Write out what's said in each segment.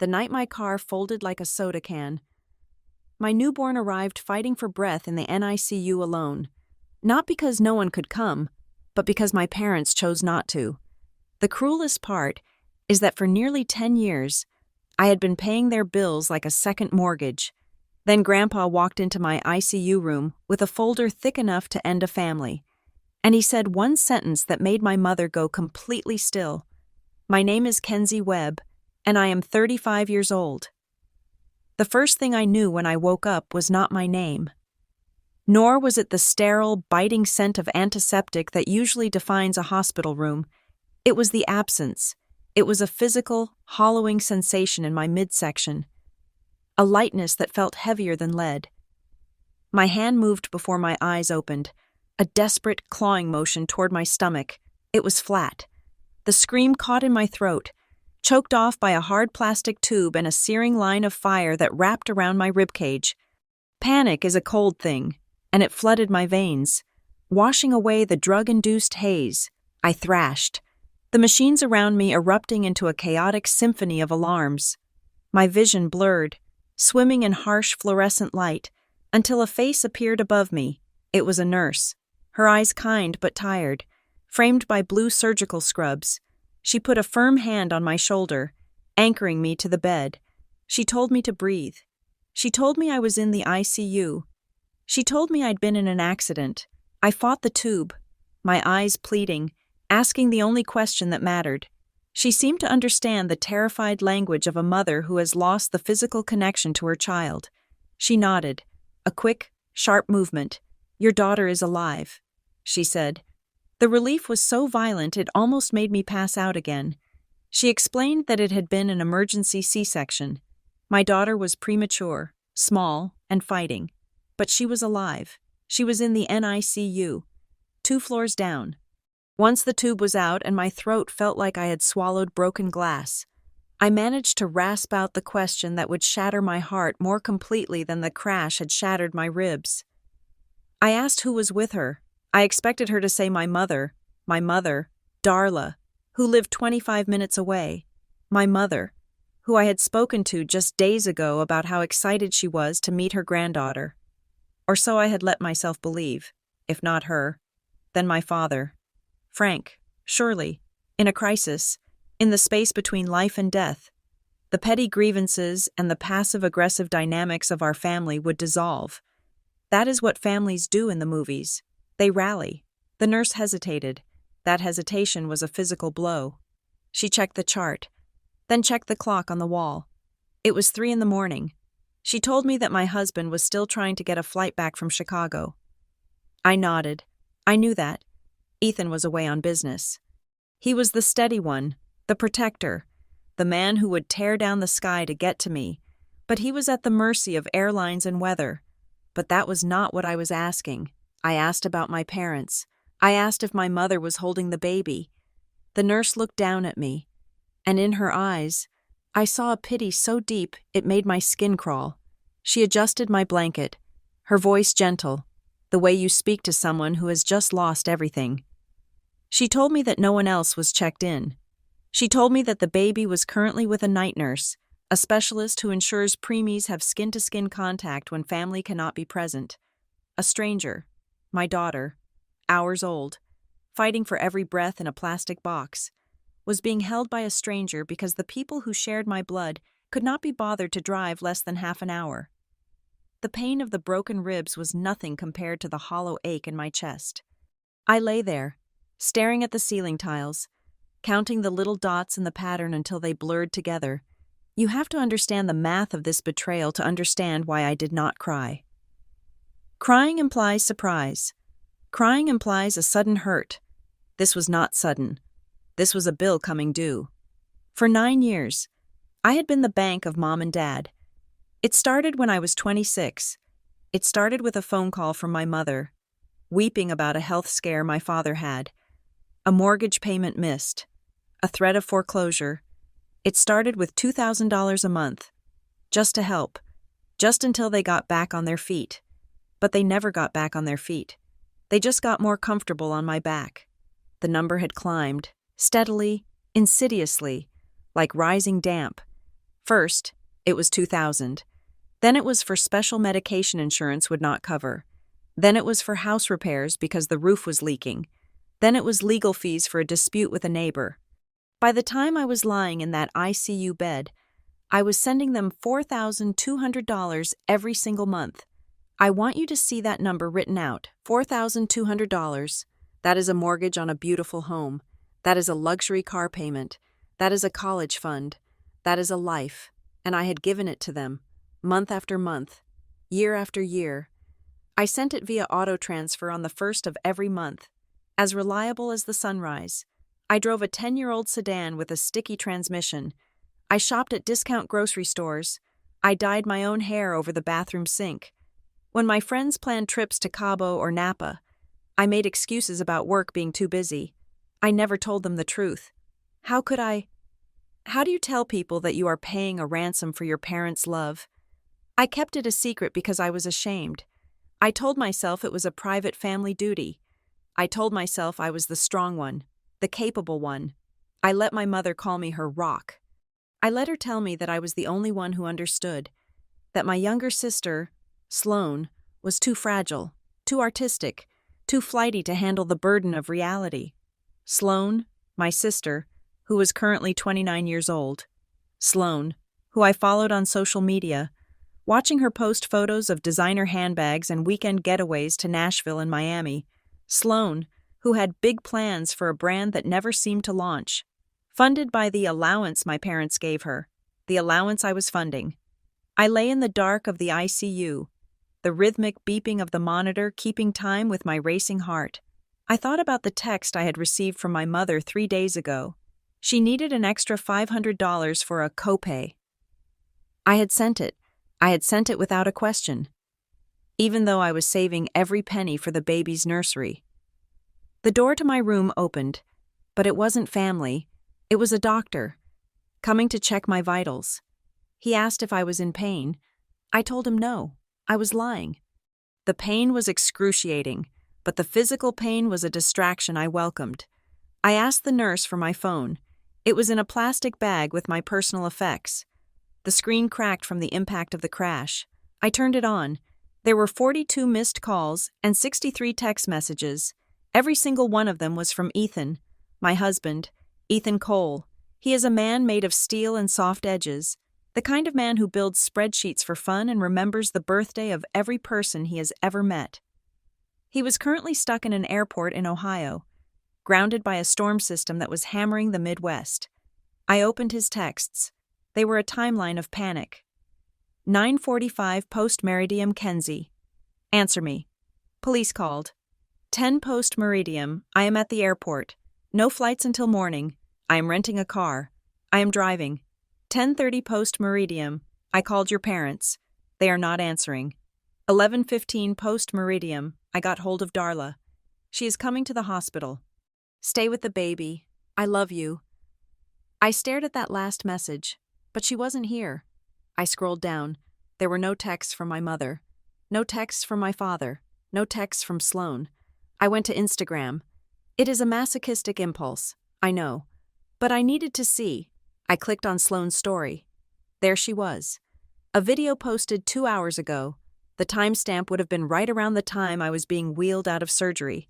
the night my car folded like a soda can. My newborn arrived fighting for breath in the NICU alone, not because no one could come, but because my parents chose not to. The cruelest part is that for nearly 10 years, I had been paying their bills like a second mortgage. Then Grandpa walked into my ICU room with a folder thick enough to end a family, and he said one sentence that made my mother go completely still. "My name is Kenzie Webb, and I am 35 years old." The first thing I knew when I woke up was not my name. Nor was it the sterile, biting scent of antiseptic that usually defines a hospital room. It was the absence. It was a physical, hollowing sensation in my midsection. A lightness that felt heavier than lead. My hand moved before my eyes opened, a desperate clawing motion toward my stomach. It was flat. The scream caught in my throat, choked off by a hard plastic tube and a searing line of fire that wrapped around my ribcage. Panic is a cold thing, and it flooded my veins, washing away the drug-induced haze. I thrashed, the machines around me erupting into a chaotic symphony of alarms. My vision blurred, swimming in harsh fluorescent light, until a face appeared above me. It was a nurse, her eyes kind but tired, framed by blue surgical scrubs. She put a firm hand on my shoulder, anchoring me to the bed. She told me to breathe. She told me I was in the ICU. She told me I'd been in an accident. I fought the tube, my eyes pleading, asking the only question that mattered. She seemed to understand the terrified language of a mother who has lost the physical connection to her child. She nodded, a quick, sharp movement. "Your daughter is alive," she said. The relief was so violent it almost made me pass out again. She explained that it had been an emergency C-section. My daughter was premature, small, and fighting. But she was alive. She was in the NICU, 2 floors down. Once the tube was out and my throat felt like I had swallowed broken glass, I managed to rasp out the question that would shatter my heart more completely than the crash had shattered my ribs. I asked who was with her. I expected her to say my mother, Darla, who lived 25 minutes away. My mother, who I had spoken to just days ago about how excited she was to meet her granddaughter. Or so I had let myself believe. If not her, then my father. Frank, surely, in a crisis, in the space between life and death, the petty grievances and the passive-aggressive dynamics of our family would dissolve. That is what families do in the movies. They rally. The nurse hesitated. That hesitation was a physical blow. She checked the chart, then checked the clock on the wall. It was 3 a.m. She told me that my husband was still trying to get a flight back from Chicago. I nodded. I knew that. Ethan was away on business. He was the steady one, the protector, the man who would tear down the sky to get to me, but he was at the mercy of airlines and weather. But that was not what I was asking. I asked about my parents. I asked if my mother was holding the baby. The nurse looked down at me, and in her eyes, I saw a pity so deep it made my skin crawl. She adjusted my blanket, her voice gentle, the way you speak to someone who has just lost everything. She told me that no one else was checked in. She told me that the baby was currently with a night nurse, a specialist who ensures preemies have skin-to-skin contact when family cannot be present. A stranger, my daughter, hours old, fighting for every breath in a plastic box, was being held by a stranger because the people who shared my blood could not be bothered to drive less than half an hour. The pain of the broken ribs was nothing compared to the hollow ache in my chest. I lay there, staring at the ceiling tiles, counting the little dots in the pattern until they blurred together. You have to understand the math of this betrayal to understand why I did not cry. Crying implies surprise. Crying implies a sudden hurt. This was not sudden. This was a bill coming due. For 9 years, I had been the bank of Mom and Dad. It started when I was 26. It started with a phone call from my mother, weeping about a health scare my father had, a mortgage payment missed, a threat of foreclosure. It started with $2,000 a month, just to help, just until they got back on their feet. But they never got back on their feet. They just got more comfortable on my back. The number had climbed, steadily, insidiously, like rising damp. First, it was $2,000. Then it was for special medication insurance would not cover. Then it was for house repairs because the roof was leaking. Then it was legal fees for a dispute with a neighbor. By the time I was lying in that ICU bed, I was sending them $4,200 every single month. I want you to see that number written out, $4,200. That is a mortgage on a beautiful home. That is a luxury car payment. That is a college fund. That is a life. And I had given it to them, month after month, year after year. I sent it via auto transfer on the first of every month, as reliable as the sunrise. I drove a 10-year-old sedan with a sticky transmission. I shopped at discount grocery stores. I dyed my own hair over the bathroom sink. When my friends planned trips to Cabo or Napa, I made excuses about work being too busy. I never told them the truth. How could I? How do you tell people that you are paying a ransom for your parents' love? I kept it a secret because I was ashamed. I told myself it was a private family duty. I told myself I was the strong one, the capable one. I let my mother call me her rock. I let her tell me that I was the only one who understood, that my younger sister, Sloane, was too fragile, too artistic, too flighty to handle the burden of reality. Sloane, my sister, who was currently 29 years old. Sloane, who I followed on social media, watching her post photos of designer handbags and weekend getaways to Nashville and Miami. Sloane, who had big plans for a brand that never seemed to launch. Funded by the allowance my parents gave her, the allowance I was funding. I lay in the dark of the ICU, the rhythmic beeping of the monitor keeping time with my racing heart. I thought about the text I had received from my mother 3 days ago. She needed an extra $500 for a copay. I had sent it. I had sent it without a question, even though I was saving every penny for the baby's nursery. The door to my room opened, but it wasn't family. It was a doctor, coming to check my vitals. He asked if I was in pain. I told him no. I was lying. The pain was excruciating, but the physical pain was a distraction I welcomed. I asked the nurse for my phone. It was in a plastic bag with my personal effects. The screen cracked from the impact of the crash. I turned it on. There were 42 missed calls and 63 text messages. Every single one of them was from Ethan, my husband, Ethan Cole. He is a man made of steel and soft edges, the kind of man who builds spreadsheets for fun and remembers the birthday of every person he has ever met. He was currently stuck in an airport in Ohio, grounded by a storm system that was hammering the Midwest. I opened his texts. They were a timeline of panic. 9:45 post-meridium Kenzie. Answer me. Police called. 10 post-meridium. I am at the airport. No flights until morning. I am renting a car. I am driving. 10:30 post-meridium. I called your parents. They are not answering. 11:15 post-meridium. I got hold of Darla. She is coming to the hospital. Stay with the baby. I love you. I stared at that last message. But she wasn't here. I scrolled down. There were no texts from my mother. No texts from my father. No texts from Sloane. I went to Instagram. It is a masochistic impulse, I know. But I needed to see. I clicked on Sloane's story. There she was. A video posted 2 hours ago. The timestamp would have been right around the time I was being wheeled out of surgery.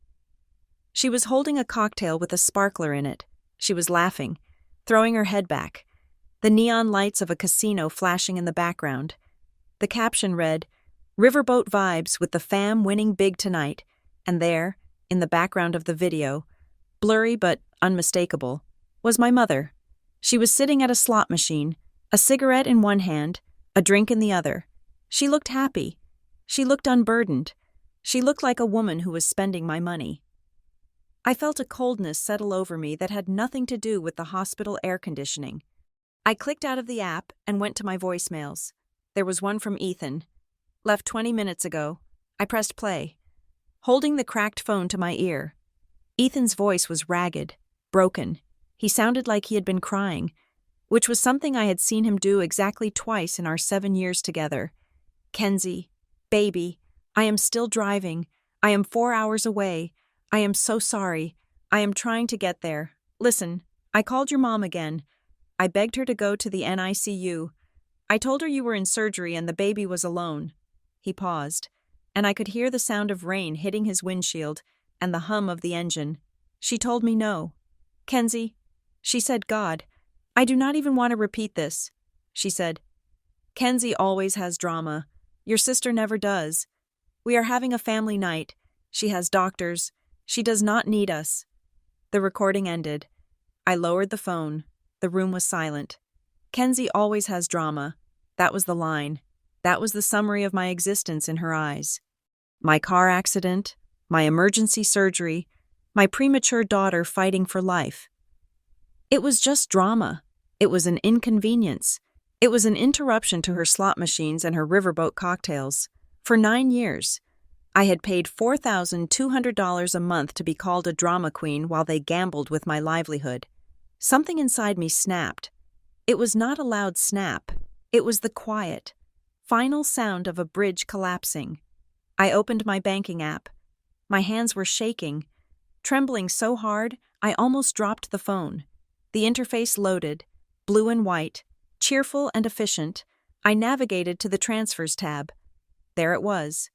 She was holding a cocktail with a sparkler in it. She was laughing, throwing her head back. The neon lights of a casino flashing in the background. The caption read, "Riverboat vibes with the fam winning big tonight," and there, in the background of the video, blurry but unmistakable, was my mother. She was sitting at a slot machine, a cigarette in one hand, a drink in the other. She looked happy. She looked unburdened. She looked like a woman who was spending my money. I felt a coldness settle over me that had nothing to do with the hospital air conditioning. I clicked out of the app and went to my voicemails. There was one from Ethan. Left 20 minutes ago. I pressed play, holding the cracked phone to my ear. Ethan's voice was ragged, broken. He sounded like he had been crying, which was something I had seen him do exactly twice in our 7 years together. Kenzie, baby, I am still driving. I am 4 hours away. I am so sorry. I am trying to get there. Listen, I called your mom again. I begged her to go to the NICU. I told her you were in surgery and the baby was alone. He paused, and I could hear the sound of rain hitting his windshield and the hum of the engine. She told me no. Kenzie, she said, God, I do not even want to repeat this. She said, Kenzie always has drama. Your sister never does. We are having a family night. She has doctors. She does not need us. The recording ended. I lowered the phone. The room was silent. Kenzie always has drama. That was the line. That was the summary of my existence in her eyes. My car accident, my emergency surgery, my premature daughter fighting for life. It was just drama. It was an inconvenience. It was an interruption to her slot machines and her riverboat cocktails. For 9 years, I had paid $4,200 a month to be called a drama queen while they gambled with my livelihood. Something inside me snapped. It was not a loud snap. It was the quiet, final sound of a bridge collapsing. I opened my banking app. My hands were shaking, trembling so hard I almost dropped the phone. The interface loaded, blue and white, cheerful and efficient. I navigated to the Transfers tab. There it was.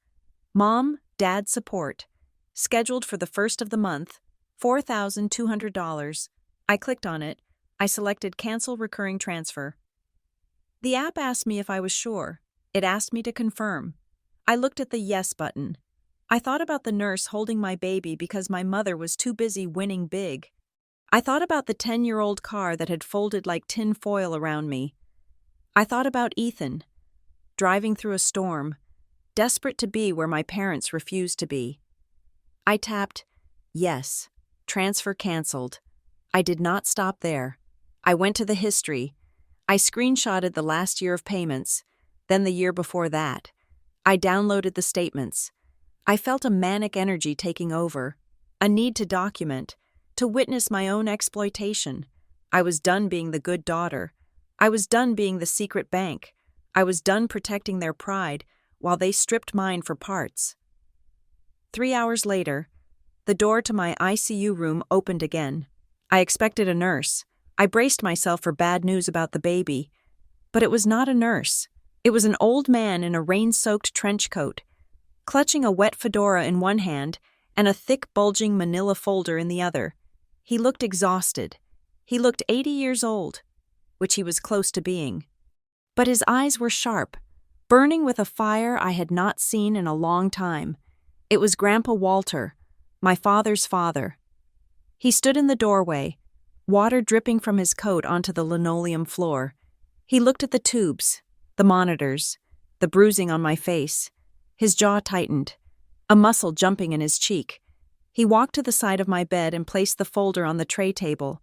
Mom, Dad support. Scheduled for the first of the month, $4,200. I clicked on it. I selected Cancel Recurring Transfer. The app asked me if I was sure. It asked me to confirm. I looked at the Yes button. I thought about the nurse holding my baby because my mother was too busy winning big. I thought about the 10-year-old car that had folded like tin foil around me. I thought about Ethan, driving through a storm, desperate to be where my parents refused to be. I tapped, Yes, transfer canceled. I did not stop there. I went to the history. I screenshotted the last year of payments, then the year before that. I downloaded the statements. I felt a manic energy taking over, a need to document, to witness my own exploitation. I was done being the good daughter. I was done being the secret bank. I was done protecting their pride while they stripped mine for parts. 3 hours later, the door to my ICU room opened again. I expected a nurse. I braced myself for bad news about the baby. But it was not a nurse. It was an old man in a rain-soaked trench coat, clutching a wet fedora in one hand and a thick, bulging manila folder in the other. He looked exhausted. He looked 80 years old, which he was close to being. But his eyes were sharp, burning with a fire I had not seen in a long time. It was Grandpa Walter, my father's father. He stood in the doorway, water dripping from his coat onto the linoleum floor. He looked at the tubes, the monitors, the bruising on my face. His jaw tightened, a muscle jumping in his cheek. He walked to the side of my bed and placed the folder on the tray table.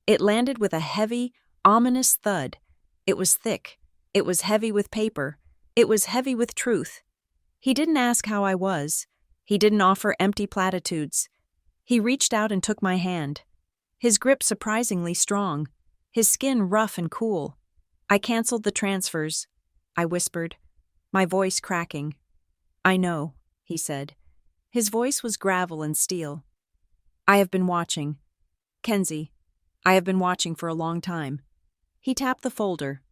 It landed with a heavy, ominous thud. It was thick. It was heavy with paper. It was heavy with truth. He didn't ask how I was. He didn't offer empty platitudes. He reached out and took my hand. His grip surprisingly strong, his skin rough and cool. I canceled the transfers, I whispered, my voice cracking. I know, he said. His voice was gravel and steel. I have been watching. Kenzie, I have been watching for a long time. He tapped the folder.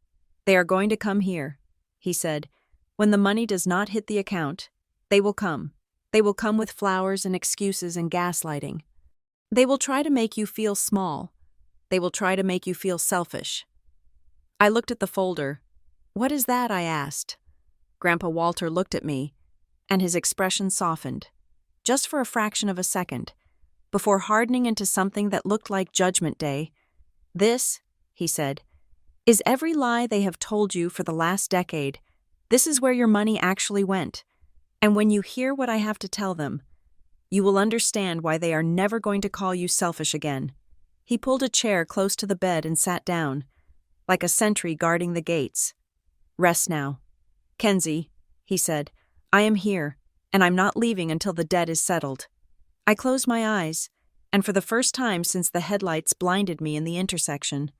They are going to come here, he said. When the money does not hit the account, they will come. They will come with flowers and excuses and gaslighting. They will try to make you feel small. They will try to make you feel selfish. I looked at the folder. What is that? I asked. Grandpa Walter looked at me, and his expression softened, just for a fraction of a second, before hardening into something that looked like Judgment Day. This, he said, is every lie they have told you for the last decade. This is where your money actually went. And when you hear what I have to tell them, you will understand why they are never going to call you selfish again. He pulled a chair close to the bed and sat down, like a sentry guarding the gates. Rest now. Kenzie, he said, I am here, and I'm not leaving until the debt is settled. I closed my eyes, and for the first time since the headlights blinded me in the intersection,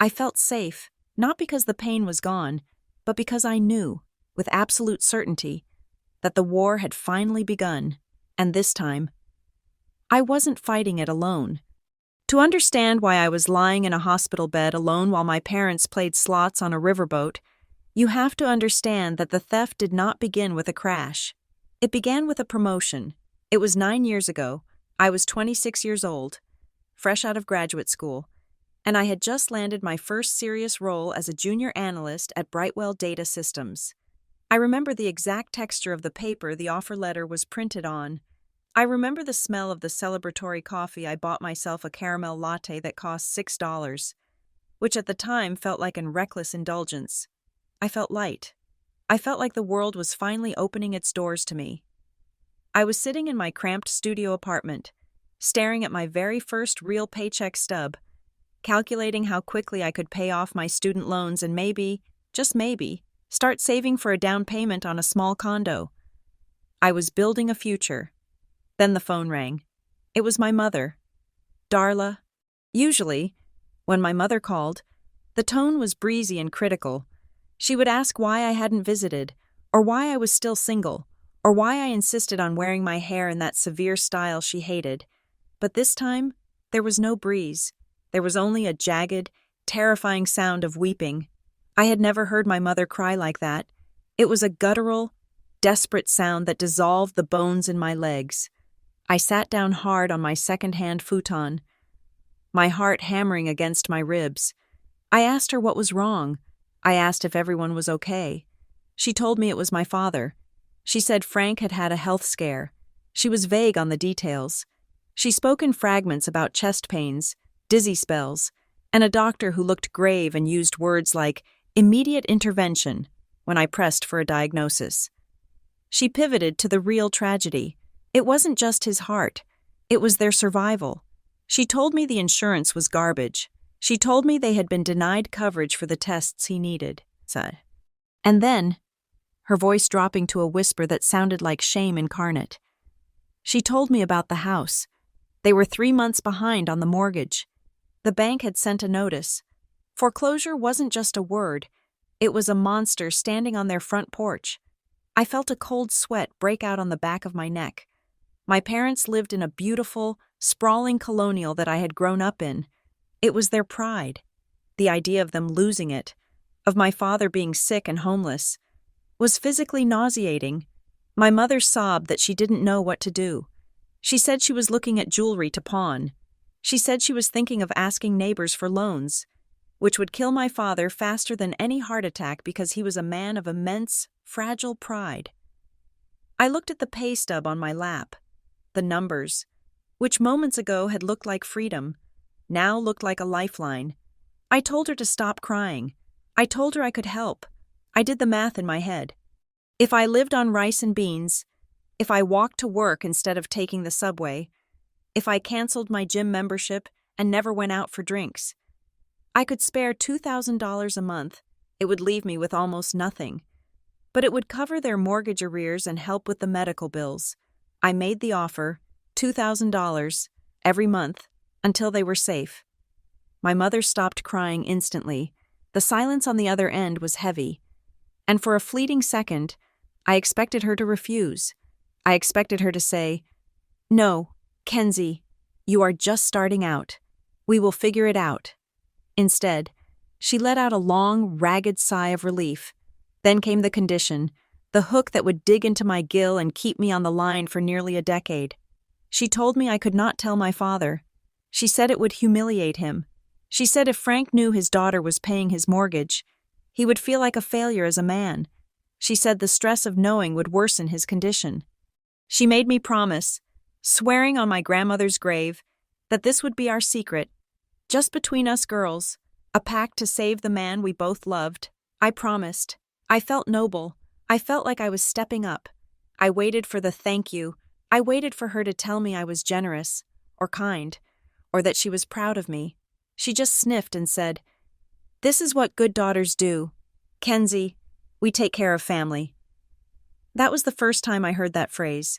I felt safe, not because the pain was gone, but because I knew, with absolute certainty, that the war had finally begun, and this time, I wasn't fighting it alone. To understand why I was lying in a hospital bed alone while my parents played slots on a riverboat, You have to understand that the theft did not begin with a crash. It began with a promotion. It was 9 years ago. I was 26 years old, fresh out of graduate school, and I had just landed my first serious role as a junior analyst at Brightwell Data Systems. I remember the exact texture of the paper the offer letter was printed on. I remember the smell of the celebratory coffee I bought myself, a caramel latte that cost $6, which at the time felt like an reckless indulgence. I felt light. I felt like the world was finally opening its doors to me. I was sitting in my cramped studio apartment, staring at my very first real paycheck stub, calculating how quickly I could pay off my student loans and maybe, just maybe, start saving for a down payment on a small condo. I was building a future. Then the phone rang. It was my mother. Darla. Usually, when my mother called, the tone was breezy and critical. She would ask why I hadn't visited, or why I was still single, or why I insisted on wearing my hair in that severe style she hated. But this time, there was no breeze. There was only a jagged, terrifying sound of weeping. I had never heard my mother cry like that. It was a guttural, desperate sound that dissolved the bones in my legs. I sat down hard on my second-hand futon, my heart hammering against my ribs. I asked her what was wrong. I asked if everyone was okay. She told me it was my father. She said Frank had had a health scare. She was vague on the details. She spoke in fragments about chest pains, dizzy spells, and a doctor who looked grave and used words like immediate intervention when I pressed for a diagnosis. She pivoted to the real tragedy. It wasn't just his heart. It was their survival. She told me the insurance was garbage. She told me they had been denied coverage for the tests he needed. And then, her voice dropping to a whisper that sounded like shame incarnate, she told me about the house. They were 3 months behind on the mortgage. The bank had sent a notice. Foreclosure wasn't just a word. It was a monster standing on their front porch. I felt a cold sweat break out on the back of my neck. My parents lived in a beautiful, sprawling colonial that I had grown up in. It was their pride. The idea of them losing it, of my father being sick and homeless, was physically nauseating. My mother sobbed that she didn't know what to do. She said she was looking at jewelry to pawn. She said she was thinking of asking neighbors for loans, which would kill my father faster than any heart attack because he was a man of immense, fragile pride. I looked at the pay stub on my lap. The numbers, which moments ago had looked like freedom, now looked like a lifeline. I told her to stop crying. I told her I could help. I did the math in my head. If I lived on rice and beans, if I walked to work instead of taking the subway, if I canceled my gym membership and never went out for drinks, I could spare $2,000 a month. It would leave me with almost nothing. But it would cover their mortgage arrears and help with the medical bills. I made the offer, $2,000 every month, until they were safe. My mother stopped crying instantly. The silence on the other end was heavy. And for a fleeting second, I expected her to refuse. I expected her to say, "No, Kenzie, you are just starting out. We will figure it out." Instead, she let out a long, ragged sigh of relief. Then came the condition, the hook that would dig into my gill and keep me on the line for nearly a decade. She told me I could not tell my father. She said it would humiliate him. She said if Frank knew his daughter was paying his mortgage, he would feel like a failure as a man. She said the stress of knowing would worsen his condition. She made me promise, swearing on my grandmother's grave, that this would be our secret, just between us girls, a pact to save the man we both loved. I promised. I felt noble. I felt like I was stepping up. I waited for the thank you. I waited for her to tell me I was generous, or kind, or that she was proud of me. She just sniffed and said, "This is what good daughters do. Kenzie, we take care of family." That was the first time I heard that phrase.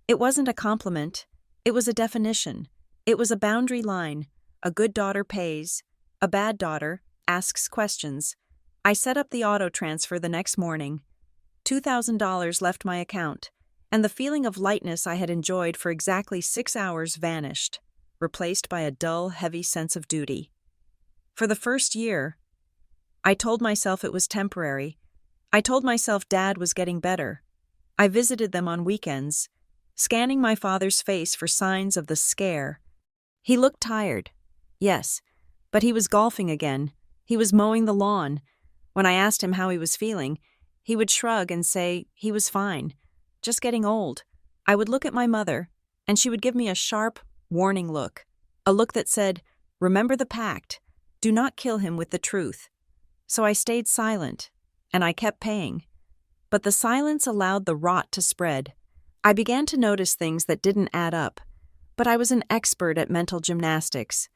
It wasn't a compliment. It was a definition. It was a boundary line. A good daughter pays. A bad daughter asks questions. I set up the auto transfer the next morning. $2,000 left my account, and the feeling of lightness I had enjoyed for exactly 6 hours vanished, replaced by a dull, heavy sense of duty. For the first year, I told myself it was temporary. I told myself Dad was getting better. I visited them on weekends, scanning my father's face for signs of the scare. He looked tired. Yes, but he was golfing again. He was mowing the lawn. When I asked him how he was feeling, he would shrug and say he was fine, just getting old. I would look at my mother, and she would give me a sharp, warning look, a look that said, "Remember the pact. Do not kill him with the truth." So I stayed silent, and I kept paying. But the silence allowed the rot to spread. I began to notice things that didn't add up, but I was an expert at mental gymnastics.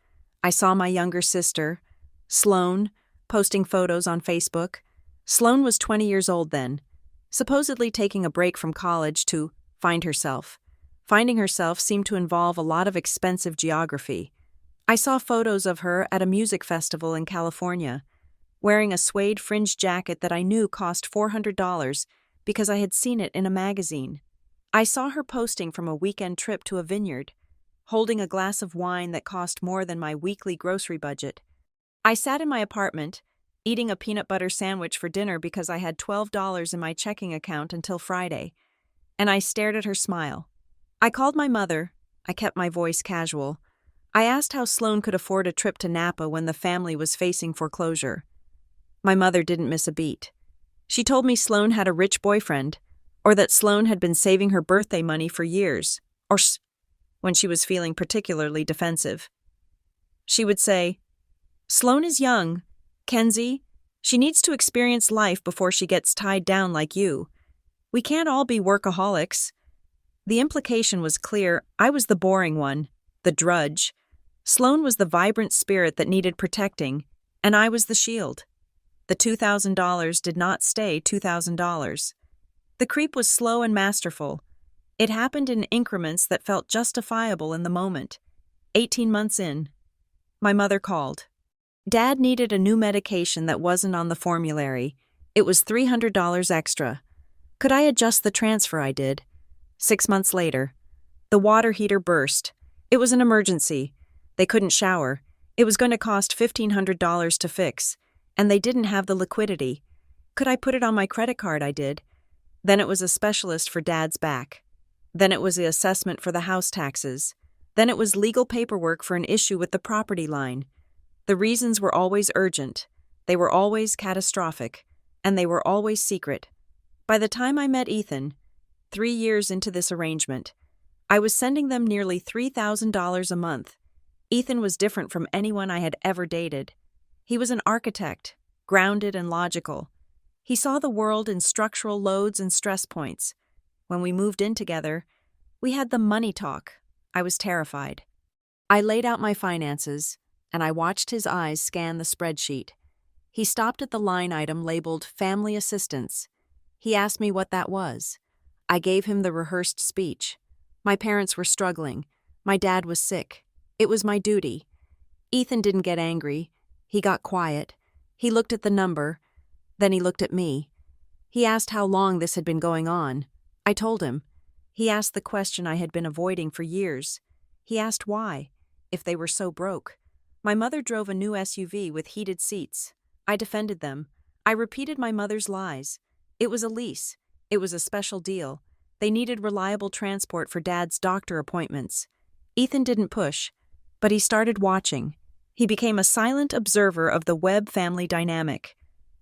I saw my younger sister, Sloane, posting photos on Facebook. Sloane was 20 years old then, supposedly taking a break from college to find herself. Finding herself seemed to involve a lot of expensive geography. I saw photos of her at a music festival in California, wearing a suede fringed jacket that I knew cost $400 because I had seen it in a magazine. I saw her posting from a weekend trip to a vineyard, holding a glass of wine that cost more than my weekly grocery budget. I sat in my apartment, eating a peanut butter sandwich for dinner because I had $12 in my checking account until Friday, and I stared at her smile. I called my mother. I kept my voice casual. I asked how Sloane could afford a trip to Napa when the family was facing foreclosure. My mother didn't miss a beat. She told me Sloane had a rich boyfriend, or that Sloane had been saving her birthday money for years, when she was feeling particularly defensive. She would say, "Sloane is young, Kenzie. She needs to experience life before she gets tied down like you. We can't all be workaholics." The implication was clear. I was the boring one, the drudge. Sloane was the vibrant spirit that needed protecting, and I was the shield. The $2,000 did not stay $2,000. The creep was slow and masterful. It happened in increments that felt justifiable in the moment. 18 months in, my mother called. Dad needed a new medication that wasn't on the formulary. It was $300 extra. Could I adjust the transfer? I did. 6 months later, the water heater burst. It was an emergency. They couldn't shower. It was going to cost $1,500 to fix, and they didn't have the liquidity. Could I put it on my credit card? I did. Then it was a specialist for Dad's back. Then it was the assessment for the house taxes. Then it was legal paperwork for an issue with the property line. The reasons were always urgent. They were always catastrophic. And they were always secret. By the time I met Ethan, 3 years into this arrangement, I was sending them nearly $3,000 a month. Ethan was different from anyone I had ever dated. He was an architect, grounded and logical. He saw the world in structural loads and stress points. When we moved in together, we had the money talk. I was terrified. I laid out my finances, and I watched his eyes scan the spreadsheet. He stopped at the line item labeled Family Assistance. He asked me what that was. I gave him the rehearsed speech. My parents were struggling. My dad was sick. It was my duty. Ethan didn't get angry. He got quiet. He looked at the number. Then he looked at me. He asked how long this had been going on. I told him. He asked the question I had been avoiding for years. He asked why, if they were so broke. My mother drove a new SUV with heated seats. I defended them. I repeated my mother's lies. It was a lease. It was a special deal. They needed reliable transport for Dad's doctor appointments. Ethan didn't push, but he started watching. He became a silent observer of the Webb family dynamic.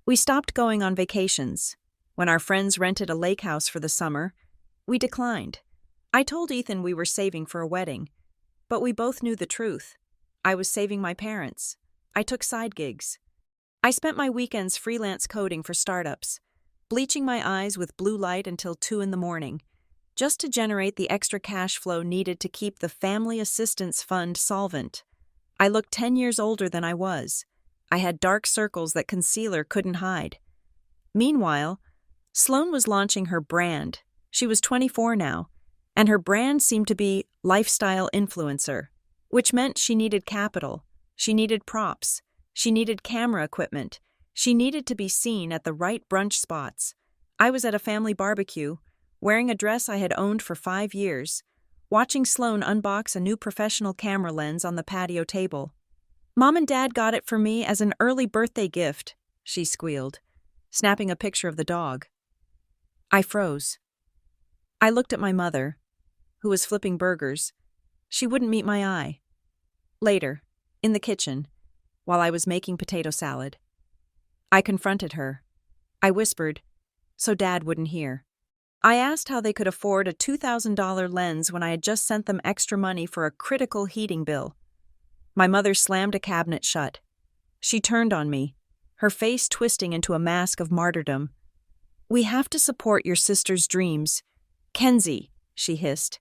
We stopped going on vacations. When our friends rented a lake house for the summer, we declined. I told Ethan we were saving for a wedding, but we both knew the truth. I was saving my parents. I took side gigs. I spent my weekends freelance coding for startups, bleaching my eyes with blue light until 2 a.m, just to generate the extra cash flow needed to keep the Family Assistance Fund solvent. I looked 10 years older than I was. I had dark circles that concealer couldn't hide. Meanwhile, Sloane was launching her brand. She was 24 now, and her brand seemed to be lifestyle influencer, which meant she needed capital, she needed props, she needed camera equipment, she needed to be seen at the right brunch spots. I was at a family barbecue, wearing a dress I had owned for 5 years, watching Sloane unbox a new professional camera lens on the patio table. "Mom and Dad got it for me as an early birthday gift," she squealed. snapping a picture of the dog. I froze. I looked at my mother, who was flipping burgers. She wouldn't meet my eye. Later, in the kitchen, while I was making potato salad, I confronted her. I whispered, so Dad wouldn't hear. I asked how they could afford a $2,000 lens when I had just sent them extra money for a critical heating bill. My mother slammed a cabinet shut. She turned on me, her face twisting into a mask of martyrdom. "We have to support your sister's dreams. Kenzie," she hissed.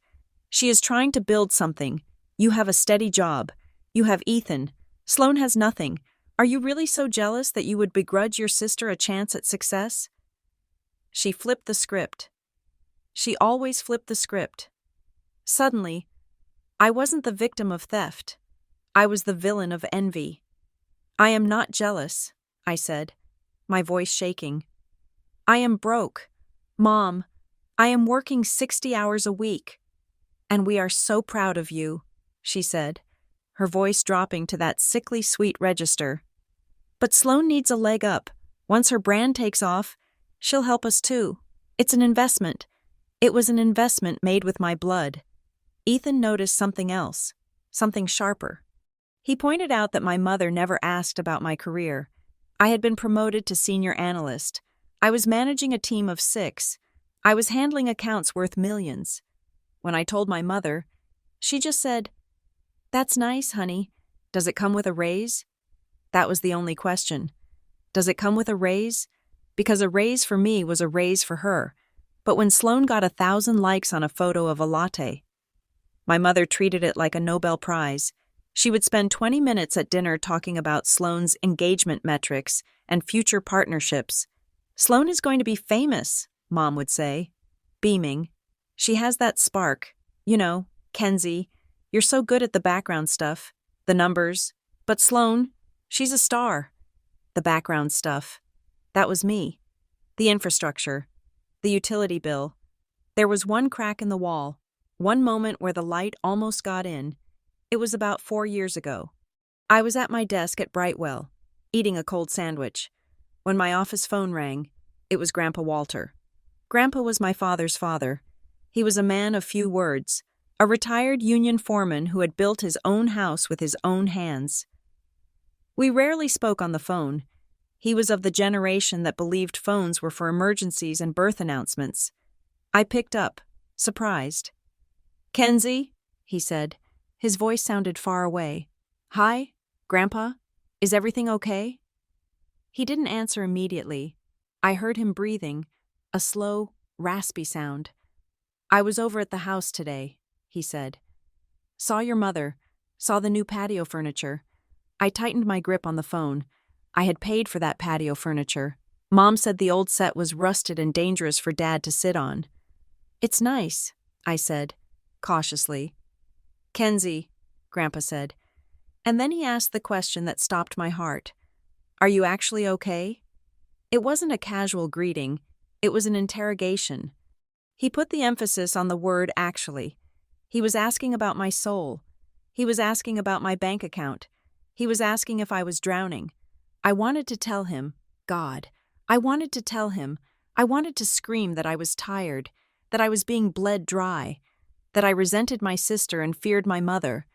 "She is trying to build something. You have a steady job. You have Ethan. Sloan has nothing. Are you really so jealous that you would begrudge your sister a chance at success?" She flipped the script. She always flipped the script. Suddenly, I wasn't the victim of theft. I was the villain of envy. "I am not jealous," I said, my voice shaking. "I am broke. Mom, I am working 60 hours a week. And we are so proud of you," she said, her voice dropping to that sickly sweet register. "But Sloan needs a leg up. Once her brand takes off, she'll help us too. It's an investment. It was an investment made with my blood." Ethan noticed something else, something sharper. He pointed out that my mother never asked about my career. I had been promoted to senior analyst. I was managing a team of 6. I was handling accounts worth millions. When I told my mother, she just said, "That's nice, honey. Does it come with a raise?" That was the only question. Does it come with a raise? Because a raise for me was a raise for her. But when Sloan got 1,000 likes on a photo of a latte, my mother treated it like a Nobel Prize. She would spend 20 minutes at dinner talking about Sloan's engagement metrics and future partnerships. "Sloan is going to be famous," Mom would say, beaming. "She has that spark. You know, Kenzie, you're so good at the background stuff, the numbers. But Sloan, she's a star." The background stuff. That was me. The infrastructure. The utility bill. There was one crack in the wall, one moment where the light almost got in. It was about 4 years ago. I was at my desk at Brightwell, eating a cold sandwich, when my office phone rang. It was Grandpa Walter. Grandpa was my father's father. He was a man of few words, a retired union foreman who had built his own house with his own hands. We rarely spoke on the phone. He was of the generation that believed phones were for emergencies and birth announcements. I picked up, surprised. "Kenzie," he said. His voice sounded far away. "Hi, Grandpa? Is everything okay?" He didn't answer immediately. I heard him breathing, a slow, raspy sound. "I was over at the house today," he said. "Saw your mother, saw the new patio furniture." I tightened my grip on the phone. I had paid for that patio furniture. Mom said the old set was rusted and dangerous for Dad to sit on. "It's nice," I said, cautiously. "Kenzie," Grandpa said. And then he asked the question that stopped my heart. "Are you actually okay?" It wasn't a casual greeting. It was an interrogation. He put the emphasis on the word actually. He was asking about my soul. He was asking about my bank account. He was asking if I was drowning. I wanted to tell him, God, I wanted to tell him, I wanted to scream that I was tired, that I was being bled dry, that I resented my sister and feared my mother.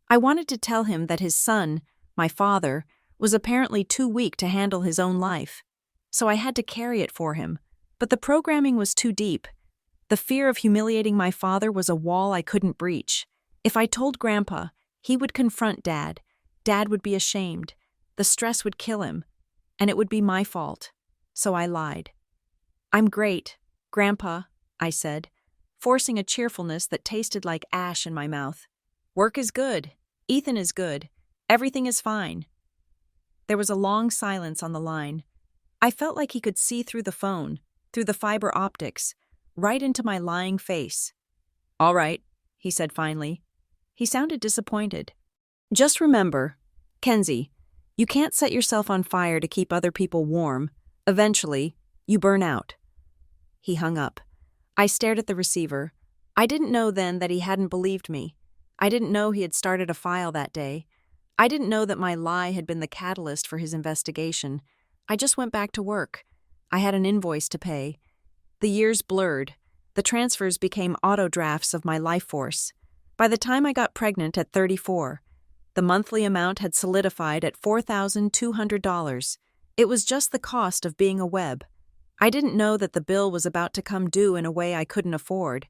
I wanted to tell him that his son, my father, was apparently too weak to handle his own life. So I had to carry it for him. But the programming was too deep. The fear of humiliating my father was a wall I couldn't breach. If I told Grandpa, he would confront Dad. Dad would be ashamed. The stress would kill him. And it would be my fault. So I lied. "I'm great, Grandpa," I said, forcing a cheerfulness that tasted like ash in my mouth. "Work is good. Ethan is good. Everything is fine." There was a long silence on the line. I felt like he could see through the phone, through the fiber optics, right into my lying face. "All right," he said finally. He sounded disappointed. "Just remember, Kenzie, you can't set yourself on fire to keep other people warm. Eventually, you burn out." He hung up. I stared at the receiver. I didn't know then that he hadn't believed me. I didn't know he had started a file that day. I didn't know that my lie had been the catalyst for his investigation. I just went back to work. I had an invoice to pay. The years blurred. The transfers became auto drafts of my life force. By the time I got pregnant at 34, the monthly amount had solidified at $4,200. It was just the cost of being a web. I didn't know that the bill was about to come due in a way I couldn't afford.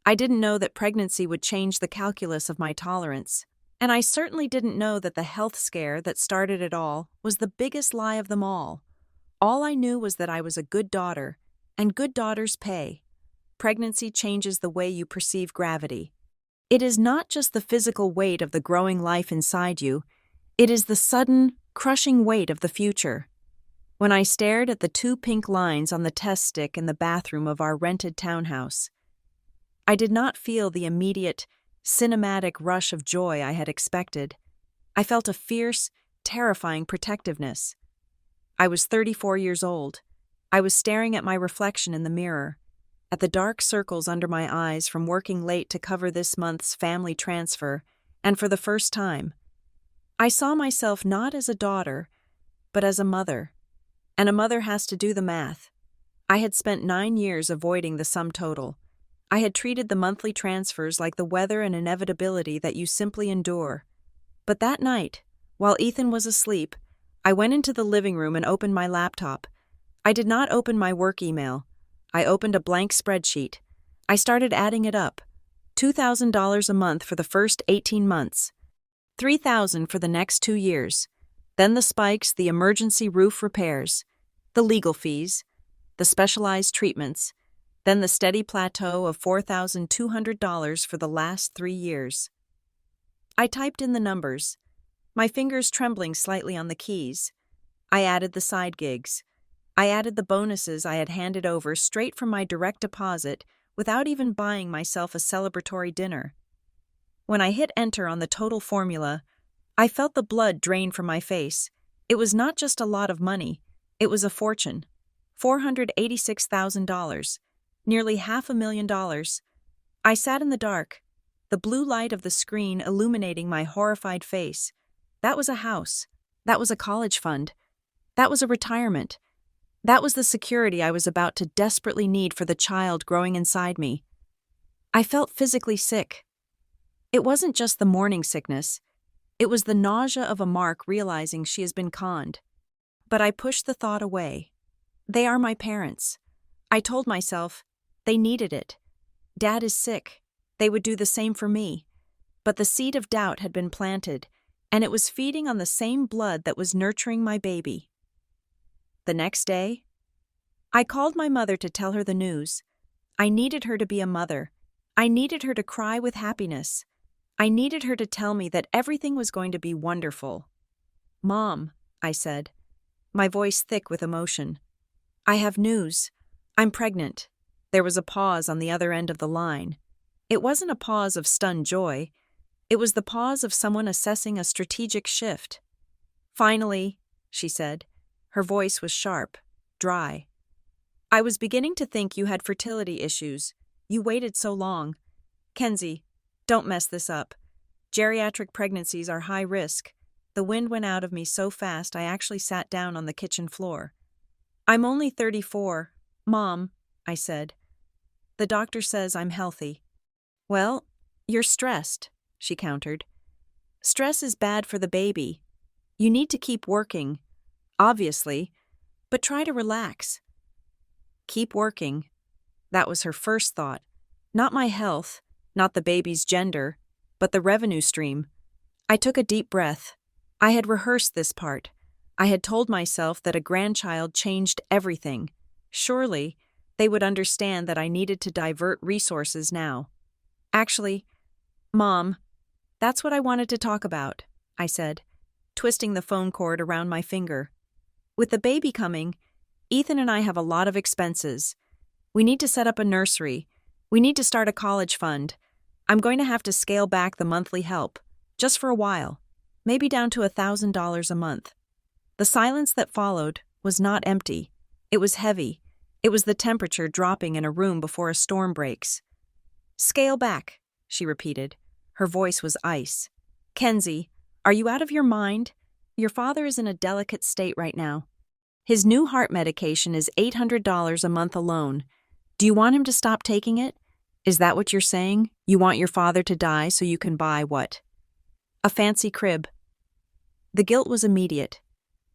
I didn't know that pregnancy would change the calculus of my tolerance. And I certainly didn't know that the health scare that started it all was the biggest lie of them all. All I knew was that I was a good daughter, and good daughters pay. Pregnancy changes the way you perceive gravity. It is not just the physical weight of the growing life inside you, it is the sudden, crushing weight of the future. When I stared at the 2 pink lines on the test stick in the bathroom of our rented townhouse, I did not feel the immediate, cinematic rush of joy I had expected. I felt a fierce, terrifying protectiveness. I was 34 years old. I was staring at my reflection in the mirror, at the dark circles under my eyes from working late to cover this month's family transfer, and for the first time, I saw myself not as a daughter, but as a mother. And a mother has to do the math. I had spent 9 years avoiding the sum total. I had treated the monthly transfers like the weather and inevitability that you simply endure. But that night, while Ethan was asleep, I went into the living room and opened my laptop. I did not open my work email. I opened a blank spreadsheet. I started adding it up. $2,000 a month for the first 18 months. $3,000 for the next 2 years. Then the spikes, the emergency roof repairs, the legal fees, the specialized treatments, then the steady plateau of $4,200 for the last 3 years. I typed in the numbers, my fingers trembling slightly on the keys. I added the side gigs. I added the bonuses I had handed over straight from my direct deposit without even buying myself a celebratory dinner. When I hit enter on the total formula, I felt the blood drain from my face. It was not just a lot of money, it was a fortune. $486,000. Nearly $500,000. I sat in the dark, the blue light of the screen illuminating my horrified face. That was a house. That was a college fund. That was a retirement. That was the security I was about to desperately need for the child growing inside me. I felt physically sick. It wasn't just the morning sickness. It was the nausea of a Mark realizing she has been conned. But I pushed the thought away. They are my parents. I told myself, they needed it. Dad is sick. They would do the same for me. But the seed of doubt had been planted, and it was feeding on the same blood that was nurturing my baby. The next day, I called my mother to tell her the news. I needed her to be a mother. I needed her to cry with happiness. I needed her to tell me that everything was going to be wonderful. "Mom," I said, my voice thick with emotion. "I have news. I'm pregnant." There was a pause on the other end of the line. It wasn't a pause of stunned joy. It was the pause of someone assessing a strategic shift. "Finally," she said. Her voice was sharp, dry. "I was beginning to think you had fertility issues. You waited so long. Kenzie, don't mess this up. Geriatric pregnancies are high risk." The wind went out of me so fast I actually sat down on the kitchen floor. "I'm only 34, Mom," I said. "The doctor says I'm healthy." "Well, you're stressed," she countered. "Stress is bad for the baby. You need to keep working, obviously, but try to relax." Keep working. That was her first thought. Not my health, not the baby's gender, but the revenue stream. I took a deep breath. I had rehearsed this part. I had told myself that a grandchild changed everything. Surely, they would understand that I needed to divert resources now. "Actually, Mom, that's what I wanted to talk about," I said, twisting the phone cord around my finger. "With the baby coming, Ethan and I have a lot of expenses. We need to set up a nursery. We need to start a college fund. I'm going to have to scale back the monthly help, just for a while, maybe down to $1,000 a month." The silence that followed was not empty. It was heavy. It was the temperature dropping in a room before a storm breaks. "Scale back," she repeated. Her voice was ice. "Kenzie, are you out of your mind? Your father is in a delicate state right now. His new heart medication is $800 a month alone. Do you want him to stop taking it? Is that what you're saying? You want your father to die so you can buy what? A fancy crib. The guilt was immediate.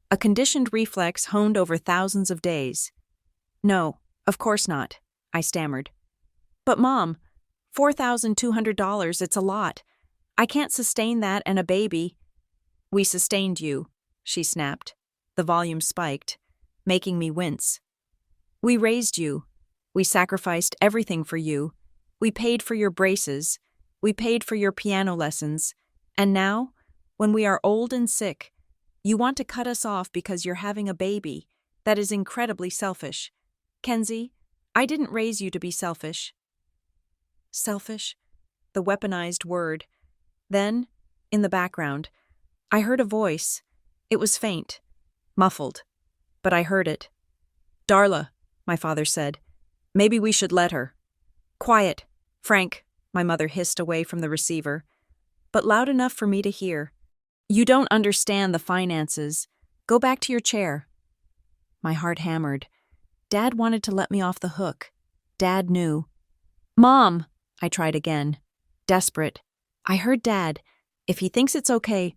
A conditioned reflex honed over thousands of days. No, of course not, I stammered. But Mom, $4,200, it's a lot. I can't sustain that and a baby. We sustained you, she snapped. The volume spiked, making me wince. We raised you. We sacrificed everything for you. We paid for your braces. We paid for your piano lessons. And now, when we are old and sick, you want to cut us off because you're having a baby. That is incredibly selfish. Kenzie, I didn't raise you to be selfish. Selfish? The weaponized word. Then, in the background, I heard a voice. It was faint, muffled, but I heard it. Darla, my father said, maybe we should let her. Quiet, Frank, my mother hissed away from the receiver, but loud enough for me to hear. You don't understand the finances. Go back to your chair. My heart hammered. Dad wanted to let me off the hook. Dad knew. Mom, I tried again. Desperate. I heard Dad. If he thinks it's okay.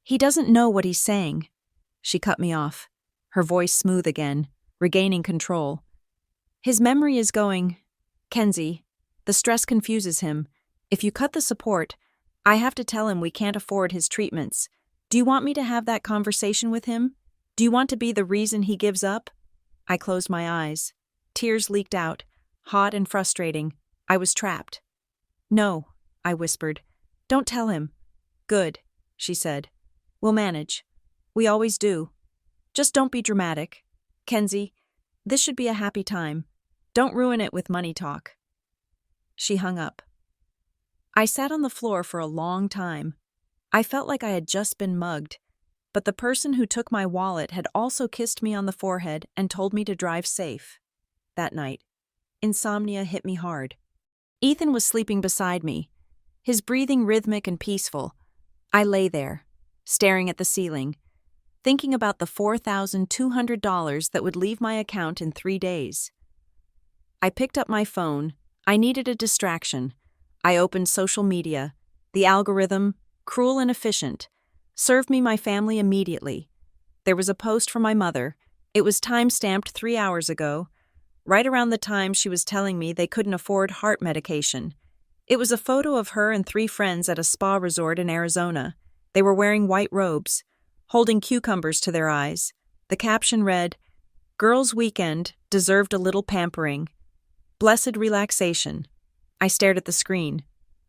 He doesn't know what he's saying. She cut me off, her voice smooth again, regaining control. His memory is going, Kenzie, the stress confuses him. If you cut the support, I have to tell him we can't afford his treatments. Do you want me to have that conversation with him? Do you want to be the reason he gives up? I closed my eyes. Tears leaked out, hot and frustrating. I was trapped. No, I whispered. Don't tell him. Good, she said. We'll manage. We always do. Just don't be dramatic. Kenzie, this should be a happy time. Don't ruin it with money talk. She hung up. I sat on the floor for a long time. I felt like I had just been mugged, but the person who took my wallet had also kissed me on the forehead and told me to drive safe. That night, insomnia hit me hard. Ethan was sleeping beside me, his breathing rhythmic and peaceful. I lay there, staring at the ceiling, thinking about the $4,200 that would leave my account in 3 days. I picked up my phone. I needed a distraction. I opened social media. The algorithm, cruel and efficient, served me my family immediately. There was a post from my mother. It was time-stamped 3 hours ago, right around the time she was telling me they couldn't afford heart medication. It was a photo of her and 3 friends at a spa resort in Arizona. They were wearing white robes, holding cucumbers to their eyes. The caption read, "Girls' weekend deserved a little pampering. Blessed relaxation." I stared at the screen.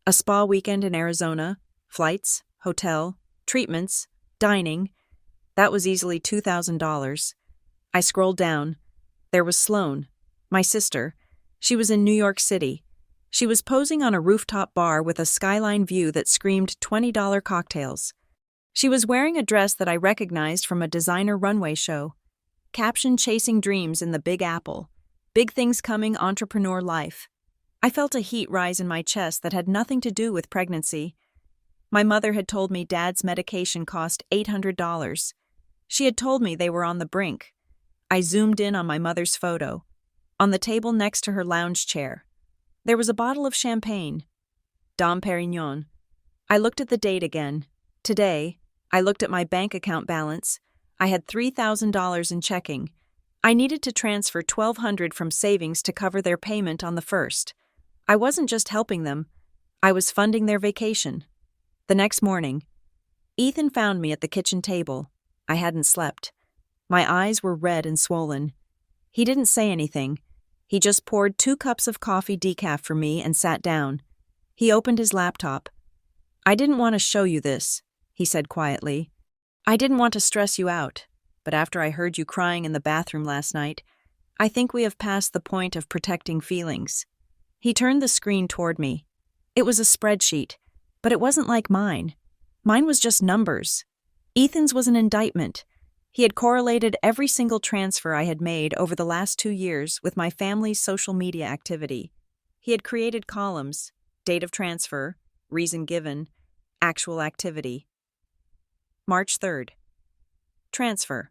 A spa weekend in Arizona, flights, hotel, treatments, dining. That was easily $2,000. I scrolled down. There was Sloane, my sister. She was in New York City. She was posing on a rooftop bar with a skyline view that screamed $20 cocktails. She was wearing a dress that I recognized from a designer runway show. Caption Chasing Dreams in the Big Apple. Big things coming, entrepreneur life. I felt a heat rise in my chest that had nothing to do with pregnancy. My mother had told me Dad's medication cost $800. She had told me they were on the brink. I zoomed in on my mother's photo. On the table next to her lounge chair, there was a bottle of champagne. Dom Perignon. I looked at the date again. Today, I looked at my bank account balance. I had $3,000 in checking. I needed to transfer $1,200 from savings to cover their payment on the 1st. I wasn't just helping them. I was funding their vacation. The next morning, Ethan found me at the kitchen table. I hadn't slept. My eyes were red and swollen. He didn't say anything. He just poured 2 cups of coffee decaf for me and sat down. He opened his laptop. "I didn't want to show you this," he said quietly. "I didn't want to stress you out, but after I heard you crying in the bathroom last night, I think we have passed the point of protecting feelings." He turned the screen toward me. It was a spreadsheet, but it wasn't like mine. Mine was just numbers. Ethan's was an indictment. He had correlated every single transfer I had made over the last 2 years with my family's social media activity. He had created columns: date of transfer, reason given, actual activity. March 3rd. Transfer.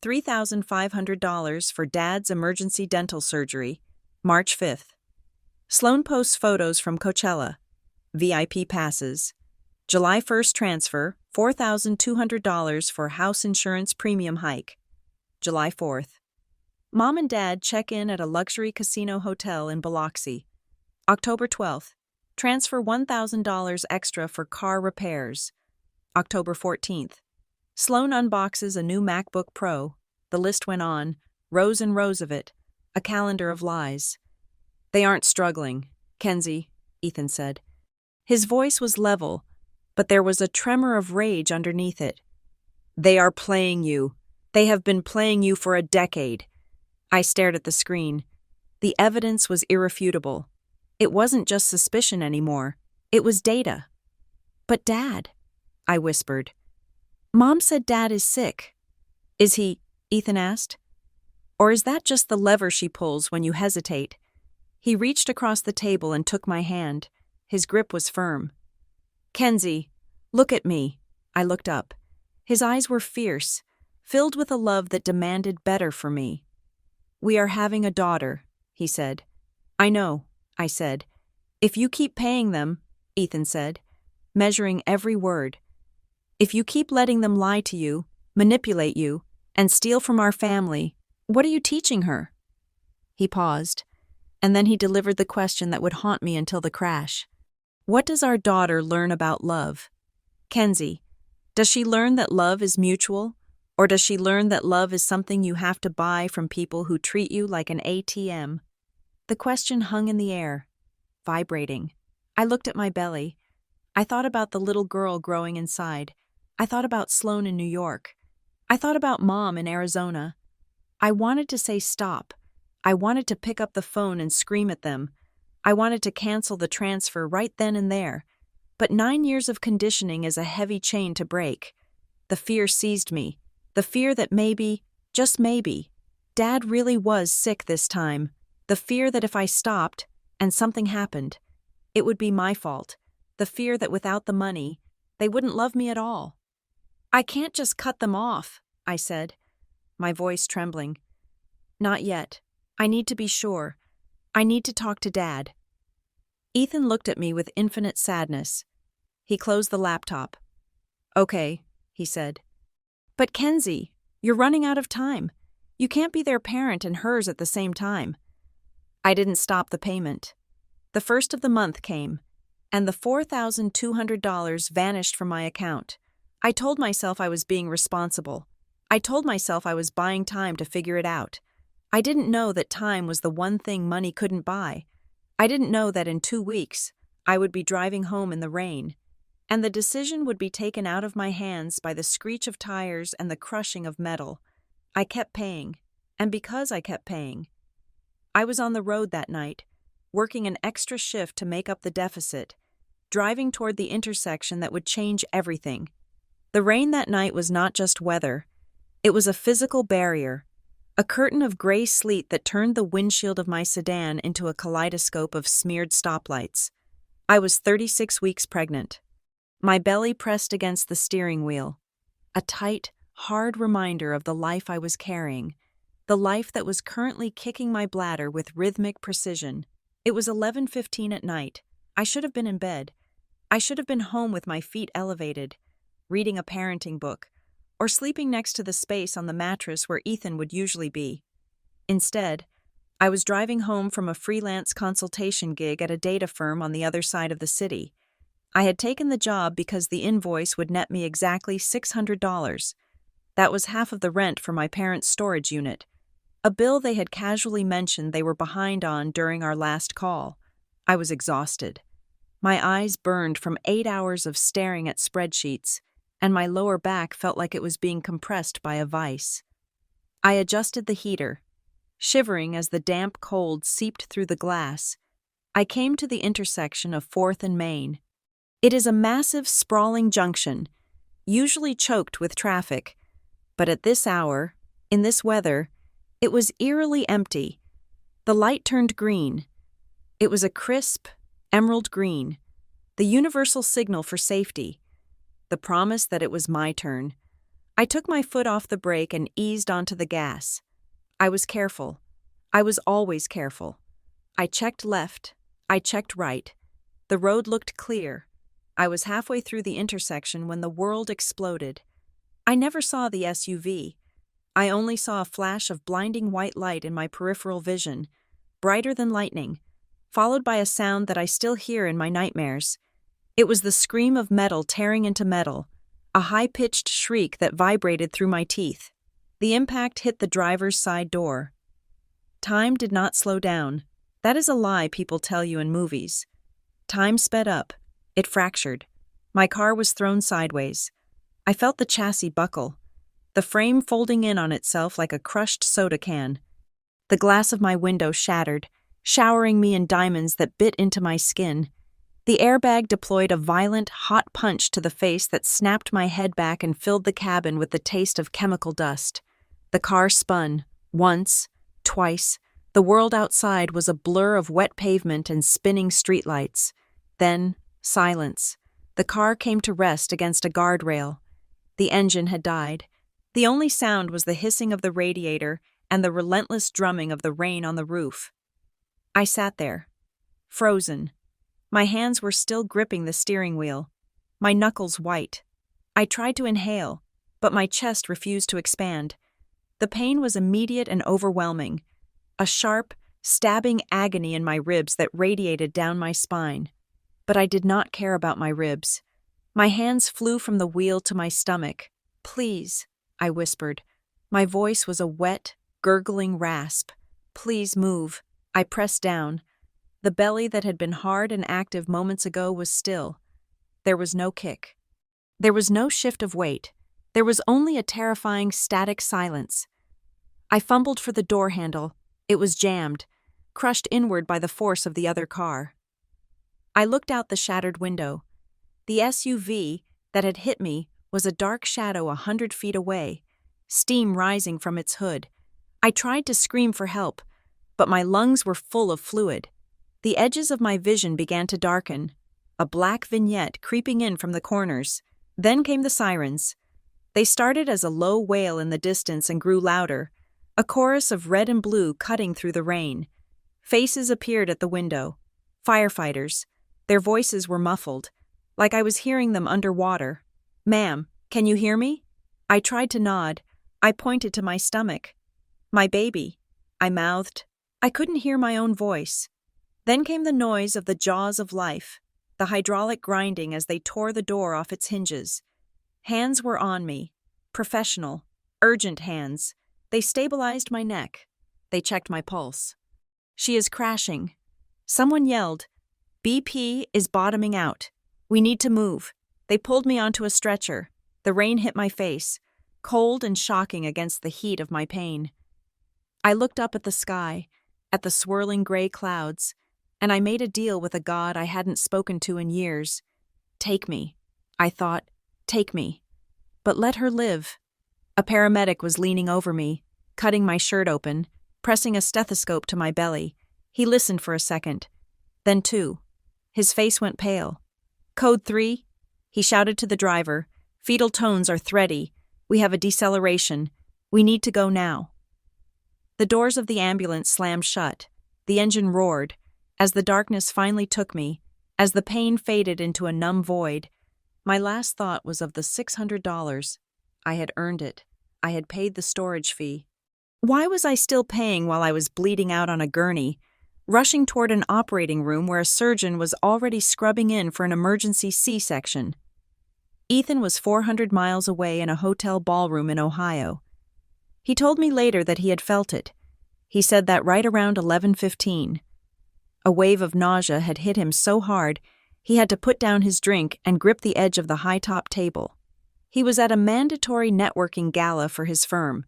$3,500 for Dad's emergency dental surgery, March 5th. Sloan posts photos from Coachella, VIP passes. July 1st transfer, $4,200 for house insurance premium hike. July 4th. Mom and Dad check in at a luxury casino hotel in Biloxi. October 12th. Transfer $1,000 extra for car repairs. October 14th. Sloan unboxes a new MacBook Pro. The list went on, rows and rows of it, a calendar of lies. They aren't struggling, Kenzie, Ethan said. His voice was level, but there was a tremor of rage underneath it. They are playing you. They have been playing you for a decade. I stared at the screen. The evidence was irrefutable. It wasn't just suspicion anymore. It was data. But Dad, I whispered. Mom said Dad is sick. Is he? Ethan asked. Or is that just the lever she pulls when you hesitate? He reached across the table and took my hand. His grip was firm. Kenzie, look at me. I looked up. His eyes were fierce, filled with a love that demanded better for me. We are having a daughter, he said. I know, I said. If you keep paying them, Ethan said, measuring every word. If you keep letting them lie to you, manipulate you, and steal from our family, what are you teaching her? He paused, and then he delivered the question that would haunt me until the crash. What does our daughter learn about love? Kenzie, does she learn that love is mutual? Or does she learn that love is something you have to buy from people who treat you like an ATM? The question hung in the air, vibrating. I looked at my belly. I thought about the little girl growing inside. I thought about Sloan in New York. I thought about Mom in Arizona. I wanted to say stop. I wanted to pick up the phone and scream at them. I wanted to cancel the transfer right then and there. But 9 years of conditioning is a heavy chain to break. The fear seized me. The fear that maybe, just maybe, Dad really was sick this time. The fear that if I stopped, and something happened, it would be my fault. The fear that without the money, they wouldn't love me at all. I can't just cut them off, I said, my voice trembling. Not yet. I need to be sure. I need to talk to Dad. Ethan looked at me with infinite sadness. He closed the laptop. Okay, he said. But Kenzie, you're running out of time. You can't be their parent and hers at the same time. I didn't stop the payment. The first of the month came, and the $4,200 vanished from my account. I told myself I was being responsible. I told myself I was buying time to figure it out. I didn't know that time was the one thing money couldn't buy. I didn't know that in 2 weeks, I would be driving home in the rain, and the decision would be taken out of my hands by the screech of tires and the crushing of metal. I kept paying, and because I kept paying, I was on the road that night, working an extra shift to make up the deficit, driving toward the intersection that would change everything. The rain that night was not just weather. It was a physical barrier, a curtain of gray sleet that turned the windshield of my sedan into a kaleidoscope of smeared stoplights. I was 36 weeks pregnant. My belly pressed against the steering wheel, a tight, hard reminder of the life I was carrying, the life that was currently kicking my bladder with rhythmic precision. It was 11:15 at night. I should have been in bed. I should have been home with my feet elevated, reading a parenting book, or sleeping next to the space on the mattress where Ethan would usually be. Instead, I was driving home from a freelance consultation gig at a data firm on the other side of the city. I had taken the job because the invoice would net me exactly $600. That was half of the rent for my parents' storage unit, a bill they had casually mentioned they were behind on during our last call. I was exhausted. My eyes burned from 8 hours of staring at spreadsheets, and my lower back felt like it was being compressed by a vice. I adjusted the heater, shivering as the damp cold seeped through the glass. I came to the intersection of 4th and Main. It is a massive, sprawling junction, usually choked with traffic, but at this hour, in this weather, it was eerily empty. The light turned green. It was a crisp, emerald green, the universal signal for safety, the promise that it was my turn. I took my foot off the brake and eased onto the gas. I was careful. I was always careful. I checked left. I checked right. The road looked clear. I was halfway through the intersection when the world exploded. I never saw the SUV. I only saw a flash of blinding white light in my peripheral vision, brighter than lightning, followed by a sound that I still hear in my nightmares. It was the scream of metal tearing into metal, a high-pitched shriek that vibrated through my teeth. The impact hit the driver's side door. Time did not slow down. That is a lie people tell you in movies. Time sped up. It fractured. My car was thrown sideways. I felt the chassis buckle, the frame folding in on itself like a crushed soda can. The glass of my window shattered, showering me in diamonds that bit into my skin. The airbag deployed a violent, hot punch to the face that snapped my head back and filled the cabin with the taste of chemical dust. The car spun, once, twice. The world outside was a blur of wet pavement and spinning streetlights. Then, silence. The car came to rest against a guardrail. The engine had died. The only sound was the hissing of the radiator and the relentless drumming of the rain on the roof. I sat there, frozen. My hands were still gripping the steering wheel, my knuckles white. I tried to inhale, but my chest refused to expand. The pain was immediate and overwhelming, a sharp, stabbing agony in my ribs that radiated down my spine. But I did not care about my ribs. My hands flew from the wheel to my stomach. "Please," I whispered. My voice was a wet, gurgling rasp. "Please move." I pressed down. The belly that had been hard and active moments ago was still. There was no kick. There was no shift of weight. There was only a terrifying, static silence. I fumbled for the door handle. It was jammed, crushed inward by the force of the other car. I looked out the shattered window. The SUV that had hit me was a dark shadow 100 feet away, steam rising from its hood. I tried to scream for help, but my lungs were full of fluid. The edges of my vision began to darken, a black vignette creeping in from the corners. Then came the sirens. They started as a low wail in the distance and grew louder, a chorus of red and blue cutting through the rain. Faces appeared at the window. Firefighters. Their voices were muffled, like I was hearing them underwater. "Ma'am, can you hear me?" I tried to nod. I pointed to my stomach. "My baby," I mouthed. I couldn't hear my own voice. Then came the noise of the jaws of life, the hydraulic grinding as they tore the door off its hinges. Hands were on me, professional, urgent hands. They stabilized my neck. They checked my pulse. "She is crashing." Someone yelled, "BP is bottoming out. We need to move." They pulled me onto a stretcher. The rain hit my face, cold and shocking against the heat of my pain. I looked up at the sky, at the swirling gray clouds, and I made a deal with a God I hadn't spoken to in years. "Take me," I thought, "take me. But let her live." A paramedic was leaning over me, cutting my shirt open, pressing a stethoscope to my belly. He listened for a second, then two. His face went pale. "Code 3, he shouted to the driver. "Fetal tones are thready. We have a deceleration. We need to go now." The doors of the ambulance slammed shut. The engine roared. As the darkness finally took me, as the pain faded into a numb void, my last thought was of the $600. I had earned it. I had paid the storage fee. Why was I still paying while I was bleeding out on a gurney, rushing toward an operating room where a surgeon was already scrubbing in for an emergency C-section? Ethan was 400 miles away in a hotel ballroom in Ohio. He told me later that he had felt it. He said that right around 11:15. A wave of nausea had hit him so hard, he had to put down his drink and grip the edge of the high-top table. He was at a mandatory networking gala for his firm.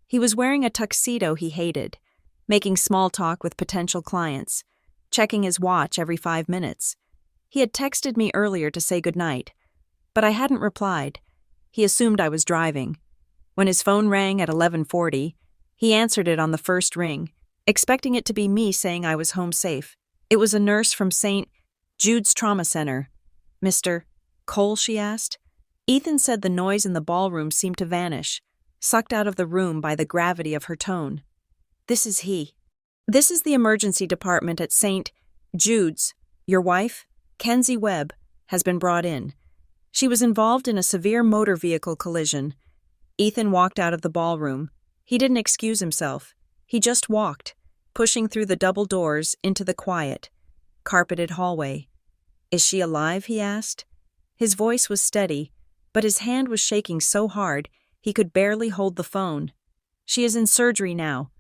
He was wearing a tuxedo he hated, making small talk with potential clients, checking his watch every 5 minutes. He had texted me earlier to say goodnight, but I hadn't replied. He assumed I was driving. When his phone rang at 11:40, he answered it on the first ring, expecting it to be me saying I was home safe. It was a nurse from St. Jude's Trauma Center. "Mr. Cole," she asked. Ethan said the noise in the ballroom seemed to vanish, sucked out of the room by the gravity of her tone. This is he. This is the emergency department at St. Jude's. Your wife, Kenzie Webb, has been brought in. She was involved in a severe motor vehicle collision. Ethan walked out of the ballroom. He didn't excuse himself. He just walked, pushing through the double doors into the quiet, carpeted hallway. Is she alive? He asked. His voice was steady, but his hand was shaking so hard he could barely hold the phone. She is in surgery now.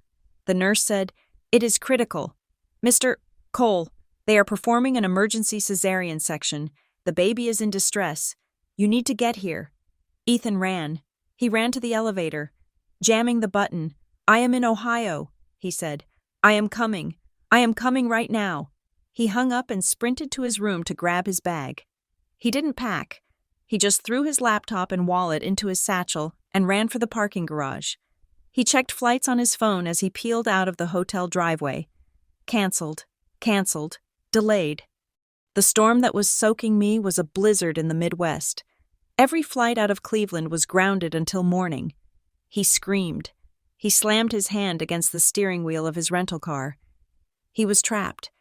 The nurse said, It is critical. Mr. Cole, they are performing an emergency cesarean section. The baby is in distress. You need to get here. Ethan ran. He ran to the elevator, jamming the button. I am in Ohio, he said. I am coming. I am coming right now. He hung up and sprinted to his room to grab his bag. He didn't pack. He just threw his laptop and wallet into his satchel and ran for the parking garage. He checked flights on his phone as he peeled out of the hotel driveway. Canceled, delayed. The storm that was soaking me was a blizzard in the Midwest. Every flight out of Cleveland was grounded until morning. He screamed. He slammed his hand against the steering wheel of his rental car. He was trapped.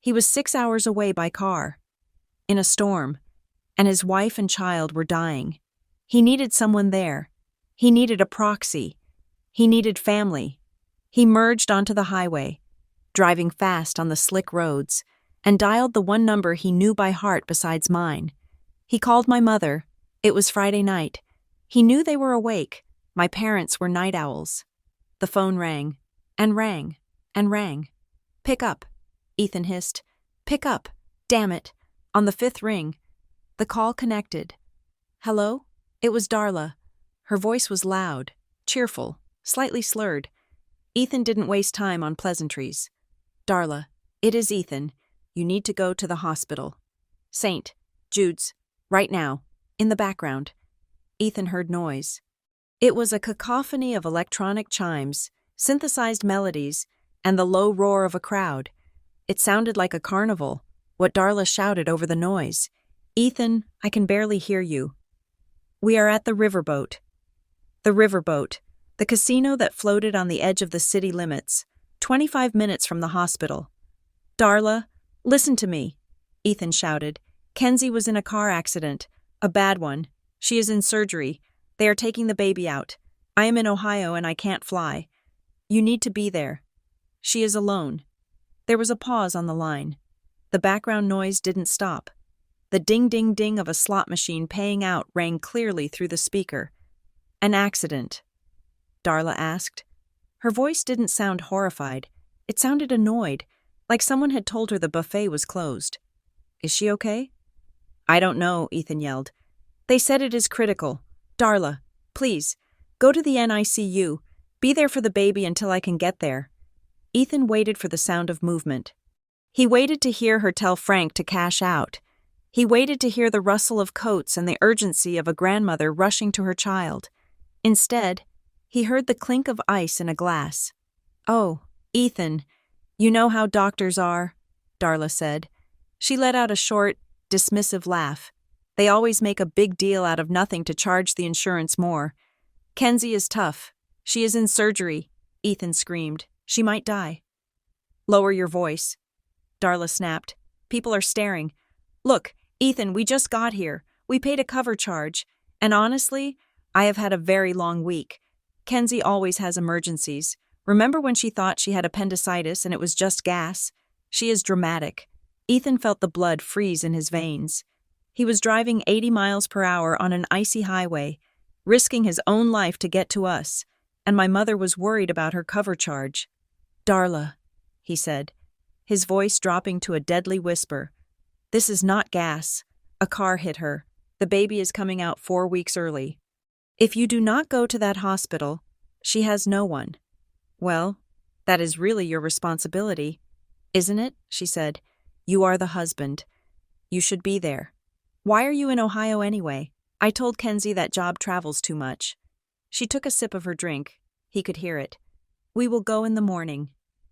He was 6 hours away by car, in a storm, and his wife and child were dying. He needed someone there. He needed a proxy. He needed family. He merged onto the highway, driving fast on the slick roads, and dialed the one number he knew by heart besides mine. He called my mother. It was Friday night. He knew they were awake. My parents were night owls. The phone rang, and rang, and rang. Pick up, Ethan hissed. Pick up, damn it. On the 5th ring, the call connected. Hello? It was Darla. Her voice was loud, cheerful, slightly slurred. Ethan didn't waste time on pleasantries. Darla, it is Ethan. You need to go to the hospital. St. Jude's, right now, in the background. Ethan heard noise. It was a cacophony of electronic chimes, synthesized melodies, and the low roar of a crowd. It sounded like a carnival, what Darla shouted over the noise. Ethan, I can barely hear you. We are at the riverboat. The riverboat, the casino that floated on the edge of the city limits, 25 minutes from the hospital. Darla, listen to me, Ethan shouted. Kenzie was in a car accident, a bad one. She is in surgery. They are taking the baby out. I am in Ohio and I can't fly. You need to be there. She is alone. There was a pause on the line. The background noise didn't stop. The ding-ding-ding of a slot machine paying out rang clearly through the speaker. An accident? Darla asked. Her voice didn't sound horrified. It sounded annoyed, like someone had told her the buffet was closed. Is she okay? I don't know, Ethan yelled. They said it is critical. Darla, please, go to the NICU. Be there for the baby until I can get there. Ethan waited for the sound of movement. He waited to hear her tell Frank to cash out. He waited to hear the rustle of coats and the urgency of a grandmother rushing to her child. Instead, he heard the clink of ice in a glass. Oh, Ethan, you know how doctors are, Darla said. She let out a short, dismissive laugh. They always make a big deal out of nothing to charge the insurance more. Kenzie is tough. She is in surgery, Ethan screamed. She might die. Lower your voice, Darla snapped. People are staring. Look, Ethan, we just got here. We paid a cover charge. And honestly, I have had a very long week. Kenzie always has emergencies. Remember when she thought she had appendicitis and it was just gas? She is dramatic. Ethan felt the blood freeze in his veins. He was driving 80 miles per hour on an icy highway, risking his own life to get to us, and my mother was worried about her cover charge. Darla, he said, his voice dropping to a deadly whisper. This is not gas. A car hit her. The baby is coming out 4 weeks early. If you do not go to that hospital, she has no one. Well, that is really your responsibility, isn't it? She said. You are the husband. You should be there. Why are you in Ohio anyway? I told Kenzie that job travels too much. She took a sip of her drink. He could hear it. We will go in the morning,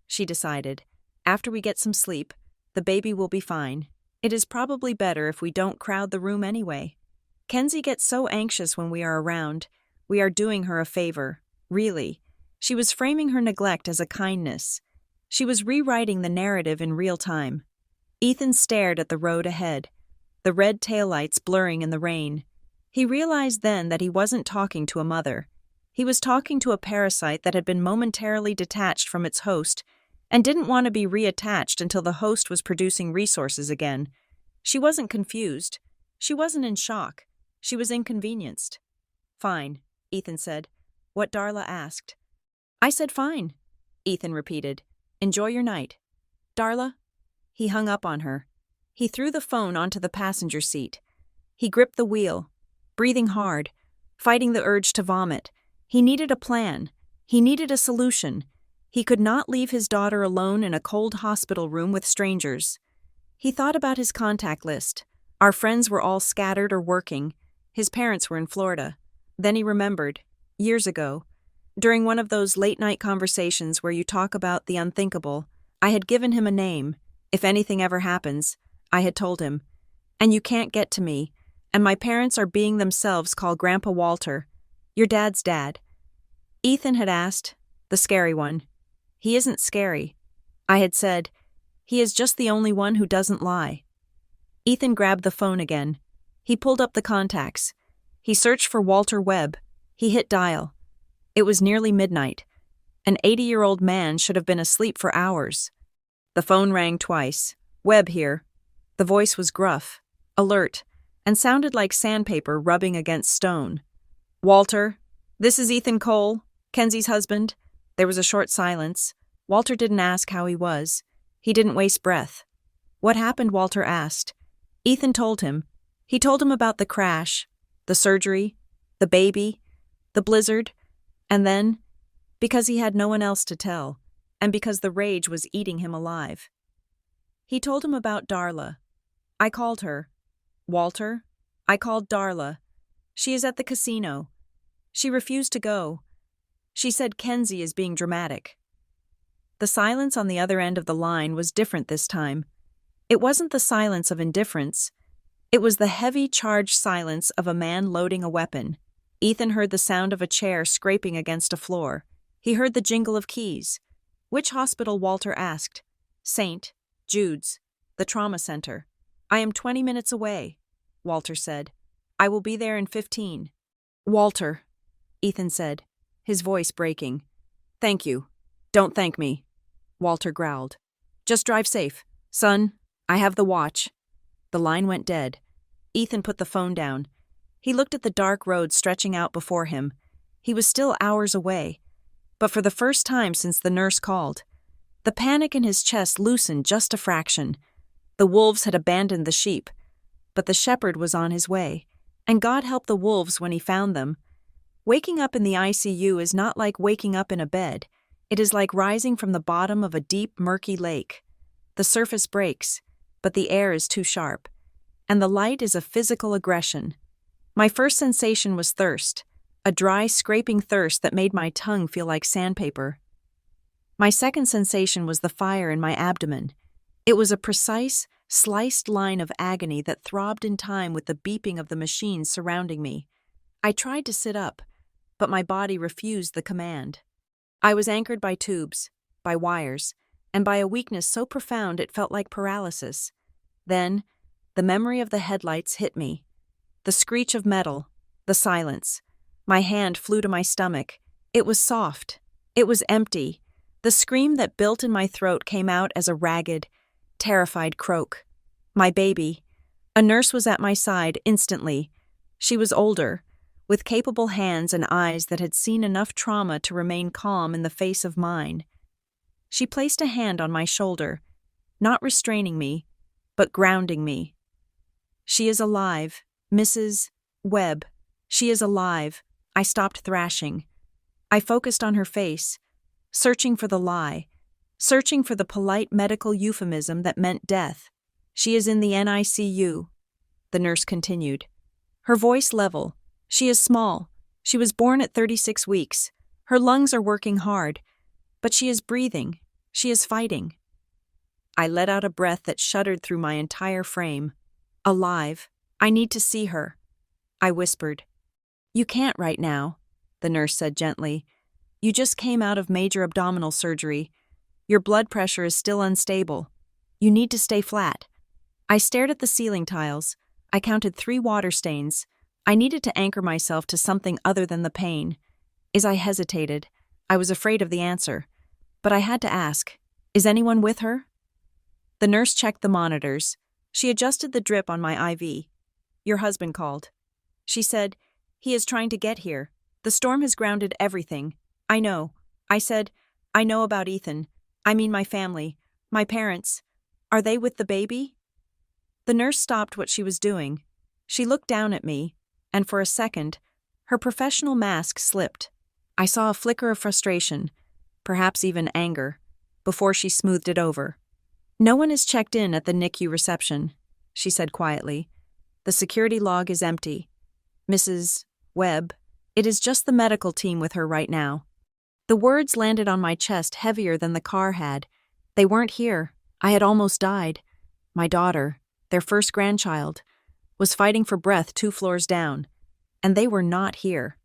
she decided. After we get some sleep, the baby will be fine. It is probably better if we don't crowd the room anyway. Kenzie gets so anxious when we are around. We are doing her a favor. Really. She was framing her neglect as a kindness. She was rewriting the narrative in real time. Ethan stared at the road ahead, the red taillights blurring in the rain. He realized then that he wasn't talking to a mother. He was talking to a parasite that had been momentarily detached from its host and didn't want to be reattached until the host was producing resources again. She wasn't confused. She wasn't in shock. She was inconvenienced. "Fine," Ethan said. What Darla asked. "I said fine," Ethan repeated. "Enjoy your night." "Darla?" He hung up on her. He threw the phone onto the passenger seat. He gripped the wheel, breathing hard, fighting the urge to vomit. He needed a plan. He needed a solution. He could not leave his daughter alone in a cold hospital room with strangers. He thought about his contact list. Our friends were all scattered or working. His parents were in Florida. Then he remembered, years ago, during one of those late-night conversations where you talk about the unthinkable, I had given him a name. If anything ever happens, I had told him. And you can't get to me, and my parents are being themselves call Grandpa Walter, your dad's dad. Ethan had asked, the scary one. He isn't scary. I had said, he is just the only one who doesn't lie. Ethan grabbed the phone again. He pulled up the contacts. He searched for Walter Webb. He hit dial. It was nearly midnight. An 80-year-old man should have been asleep for hours. The phone rang twice. "Webb here." The voice was gruff, alert, and sounded like sandpaper rubbing against stone. "Walter, this is Ethan Cole, Kenzie's husband." There was a short silence. Walter didn't ask how he was. He didn't waste breath. "What happened?" Walter asked. Ethan told him. He told him about the crash, the surgery, the baby, the blizzard, and then, because he had no one else to tell, and because the rage was eating him alive. He told him about Darla. "I called her." "Walter, I called Darla. She is at the casino. She refused to go. She said Kenzie is being dramatic." The silence on the other end of the line was different this time. It wasn't the silence of indifference. It was the heavy, charged silence of a man loading a weapon. Ethan heard the sound of a chair scraping against a floor. He heard the jingle of keys. "Which hospital?" Walter asked. "St. Jude's, the trauma center." "I am 20 minutes away," Walter said. "I will be there in 15. "Walter," Ethan said, his voice breaking. "Thank you. Don't thank me," Walter growled. "Just drive safe. Son, I have the watch." The line went dead. Ethan put the phone down. He looked at the dark road stretching out before him. He was still hours away. But for the first time since the nurse called, the panic in his chest loosened just a fraction. The wolves had abandoned the sheep, but the shepherd was on his way, and God help the wolves when he found them. Waking up in the ICU is not like waking up in a bed. It is like rising from the bottom of a deep, murky lake. The surface breaks, but the air is too sharp, and the light is a physical aggression. My first sensation was thirst, a dry, scraping thirst that made my tongue feel like sandpaper. My second sensation was the fire in my abdomen. It was a precise, sliced line of agony that throbbed in time with the beeping of the machines surrounding me. I tried to sit up, but my body refused the command. I was anchored by tubes, by wires, and by a weakness so profound it felt like paralysis. Then, the memory of the headlights hit me. The screech of metal, the silence. My hand flew to my stomach. It was soft. It was empty. The scream that built in my throat came out as a ragged, terrified croak. My baby. A nurse was at my side instantly. She was older, with capable hands and eyes that had seen enough trauma to remain calm in the face of mine. She placed a hand on my shoulder, not restraining me, but grounding me. "She is alive, Mrs. Webb. She is alive." I stopped thrashing. I focused on her face, searching for the lie, searching for the polite medical euphemism that meant death. "She is in the NICU," the nurse continued. Her voice level. "She is small. She was born at 36 weeks. Her lungs are working hard, but she is breathing. She is fighting." I let out a breath that shuddered through my entire frame. "Alive. I need to see her." I whispered. You can't right now, the nurse said gently. You just came out of major abdominal surgery. Your blood pressure is still unstable. You need to stay flat. I stared at the ceiling tiles. I counted 3 water stains. I needed to anchor myself to something other than the pain. As I hesitated, I was afraid of the answer. But I had to ask, is anyone with her? The nurse checked the monitors. She adjusted the drip on my IV. Your husband called. She said, he is trying to get here. The storm has grounded everything. I know. I said, I know about Ethan. I mean my family. My parents. Are they with the baby? The nurse stopped what she was doing. She looked down at me, and for a second, her professional mask slipped. I saw a flicker of frustration, perhaps even anger, before she smoothed it over. No one is checked in at the NICU reception, she said quietly. The security log is empty. Mrs. Webb, it is just the medical team with her right now. The words landed on my chest heavier than the car had. They weren't here. I had almost died. My daughter, their first grandchild, was fighting for breath 2 floors down, and they were not here.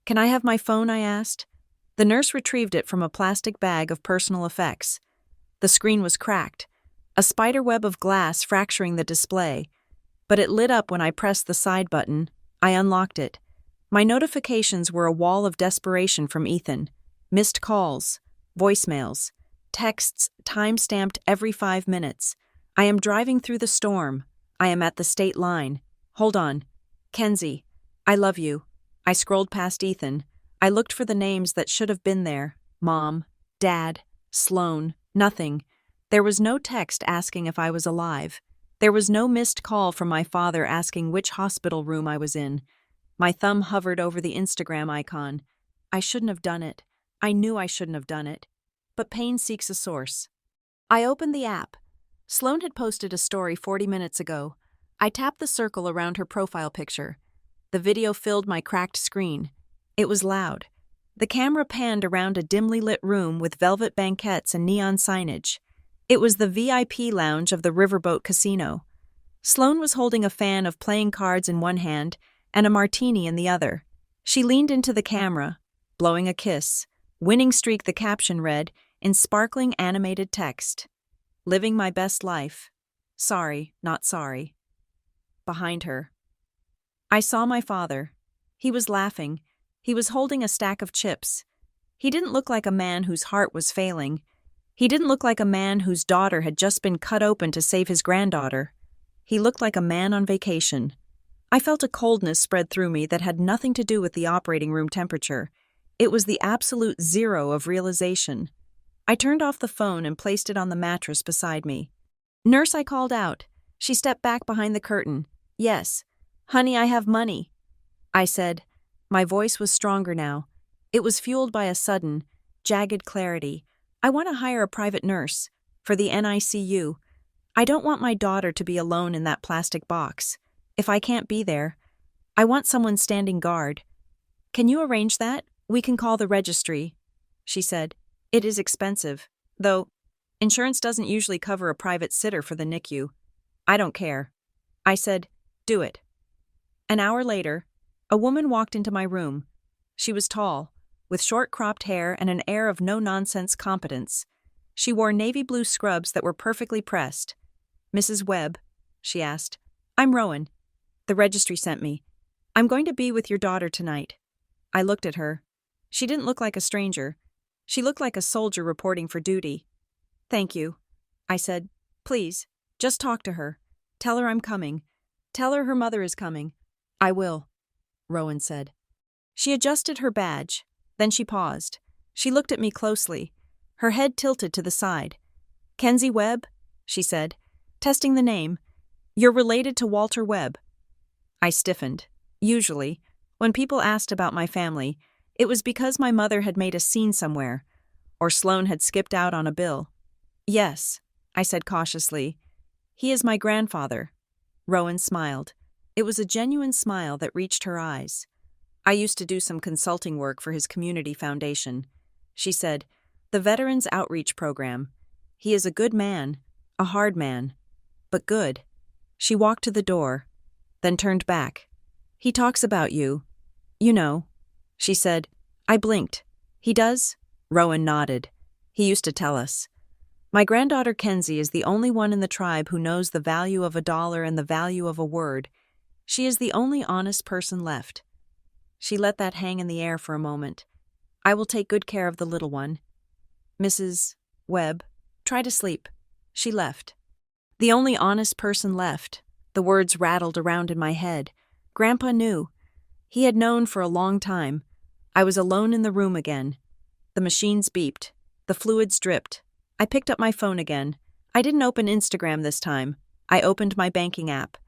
Can I have my phone? I asked. The nurse retrieved it from a plastic bag of personal effects. The screen was cracked, a spider web of glass fracturing the display, but it lit up when I pressed the side button. I unlocked it. My notifications were a wall of desperation from Ethan. Missed calls, voicemails, texts time-stamped every 5 minutes. I am driving through the storm. I am at the state line. Hold on. Kenzie, I love you. I scrolled past Ethan. I looked for the names that should have been there. Mom, Dad, Sloan, nothing. There was no text asking if I was alive. There was no missed call from my father asking which hospital room I was in. My thumb hovered over the Instagram icon. I shouldn't have done it. I knew I shouldn't have done it. But pain seeks a source. I opened the app. Sloan had posted a story 40 minutes ago. I tapped the circle around her profile picture. The video filled my cracked screen. It was loud. The camera panned around a dimly lit room with velvet banquettes and neon signage. It was the VIP lounge of the Riverboat Casino. Sloan was holding a fan of playing cards in one hand and a martini in the other. She leaned into the camera, blowing a kiss. Winning streak, the caption read, in sparkling animated text. Living my best life. Sorry, not sorry. Behind her, I saw my father. He was laughing. He was holding a stack of chips. He didn't look like a man whose heart was failing. He didn't look like a man whose daughter had just been cut open to save his granddaughter. He looked like a man on vacation. I felt a coldness spread through me that had nothing to do with the operating room temperature. It was the absolute zero of realization. I turned off the phone and placed it on the mattress beside me. Nurse, I called out. She stepped back behind the curtain. Yes. Honey, I have money. I said. My voice was stronger now. It was fueled by a sudden, jagged clarity. I want to hire a private nurse for the NICU. I don't want my daughter to be alone in that plastic box. If I can't be there, I want someone standing guard. Can you arrange that? We can call the registry, she said. It is expensive, though insurance doesn't usually cover a private sitter for the NICU. I don't care. I said, do it. An hour later, a woman walked into my room. She was tall, with short cropped hair and an air of no-nonsense competence. She wore navy blue scrubs that were perfectly pressed. Mrs. Webb, she asked. I'm Rowan. The registry sent me. I'm going to be with your daughter tonight. I looked at her. She didn't look like a stranger. She looked like a soldier reporting for duty. Thank you, I said. Please, just talk to her. Tell her I'm coming. Tell her mother is coming. I will, Rowan said. She adjusted her badge. Then she paused. She looked at me closely, her head tilted to the side. Kenzie Webb, she said, testing the name. You're related to Walter Webb. I stiffened. Usually, when people asked about my family, it was because my mother had made a scene somewhere, or Sloan had skipped out on a bill. Yes, I said cautiously. He is my grandfather. Rowan smiled. It was a genuine smile that reached her eyes. I used to do some consulting work for his community foundation. She said, the Veterans Outreach Program. He is a good man, a hard man, but good. She walked to the door, then turned back. He talks about you. You know, she said. I blinked. He does? Rowan nodded. He used to tell us. My granddaughter Kenzie is the only one in the tribe who knows the value of $1 and the value of a word. She is the only honest person left. She let that hang in the air for a moment. I will take good care of the little one. Mrs. Webb, try to sleep. She left. The only honest person left. The words rattled around in my head. Grandpa knew. He had known for a long time. I was alone in the room again. The machines beeped. The fluids dripped. I picked up my phone again. I didn't open Instagram this time. I opened my banking app.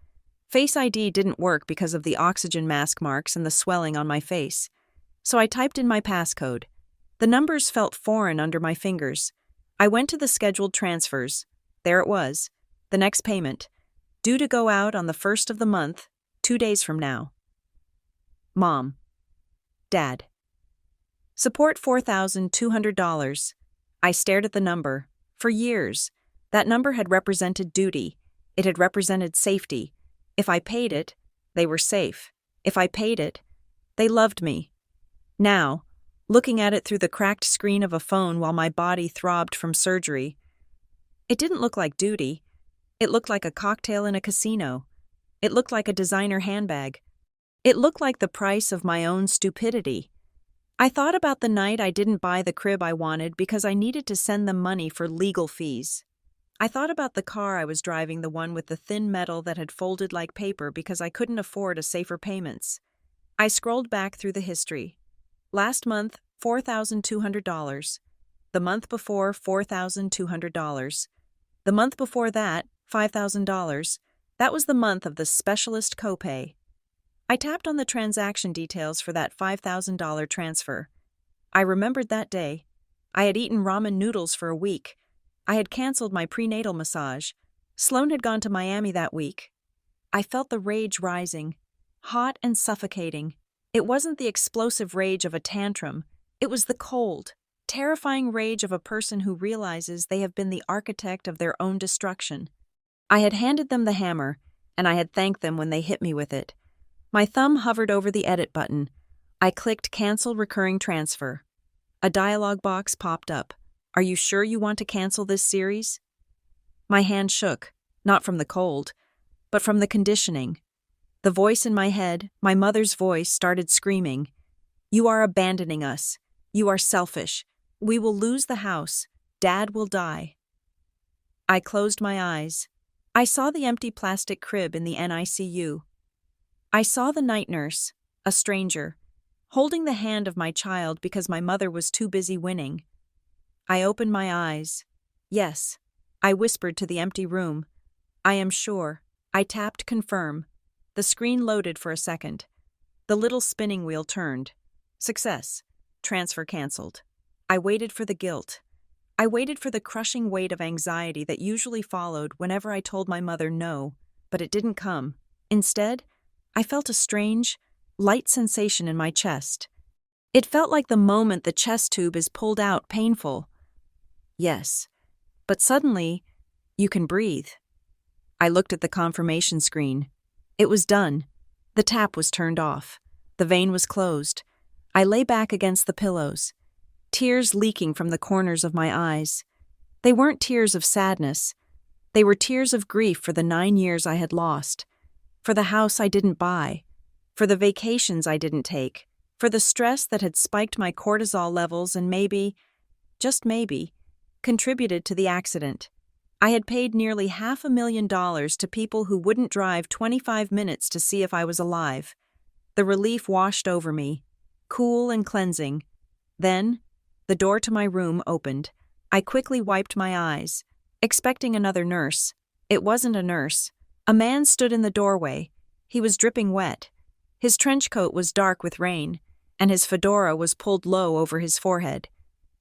Face ID didn't work because of the oxygen mask marks and the swelling on my face. So I typed in my passcode. The numbers felt foreign under my fingers. I went to the scheduled transfers. There it was. The next payment. Due to go out on the 1st of the month, 2 days from now. Mom. Dad. Support $4,200. I stared at the number. For years, that number had represented duty. It had represented safety. If I paid it, they were safe. If I paid it, they loved me. Now, looking at it through the cracked screen of a phone while my body throbbed from surgery, it didn't look like duty. It looked like a cocktail in a casino. It looked like a designer handbag. It looked like the price of my own stupidity. I thought about the night I didn't buy the crib I wanted because I needed to send them money for legal fees. I thought about the car I was driving, the one with the thin metal that had folded like paper because I couldn't afford a safer payments. I scrolled back through the history. Last month, $4,200. The month before, $4,200. The month before that, $5,000. That was the month of the specialist copay. I tapped on the transaction details for that $5,000 transfer. I remembered that day. I had eaten ramen noodles for a week. I had canceled my prenatal massage. Sloan had gone to Miami that week. I felt the rage rising, hot and suffocating. It wasn't the explosive rage of a tantrum. It was the cold, terrifying rage of a person who realizes they have been the architect of their own destruction. I had handed them the hammer, and I had thanked them when they hit me with it. My thumb hovered over the edit button. I clicked Cancel Recurring Transfer. A dialog box popped up. Are you sure you want to cancel this series? My hand shook, not from the cold, but from the conditioning. The voice in my head, my mother's voice, started screaming. You are abandoning us. You are selfish. We will lose the house. Dad will die. I closed my eyes. I saw the empty plastic crib in the NICU. I saw the night nurse, a stranger, holding the hand of my child because my mother was too busy winning. I opened my eyes. Yes, I whispered to the empty room. I am sure. I tapped confirm. The screen loaded for a second. The little spinning wheel turned. Success. Transfer canceled. I waited for the guilt. I waited for the crushing weight of anxiety that usually followed whenever I told my mother no, but it didn't come. Instead, I felt a strange, light sensation in my chest. It felt like the moment the chest tube is pulled out, painful. Yes, but suddenly, you can breathe. I looked at the confirmation screen. It was done. The tap was turned off. The vein was closed. I lay back against the pillows, tears leaking from the corners of my eyes. They weren't tears of sadness. They were tears of grief for the 9 years I had lost, for the house I didn't buy, for the vacations I didn't take, for the stress that had spiked my cortisol levels and maybe, just maybe, contributed to the accident. I had paid nearly $500,000 to people who wouldn't drive 25 minutes to see if I was alive. The relief washed over me, cool and cleansing. Then, the door to my room opened. I quickly wiped my eyes, expecting another nurse. It wasn't a nurse. A man stood in the doorway. He was dripping wet. His trench coat was dark with rain, and his fedora was pulled low over his forehead.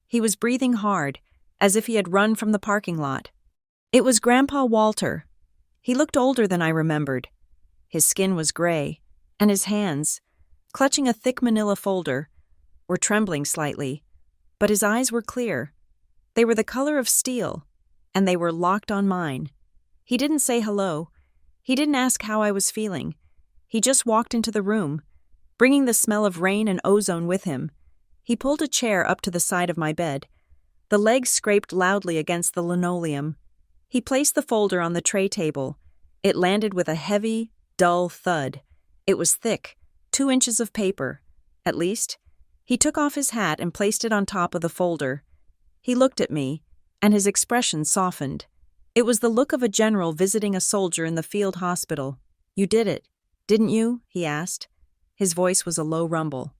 He was breathing hard, as if he had run from the parking lot. It was Grandpa Walter. He looked older than I remembered. His skin was gray, and his hands, clutching a thick manila folder, were trembling slightly, but his eyes were clear. They were the color of steel, and they were locked on mine. He didn't say hello. He didn't ask how I was feeling. He just walked into the room, bringing the smell of rain and ozone with him. He pulled a chair up to the side of my bed. The legs scraped loudly against the linoleum. He placed the folder on the tray table. It landed with a heavy, dull thud. It was thick, 2 inches of paper, at least. He took off his hat and placed it on top of the folder. He looked at me, and his expression softened. It was the look of a general visiting a soldier in the field hospital. "You did it, didn't you?" he asked. His voice was a low rumble.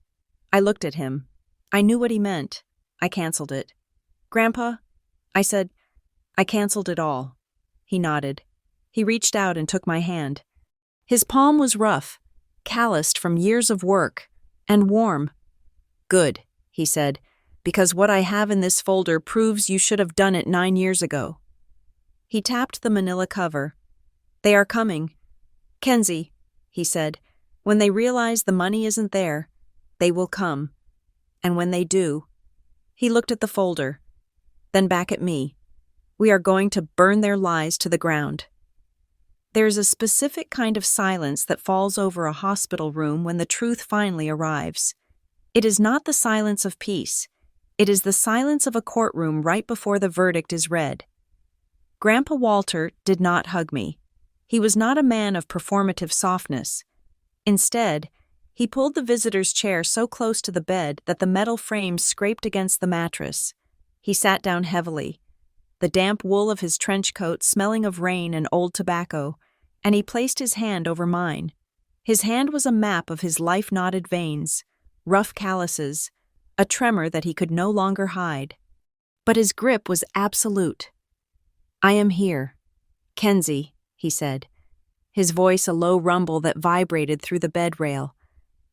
I looked at him. I knew what he meant. I canceled it. "Grandpa," I said, "I canceled it all." He nodded. He reached out and took my hand. His palm was rough, calloused from years of work, and warm. "Good," he said, "because what I have in this folder proves you should have done it 9 years ago." He tapped the manila cover. "They are coming. Kenzie," he said, "when they realize the money isn't there, they will come. And when they do," he looked at the folder, then back at me, "we are going to burn their lies to the ground." There is a specific kind of silence that falls over a hospital room when the truth finally arrives. It is not the silence of peace. It is the silence of a courtroom right before the verdict is read. Grandpa Walter did not hug me. He was not a man of performative softness. Instead, he pulled the visitor's chair so close to the bed that the metal frame scraped against the mattress. He sat down heavily, the damp wool of his trench coat smelling of rain and old tobacco, and he placed his hand over mine. His hand was a map of his life-knotted veins, rough calluses, a tremor that he could no longer hide. But his grip was absolute. "I am here. Kenzie," he said, his voice a low rumble that vibrated through the bed rail.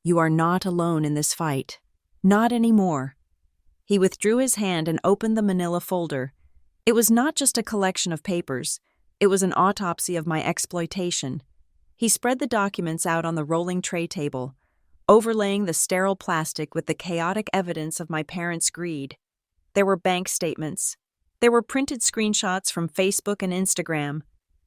"You are not alone in this fight. Not anymore." He withdrew his hand and opened the manila folder. It was not just a collection of papers. It was an autopsy of my exploitation. He spread the documents out on the rolling tray table, overlaying the sterile plastic with the chaotic evidence of my parents' greed. There were bank statements. There were printed screenshots from Facebook and Instagram.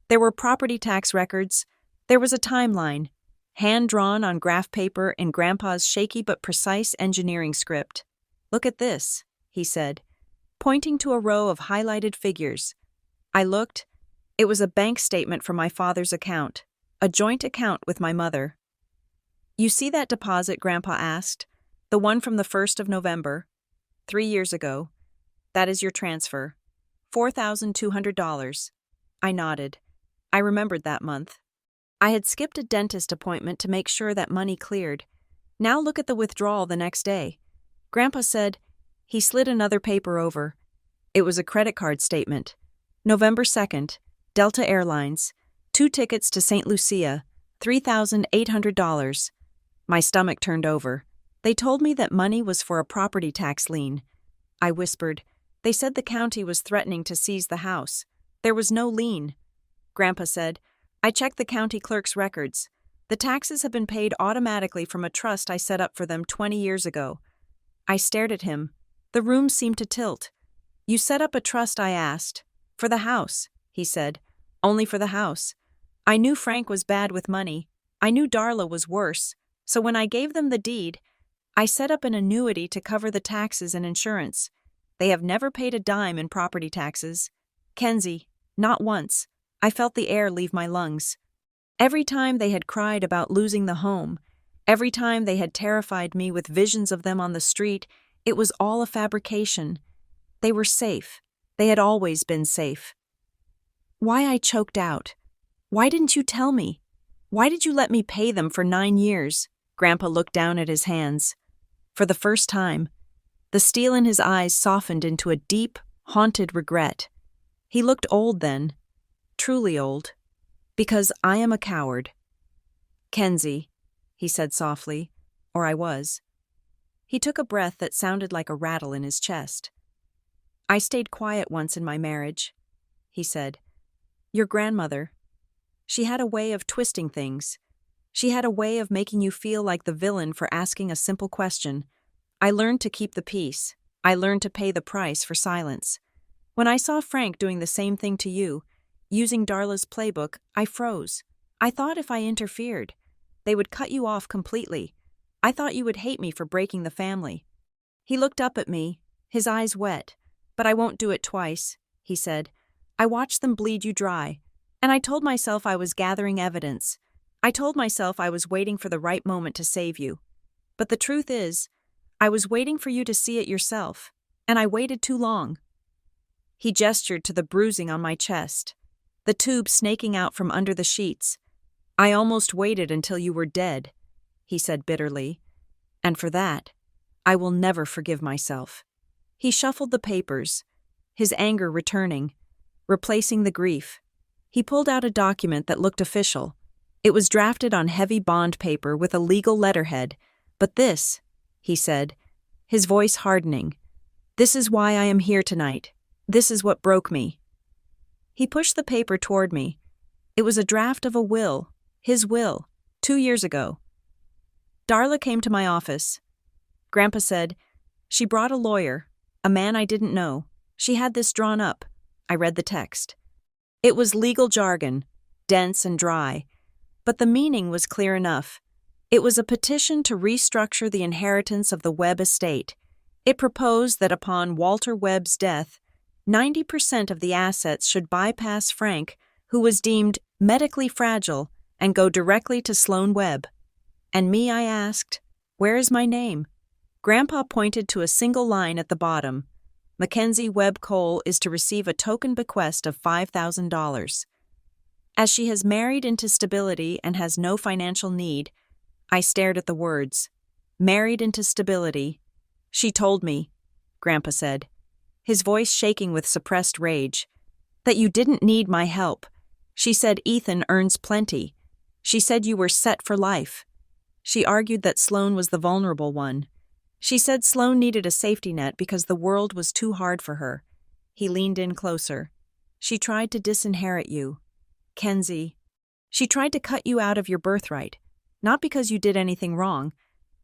There were property tax records. There was a timeline, hand-drawn on graph paper in Grandpa's shaky but precise engineering script. "Look at this," he said, pointing to a row of highlighted figures. I looked. It was a bank statement from my father's account, a joint account with my mother. "You see that deposit?" Grandpa asked. "The one from the 1st of November, 3 years ago. That is your transfer. $4,200. I nodded. I remembered that month. I had skipped a dentist appointment to make sure that money cleared. Now look at the withdrawal the next day. Grandpa said. He slid another paper over. It was a credit card statement. November 2nd, Delta Airlines, 2 tickets to St. Lucia, $3,800. My stomach turned over. They told me that money was for a property tax lien. I whispered. They said the county was threatening to seize the house. There was no lien. Grandpa said, I checked the county clerk's records. The taxes have been paid automatically from a trust I set up for them 20 years ago. I stared at him. The room seemed to tilt. You set up a trust, I asked. For the house, he said. Only for the house. I knew Frank was bad with money. I knew Darla was worse. So when I gave them the deed, I set up an annuity to cover the taxes and insurance. They have never paid a dime in property taxes. Kenzie, not once. I felt the air leave my lungs. Every time they had cried about losing the home, every time they had terrified me with visions of them on the street, it was all a fabrication. They were safe. They had always been safe. Why, I choked out. Why didn't you tell me? Why did you let me pay them for 9 years? Grandpa looked down at his hands. For the first time, the steel in his eyes softened into a deep, haunted regret. He looked old then, truly old, because I am a coward. Kenzie, he said softly, or I was. He took a breath that sounded like a rattle in his chest. I stayed quiet once in my marriage, he said. Your grandmother. She had a way of twisting things. She had a way of making you feel like the villain for asking a simple question. I learned to keep the peace. I learned to pay the price for silence. When I saw Frank doing the same thing to you, using Darla's playbook, I froze. I thought if I interfered, they would cut you off completely. I thought you would hate me for breaking the family." He looked up at me, his eyes wet. "But I won't do it twice," he said. "I watched them bleed you dry, and I told myself I was gathering evidence. I told myself I was waiting for the right moment to save you. But the truth is, I was waiting for you to see it yourself, and I waited too long." He gestured to the bruising on my chest, the tube snaking out from under the sheets. "I almost waited until you were dead," he said bitterly. "And for that, I will never forgive myself." He shuffled the papers, his anger returning, replacing the grief. He pulled out a document that looked official. It was drafted on heavy bond paper with a legal letterhead. "But this," he said, his voice hardening, "this is why I am here tonight. This is what broke me." He pushed the paper toward me. It was a draft of a will, his will, 2 years ago. Darla came to my office. Grandpa said, "She brought a lawyer, a man I didn't know. She had this drawn up." I read the text. It was legal jargon, dense and dry, but the meaning was clear enough. It was a petition to restructure the inheritance of the Webb estate. It proposed that upon Walter Webb's death, 90% of the assets should bypass Frank, who was deemed medically fragile, and go directly to Sloan Webb. And me, I asked, "Where is my name?" Grandpa pointed to a single line at the bottom. "Mackenzie Webb Cole is to receive a token bequest of $5,000. As she has married into stability and has no financial need," I stared at the words. "Married into stability." "She told me," Grandpa said, his voice shaking with suppressed rage, "that you didn't need my help. She said Ethan earns plenty. She said you were set for life. She argued that Sloan was the vulnerable one. She said Sloan needed a safety net because the world was too hard for her." He leaned in closer. "She tried to disinherit you. Kenzie. She tried to cut you out of your birthright, not because you did anything wrong,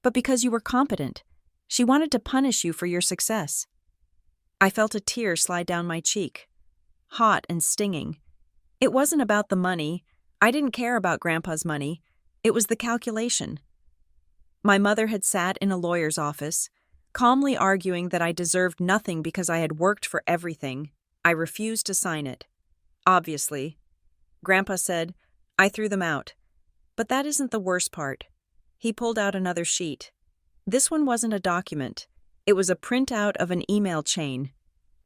but because you were competent. She wanted to punish you for your success." I felt a tear slide down my cheek, hot and stinging. It wasn't about the money. I didn't care about Grandpa's money. It was the calculation. My mother had sat in a lawyer's office, calmly arguing that I deserved nothing because I had worked for everything. I refused to sign it. "Obviously." Grandpa said, "I threw them out. But that isn't the worst part." He pulled out another sheet. This one wasn't a document. It was a printout of an email chain.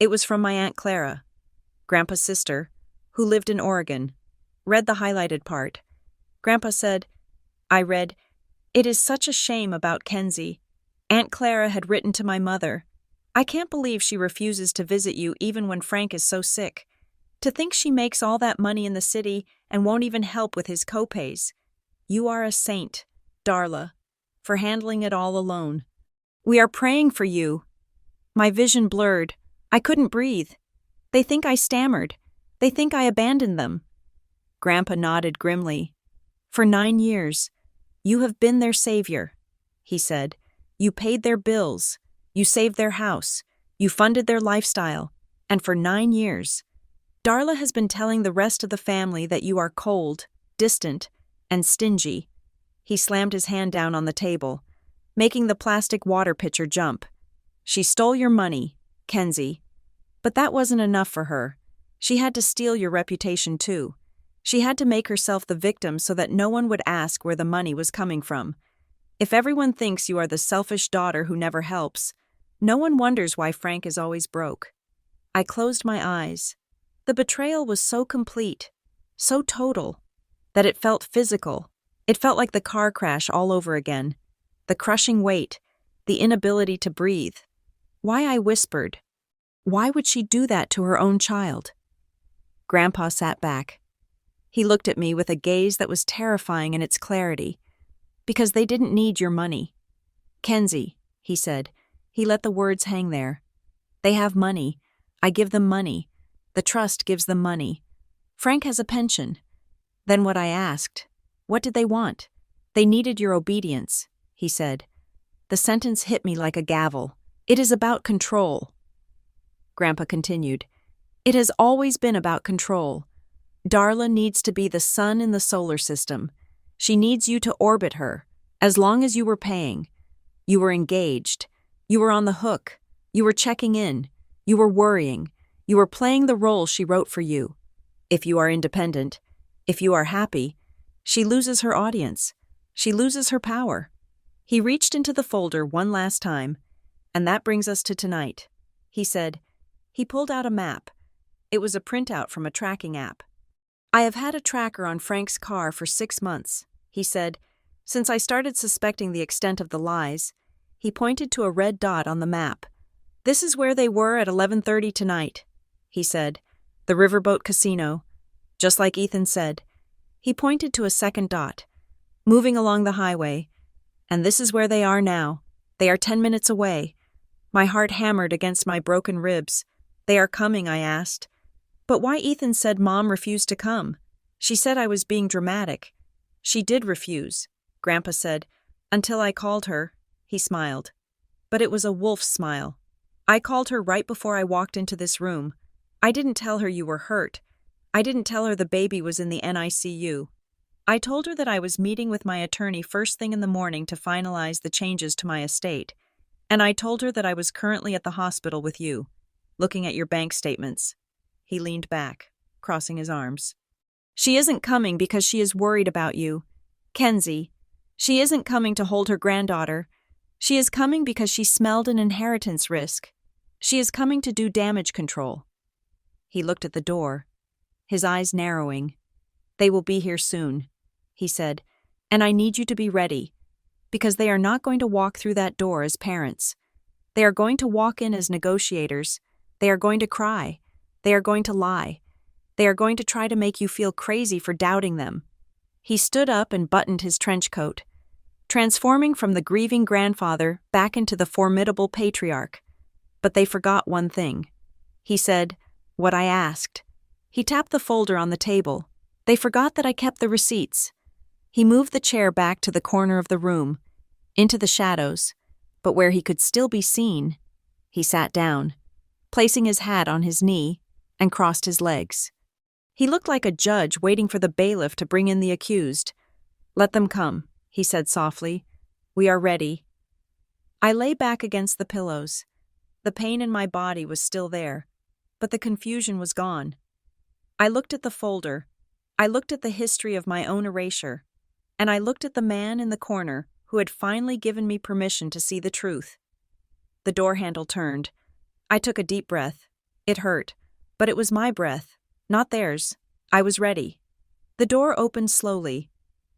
It was from my Aunt Clara, Grandpa's sister, who lived in Oregon. Read the highlighted part. Grandpa said, I read, "It is such a shame about Kenzie. Aunt Clara had written to my mother. I can't believe she refuses to visit you even when Frank is so sick. To think she makes all that money in the city and won't even help with his co-pays. You are a saint, Darla, for handling it all alone. We are praying for you." My vision blurred. I couldn't breathe. They think I stammered. They think I abandoned them. Grandpa nodded grimly. "For 9 years, you have been their savior," he said. "You paid their bills. You saved their house. You funded their lifestyle. And for 9 years, Darla has been telling the rest of the family that you are cold, distant, and stingy." He slammed his hand down on the table, making the plastic water pitcher jump. "She stole your money, Kenzie. But that wasn't enough for her. She had to steal your reputation too. She had to make herself the victim so that no one would ask where the money was coming from. If everyone thinks you are the selfish daughter who never helps, no one wonders why Frank is always broke." I closed my eyes. The betrayal was so complete, so total, that it felt physical. It felt like the car crash all over again. The crushing weight, the inability to breathe. Why, I whispered, why would she do that to her own child? Grandpa sat back. He looked at me with a gaze that was terrifying in its clarity. "Because they didn't need your money. Kenzie," he said. He let the words hang there. "They have money. I give them money. The trust gives them money. Frank has a pension." Then what I asked, what did they want? "They needed your obedience," he said. The sentence hit me like a gavel. "It is about control." Grandpa continued, "It has always been about control. Darla needs to be the sun in the solar system. She needs you to orbit her, as long as you were paying. You were engaged. You were on the hook. You were checking in. You were worrying. You were playing the role she wrote for you. If you are independent, if you are happy, she loses her audience. She loses her power. He reached into the folder one last time, and that brings us to tonight, he said. He pulled out a map. It was a printout from a tracking app. I have had a tracker on Frank's car for 6 months, he said. Since I started suspecting the extent of the lies, he pointed to a red dot on the map. This is where they were at 11:30 tonight, he said. The Riverboat Casino. Just like Ethan said. He pointed to a second dot, moving along the highway. And this is where they are now. They are 10 minutes away. My heart hammered against my broken ribs. They are coming, I asked. But why Ethan said Mom refused to come? She said I was being dramatic. She did refuse, Grandpa said. Until I called her, he smiled. But it was a wolf's smile. I called her right before I walked into this room. I didn't tell her you were hurt. I didn't tell her the baby was in the NICU. I told her that I was meeting with my attorney first thing in the morning to finalize the changes to my estate. And I told her that I was currently at the hospital with you, looking at your bank statements. He leaned back, crossing his arms. She isn't coming because she is worried about you. Kenzie, she isn't coming to hold her granddaughter. She is coming because she smelled an inheritance risk. She is coming to do damage control. He looked at the door, his eyes narrowing. They will be here soon, he said, and I need you to be ready, because they are not going to walk through that door as parents. They are going to walk in as negotiators. They are going to cry. They are going to lie. They are going to try to make you feel crazy for doubting them. He stood up and buttoned his trench coat, transforming from the grieving grandfather back into the formidable patriarch. But they forgot one thing. He said, what I asked. He tapped the folder on the table. They forgot that I kept the receipts. He moved the chair back to the corner of the room, into the shadows, but where he could still be seen. He sat down, placing his hat on his knee, and crossed his legs. He looked like a judge waiting for the bailiff to bring in the accused. Let them come, he said softly. We are ready. I lay back against the pillows. The pain in my body was still there, but the confusion was gone. I looked at the folder. I looked at the history of my own erasure. And I looked at the man in the corner who had finally given me permission to see the truth. The door handle turned. I took a deep breath. It hurt, but it was my breath, not theirs. I was ready. The door opened slowly,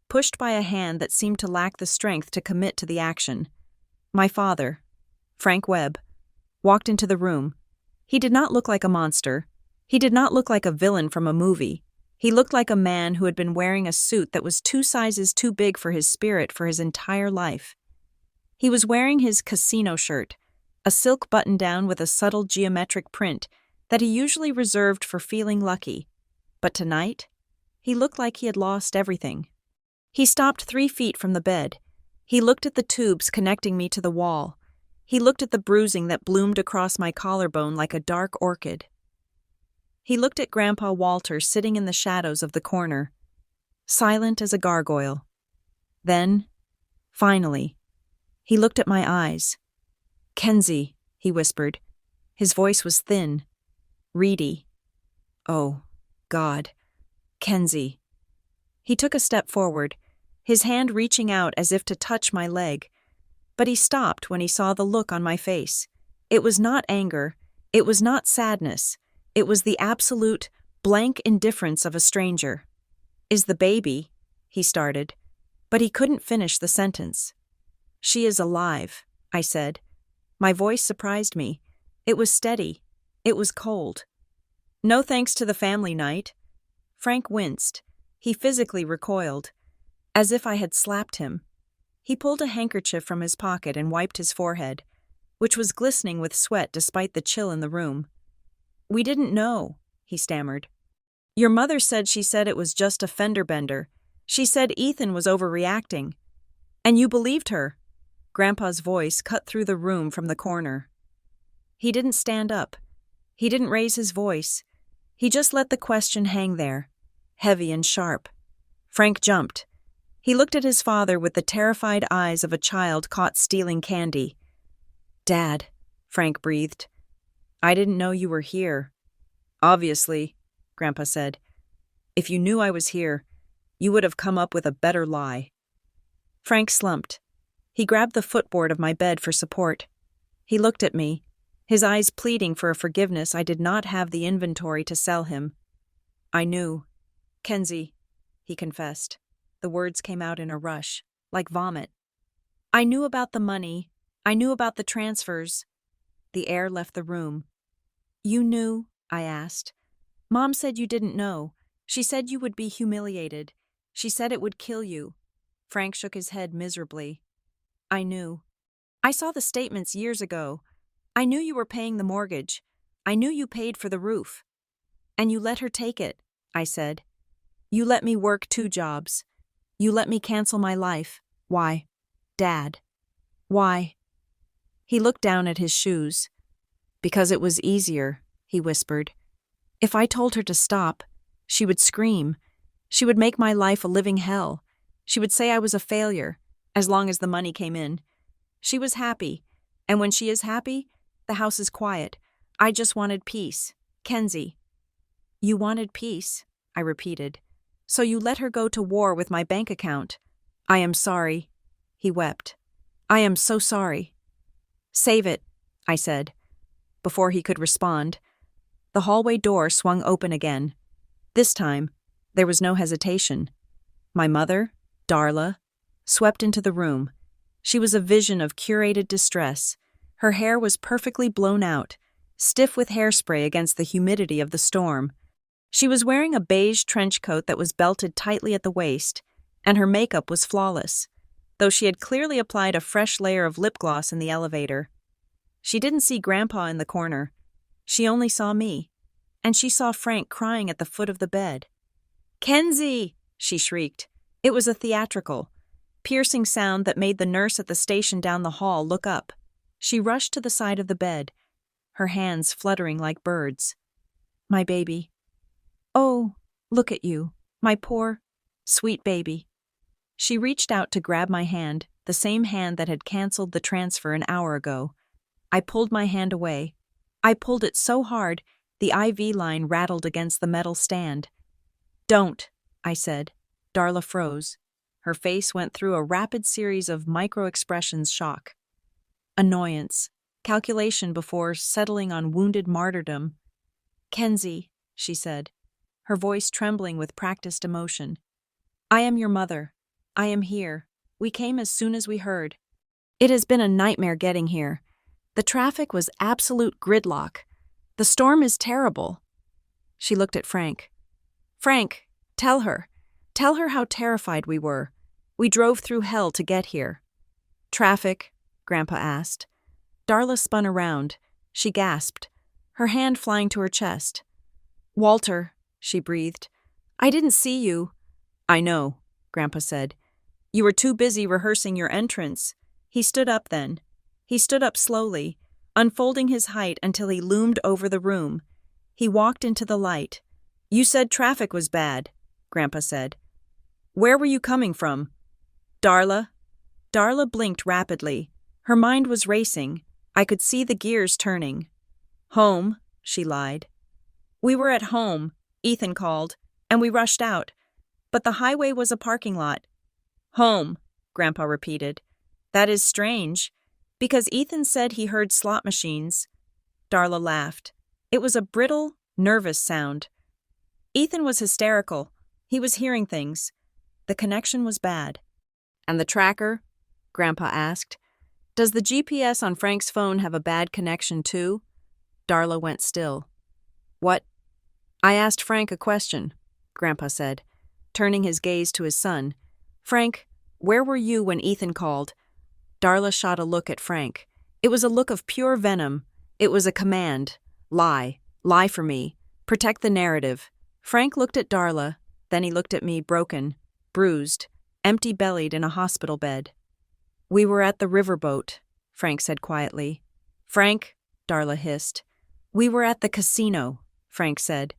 pushed by a hand that seemed to lack the strength to commit to the action. My father, Frank Webb, walked into the room. He did not look like a monster. He did not look like a villain from a movie. He looked like a man who had been wearing a suit that was 2 sizes too big for his spirit for his entire life. He was wearing his casino shirt, a silk button-down with a subtle geometric print that he usually reserved for feeling lucky. But tonight, he looked like he had lost everything. He stopped 3 feet from the bed. He looked at the tubes connecting me to the wall. He looked at the bruising that bloomed across my collarbone like a dark orchid. He looked at Grandpa Walter sitting in the shadows of the corner, silent as a gargoyle. Then, finally, he looked at my eyes. Kenzie, he whispered. His voice was thin, reedy. Oh, God. Kenzie. He took a step forward, his hand reaching out as if to touch my leg. But he stopped when he saw the look on my face. It was not anger. It was not sadness. It was the absolute, blank indifference of a stranger. Is the baby, he started, but he couldn't finish the sentence. She is alive, I said. My voice surprised me. It was steady. It was cold. No thanks to the family night. Frank winced. He physically recoiled, as if I had slapped him. He pulled a handkerchief from his pocket and wiped his forehead, which was glistening with sweat despite the chill in the room. We didn't know, he stammered. Your mother said it was just a fender bender. She said Ethan was overreacting. And you believed her. Grandpa's voice cut through the room from the corner. He didn't stand up. He didn't raise his voice. He just let the question hang there, heavy and sharp. Frank jumped. He looked at his father with the terrified eyes of a child caught stealing candy. "Dad," Frank breathed. "I didn't know you were here." "Obviously," Grandpa said. "If you knew I was here, you would have come up with a better lie." Frank slumped. He grabbed the footboard of my bed for support. He looked at me, his eyes pleading for a forgiveness I did not have the inventory to sell him. "I knew. Kenzie," he confessed. The words came out in a rush, like vomit. "I knew about the money. I knew about the transfers." The air left the room. "You knew?" I asked. "Mom said you didn't know. She said you would be humiliated. She said it would kill you." Frank shook his head miserably. "I knew. I saw the statements years ago. I knew you were paying the mortgage. I knew you paid for the roof." "And you let her take it," I said. "You let me work 2 jobs. You let me cancel my life. Why? Dad. Why?" He looked down at his shoes. "Because it was easier," he whispered. "If I told her to stop, she would scream. She would make my life a living hell. She would say I was a failure, as long as the money came in. She was happy, and when she is happy, the house is quiet. I just wanted peace. Kenzie." "You wanted peace," I repeated. "So you let her go to war with my bank account." "I am sorry," he wept. "I am so sorry." "Save it," I said. Before he could respond, the hallway door swung open again. This time, there was no hesitation. My mother, Darla, swept into the room. She was a vision of curated distress. Her hair was perfectly blown out, stiff with hairspray against the humidity of the storm. She was wearing a beige trench coat that was belted tightly at the waist, and her makeup was flawless, though she had clearly applied a fresh layer of lip gloss in the elevator. She didn't see Grandpa in the corner. She only saw me, and she saw Frank crying at the foot of the bed. "Kenzie!" she shrieked. It was a theatrical, piercing sound that made the nurse at the station down the hall look up. She rushed to the side of the bed, her hands fluttering like birds. "My baby. Oh, look at you, my poor, sweet baby." She reached out to grab my hand, the same hand that had canceled the transfer an hour ago. I pulled my hand away. I pulled it so hard, the IV line rattled against the metal stand. "Don't," I said. Darla froze. Her face went through a rapid series of micro-expressions: shock, annoyance, calculation before settling on wounded martyrdom. "Kenzie," she said, her voice trembling with practiced emotion. "I am your mother. I am here. We came as soon as we heard. It has been a nightmare getting here. The traffic was absolute gridlock. The storm is terrible." She looked at Frank. "Frank, tell her. Tell her how terrified we were. We drove through hell to get here." "Traffic?" Grandpa asked. Darla spun around. She gasped, her hand flying to her chest. "Walter," she breathed. "I didn't see you." "I know," Grandpa said. "You were too busy rehearsing your entrance." He stood up then. He stood up slowly, unfolding his height until he loomed over the room. He walked into the light. "You said traffic was bad," Grandpa said. "Where were you coming from?" "Darla." Darla blinked rapidly. Her mind was racing. I could see the gears turning. "Home," she lied. "We were at home," Ethan called, "and we rushed out. But the highway was a parking lot." "Home," Grandpa repeated. "That is strange, because Ethan said he heard slot machines." Darla laughed. It was a brittle, nervous sound. "Ethan was hysterical. He was hearing things. The connection was bad." "And the tracker?" Grandpa asked. "Does the GPS on Frank's phone have a bad connection too?" Darla went still. "What?" "I asked Frank a question," Grandpa said, turning his gaze to his son. "Frank, where were you when Ethan called?" Darla shot a look at Frank. It was a look of pure venom. It was a command. "Lie. Lie for me. Protect the narrative." Frank looked at Darla, then he looked at me, broken, bruised, empty-bellied in a hospital bed. "We were at the riverboat," Frank said quietly. "Frank," Darla hissed. "We were at the casino," Frank said,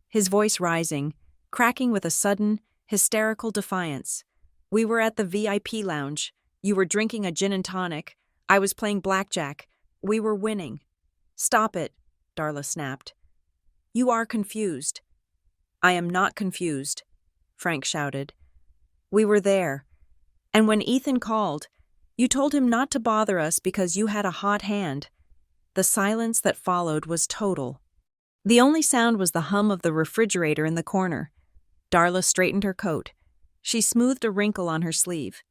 his voice rising, cracking with a sudden, hysterical defiance. We were at the VIP lounge. You were drinking a gin and tonic. I was playing blackjack. We were winning. Stop it, Darla snapped. You are confused. I am not confused, Frank shouted. We were there. And when Ethan called, you told him not to bother us because you had a hot hand. The silence that followed was total. The only sound was the hum of the refrigerator in the corner. Darla straightened her coat. She smoothed a wrinkle on her sleeve.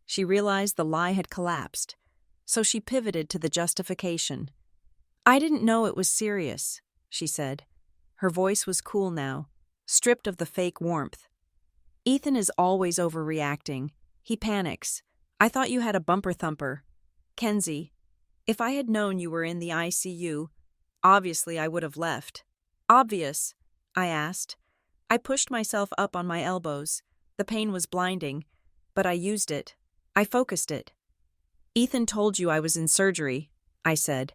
She realized the lie had collapsed, so she pivoted to the justification. I didn't know it was serious, she said. Her voice was cool now, stripped of the fake warmth. Ethan is always overreacting. He panics. I thought you had a bumper thumper. Kenzie, if I had known you were in the ICU, obviously I would have left. Obvious? I asked. I pushed myself up on my elbows. The pain was blinding, but I used it. I focused it. Ethan told you I was in surgery, I said.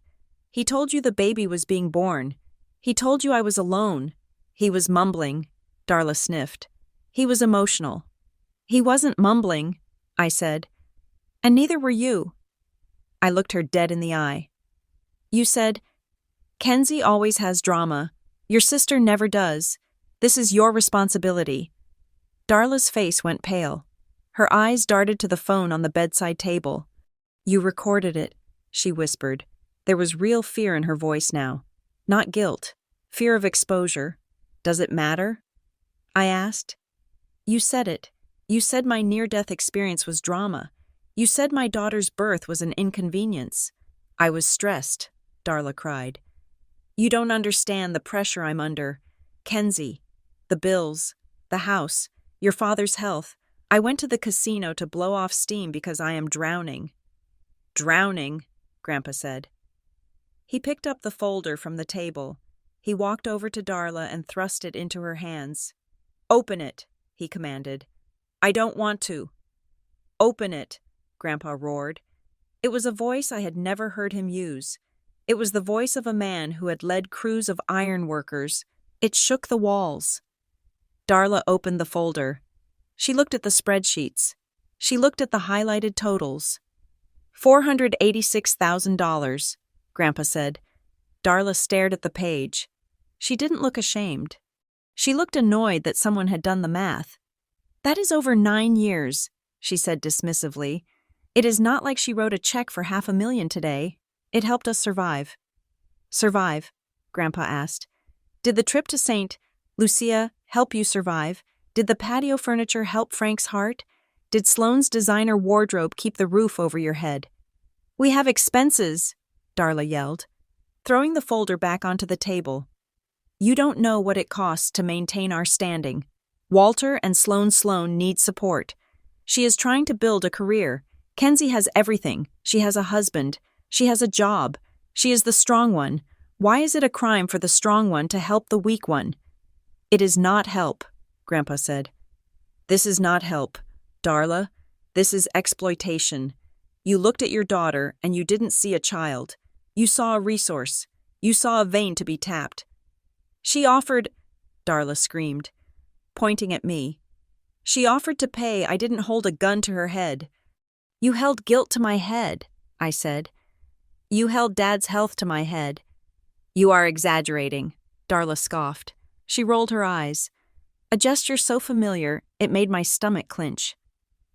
He told you the baby was being born. He told you I was alone. He was mumbling. Darla sniffed. He was emotional. He wasn't mumbling, I said. And neither were you. I looked her dead in the eye. You said, Kenzie always has drama. Your sister never does. This is your responsibility. Darla's face went pale. Her eyes darted to the phone on the bedside table. You recorded it, she whispered. There was real fear in her voice now. Not guilt. Fear of exposure. Does it matter? I asked. You said it. You said my near-death experience was drama. You said my daughter's birth was an inconvenience. I was stressed, Darla cried. You don't understand the pressure I'm under. Kenzie, the bills, the house, your father's health. I went to the casino to blow off steam because I am drowning. Drowning, Grandpa said. He picked up the folder from the table. He walked over to Darla and thrust it into her hands. Open it, he commanded. I don't want to. Open it, Grandpa roared. It was a voice I had never heard him use. It was the voice of a man who had led crews of iron workers. It shook the walls. Darla opened the folder. She looked at the spreadsheets. She looked at the highlighted totals. $486,000, Grandpa said. Darla stared at the page. She didn't look ashamed. She looked annoyed that someone had done the math. That is over 9 years, she said dismissively. It is not like she wrote a check for $500,000 today. It helped us survive. Survive? Grandpa asked. Did the trip to St. Lucia help you survive? Did the patio furniture help Frank's heart? Did Sloane's designer wardrobe keep the roof over your head? We have expenses, Darla yelled, throwing the folder back onto the table. You don't know what it costs to maintain our standing. Walter and Sloane need support. She is trying to build a career. Kenzie has everything. She has a husband. She has a job. She is the strong one. Why is it a crime for the strong one to help the weak one? It is not help, Grandpa said. This is not help, Darla. This is exploitation. You looked at your daughter and you didn't see a child. You saw a resource. You saw a vein to be tapped. She offered, Darla screamed, pointing at me. She offered to pay. I didn't hold a gun to her head. You held guilt to my head, I said. You held Dad's health to my head. You are exaggerating, Darla scoffed. She rolled her eyes. A gesture so familiar, it made my stomach clench.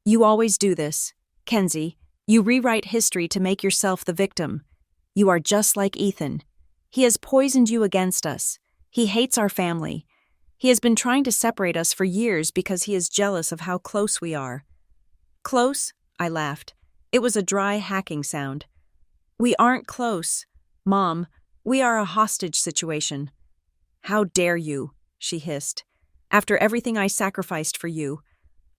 You always do this, Kenzie. You rewrite history to make yourself the victim. You are just like Ethan. He has poisoned you against us. He hates our family. He has been trying to separate us for years because he is jealous of how close we are. Close? I laughed. It was a dry, hacking sound. We aren't close. Mom, we are a hostage situation. How dare you, she hissed. After everything I sacrificed for you,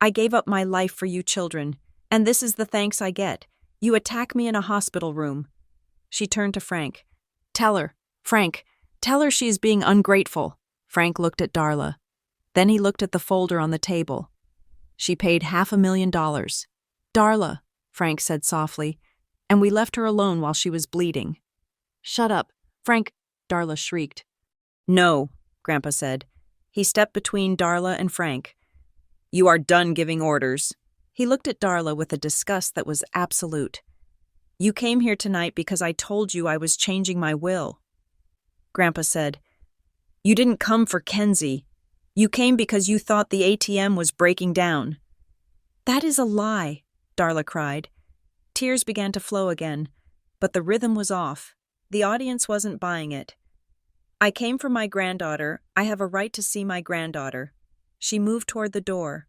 I gave up my life for you children, and this is the thanks I get. You attack me in a hospital room. She turned to Frank. Tell her, Frank, tell her she is being ungrateful. Frank looked at Darla. Then he looked at the folder on the table. She paid $500,000. Darla, Frank said softly, and we left her alone while she was bleeding. Shut up, Frank, Darla shrieked. No, Grandpa said. He stepped between Darla and Frank. You are done giving orders. He looked at Darla with a disgust that was absolute. "You came here tonight because I told you I was changing my will." Grandpa said, "You didn't come for Kenzie. You came because you thought the ATM was breaking down." "That is a lie," Darla cried. Tears began to flow again, but the rhythm was off. The audience wasn't buying it. "I came for my granddaughter. I have a right to see my granddaughter." She moved toward the door.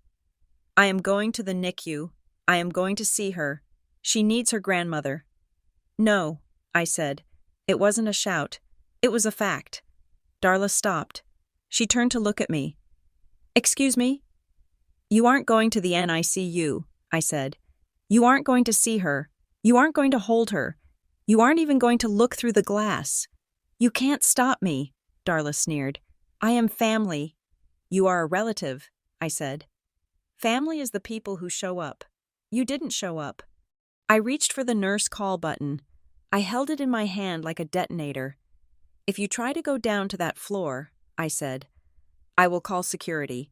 "I am going to the NICU. I am going to see her. She needs her grandmother." "No," I said. It wasn't a shout. It was a fact. Darla stopped. She turned to look at me. "Excuse me?" "You aren't going to the NICU," I said. "You aren't going to see her. You aren't going to hold her. You aren't even going to look through the glass." "You can't stop me," Darla sneered. "I am family." "You are a relative," I said. "Family is the people who show up. You didn't show up." I reached for the nurse call button. I held it in my hand like a detonator. "If you try to go down to that floor," I said, "I will call security.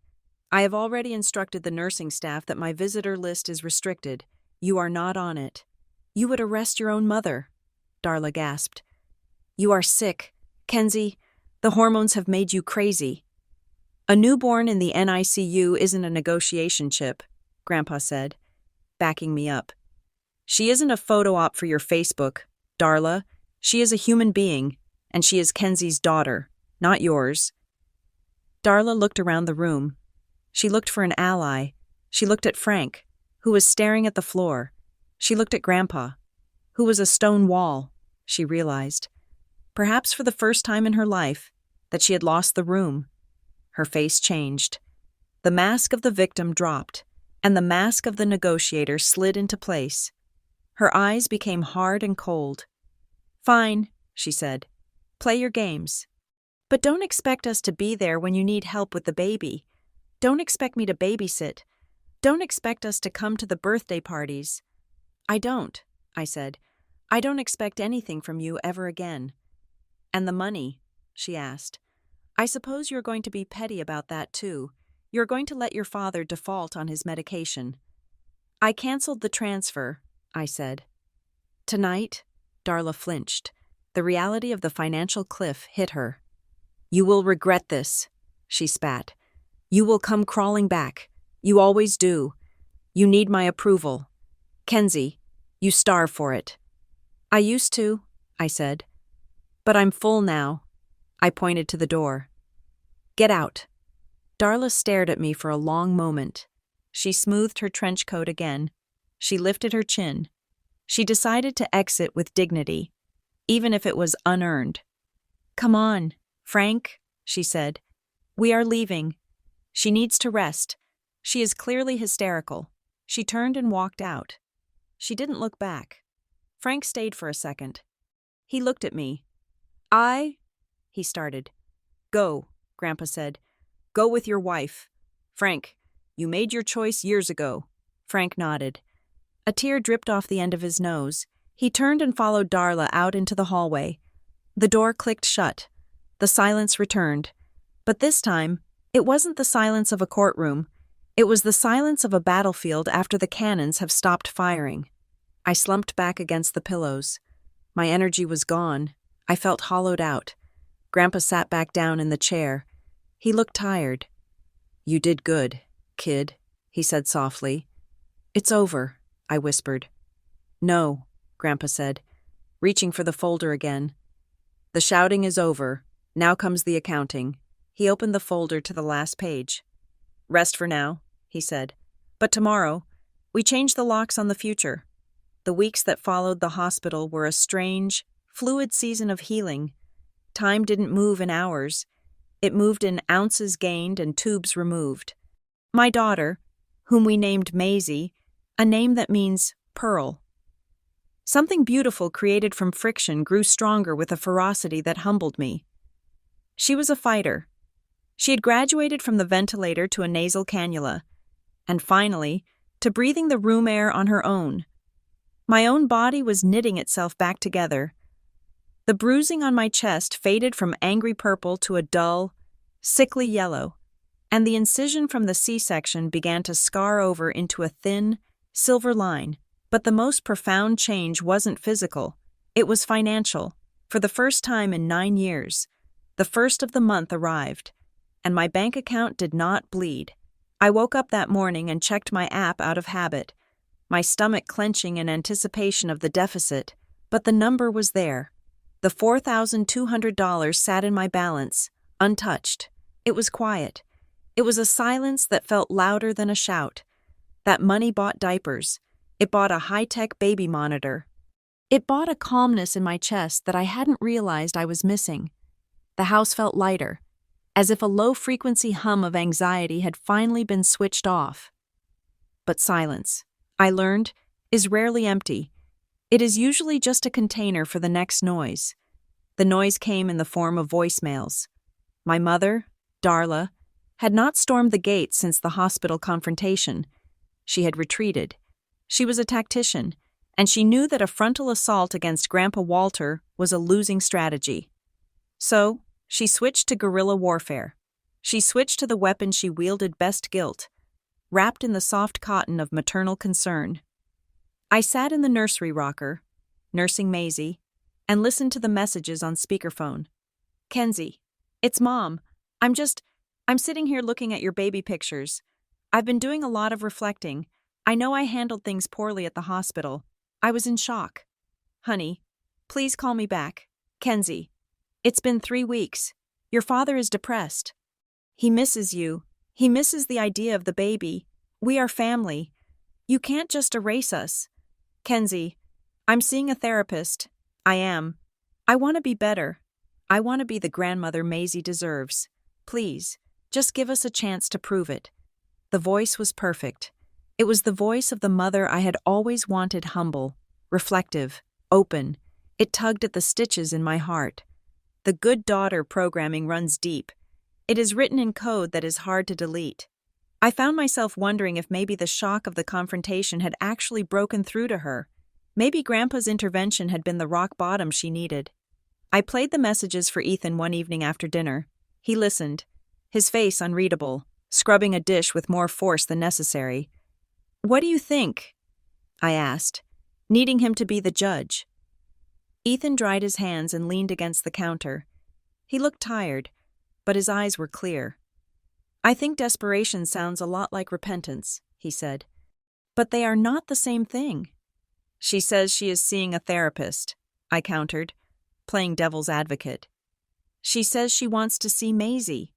I have already instructed the nursing staff that my visitor list is restricted. You are not on it." "You would arrest your own mother," Darla gasped. "You are sick. Kenzie, the hormones have made you crazy." "A newborn in the NICU isn't a negotiation chip," Grandpa said, backing me up. "She isn't a photo op for your Facebook, Darla. She is a human being, and she is Kenzie's daughter, not yours." Darla looked around the room. She looked for an ally. She looked at Frank, who was staring at the floor. She looked at Grandpa, who was a stone wall, she realized. Perhaps for the first time in her life, that she had lost the room. Her face changed. The mask of the victim dropped, and the mask of the negotiator slid into place. Her eyes became hard and cold. "Fine," she said. "Play your games. But don't expect us to be there when you need help with the baby. Don't expect me to babysit. Don't expect us to come to the birthday parties." "I don't," I said. "I don't expect anything from you ever again." "And the money?" she asked. "I suppose you're going to be petty about that too. You're going to let your father default on his medication." "I canceled the transfer," I said. "Tonight?" Darla flinched. The reality of the financial cliff hit her. "You will regret this," she spat. "You will come crawling back. You always do. You need my approval. Kenzie, you starve for it." "I used to," I said. "But I'm full now." I pointed to the door. "Get out." Darla stared at me for a long moment. She smoothed her trench coat again. She lifted her chin. She decided to exit with dignity, even if it was unearned. "Come on, Frank," she said. "We are leaving. She needs to rest. She is clearly hysterical." She turned and walked out. She didn't look back. Frank stayed for a second. He looked at me. He started. "Go," Grandpa said. "Go with your wife. Frank, you made your choice years ago." Frank nodded. A tear dripped off the end of his nose. He turned and followed Darla out into the hallway. The door clicked shut. The silence returned. But this time, it wasn't the silence of a courtroom. It was the silence of a battlefield after the cannons have stopped firing. I slumped back against the pillows. My energy was gone. I felt hollowed out. Grandpa sat back down in the chair. He looked tired. "You did good, kid," he said softly. "It's over," I whispered. "No," Grandpa said, reaching for the folder again. "The shouting is over. Now comes the accounting." He opened the folder to the last page. "Rest for now," he said. "But tomorrow, we change the locks on the future." The weeks that followed the hospital were a strange, fluid season of healing. Time didn't move in hours. It moved in ounces gained and tubes removed. My daughter, whom we named Maisie, a name that means pearl. Something beautiful created from friction grew stronger with a ferocity that humbled me. She was a fighter. She had graduated from the ventilator to a nasal cannula, and finally, to breathing the room air on her own. My own body was knitting itself back together. The bruising on my chest faded from angry purple to a dull, sickly yellow, and the incision from the C-section began to scar over into a thin, Silver line. But the most profound change wasn't physical. It was financial. For the first time in 9 years, the first of the month arrived, and my bank account did not bleed. I woke up that morning and checked my app out of habit, my stomach clenching in anticipation of the deficit, but the number was there. The $4,200 sat in my balance, untouched. It was quiet. It was a silence that felt louder than a shout. That money bought diapers. It bought a high-tech baby monitor. It bought a calmness in my chest that I hadn't realized I was missing. The house felt lighter, as if a low-frequency hum of anxiety had finally been switched off. But silence, I learned, is rarely empty. It is usually just a container for the next noise. The noise came in the form of voicemails. My mother, Darla, had not stormed the gates since the hospital confrontation. She had retreated. She was a tactician, and she knew that a frontal assault against Grandpa Walter was a losing strategy. So, she switched to guerrilla warfare. She switched to the weapon she wielded best: guilt, wrapped in the soft cotton of maternal concern. I sat in the nursery rocker, nursing Maisie, and listened to the messages on speakerphone. "Kenzie, it's Mom. I'm sitting here looking at your baby pictures. I've been doing a lot of reflecting. I know I handled things poorly at the hospital. I was in shock. Honey, please call me back. Kenzie. It's been 3 weeks. Your father is depressed. He misses you. He misses the idea of the baby. We are family. You can't just erase us. Kenzie, I'm seeing a therapist. I am. I want to be better. I want to be the grandmother Maisie deserves. Please, just give us a chance to prove it." The voice was perfect. It was the voice of the mother I had always wanted, humble, reflective, open. It tugged at the stitches in my heart. The good daughter programming runs deep. It is written in code that is hard to delete. I found myself wondering if maybe the shock of the confrontation had actually broken through to her. Maybe Grandpa's intervention had been the rock bottom she needed. I played the messages for Ethan one evening after dinner. He listened, his face unreadable, scrubbing a dish with more force than necessary. "What do you think?" I asked, needing him to be the judge. Ethan dried his hands and leaned against the counter. He looked tired, but his eyes were clear. "I think desperation sounds a lot like repentance," he said. "But they are not the same thing." "She says she is seeing a therapist," I countered, playing devil's advocate. "She says she wants to see Maisie.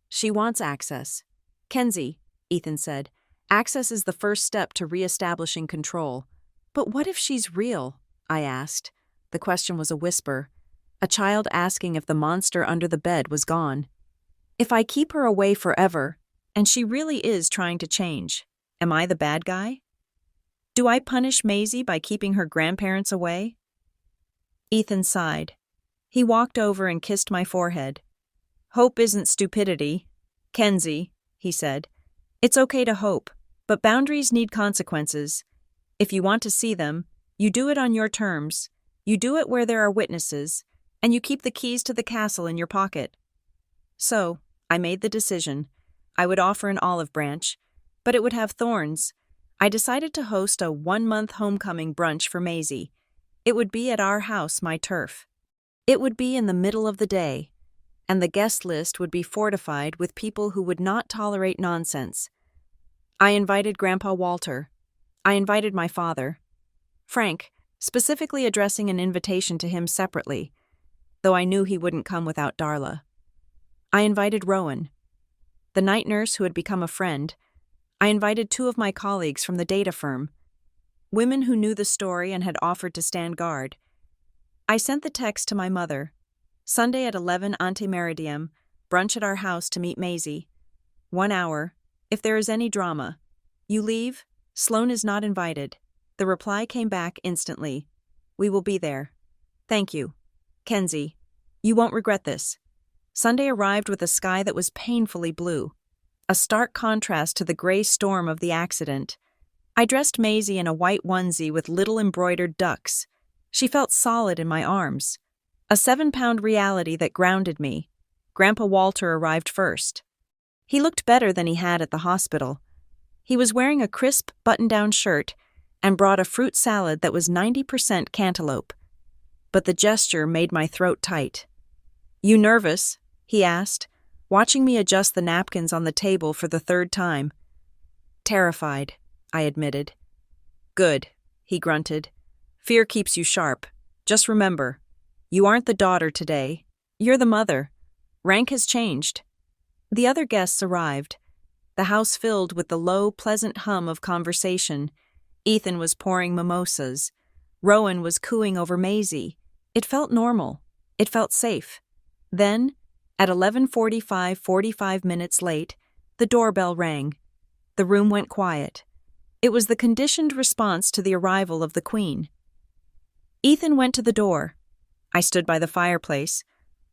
She wants access." "Kenzie," Ethan said, "access is the first step to reestablishing control." "But what if she's real?" I asked. The question was a whisper, a child asking if the monster under the bed was gone. If I keep her away forever, and she really is trying to change, am I the bad guy? Do I punish Maisie by keeping her grandparents away? Ethan sighed. He walked over and kissed my forehead. "Hope isn't stupidity. Kenzie," he said. "It's okay to hope, but boundaries need consequences. If you want to see them, you do it on your terms. You do it where there are witnesses, and you keep the keys to the castle in your pocket." So, I made the decision. I would offer an olive branch, but it would have thorns. I decided to host a 1-month homecoming brunch for Maisie. It would be at our house, my turf. It would be in the middle of the day, and the guest list would be fortified with people who would not tolerate nonsense. I invited Grandpa Walter. I invited my father, Frank, specifically addressing an invitation to him separately, though I knew he wouldn't come without Darla. I invited Rowan, the night nurse who had become a friend. I invited 2 of my colleagues from the data firm, women who knew the story and had offered to stand guard. I sent the text to my mother. Sunday at 11 ante meridiem, brunch at our house to meet Maisie. 1 hour, if there is any drama. You leave, Sloan is not invited. The reply came back instantly. "We will be there. Thank you. Kenzie, you won't regret this." Sunday arrived with a sky that was painfully blue, a stark contrast to the gray storm of the accident. I dressed Maisie in a white onesie with little embroidered ducks. She felt solid in my arms, a 7-pound reality that grounded me. Grandpa Walter arrived first. He looked better than he had at the hospital. He was wearing a crisp, button-down shirt and brought a fruit salad that was 90% cantaloupe. But the gesture made my throat tight. "You nervous?" he asked, watching me adjust the napkins on the table for the third time. "Terrified," I admitted. "Good," he grunted. "Fear keeps you sharp. Just remember, you aren't the daughter today. You're the mother. Rank has changed." The other guests arrived. The house filled with the low, pleasant hum of conversation. Ethan was pouring mimosas. Rowan was cooing over Maisie. It felt normal. It felt safe. Then, at 11:45, 45 minutes late, the doorbell rang. The room went quiet. It was the conditioned response to the arrival of the Queen. Ethan went to the door. I stood by the fireplace,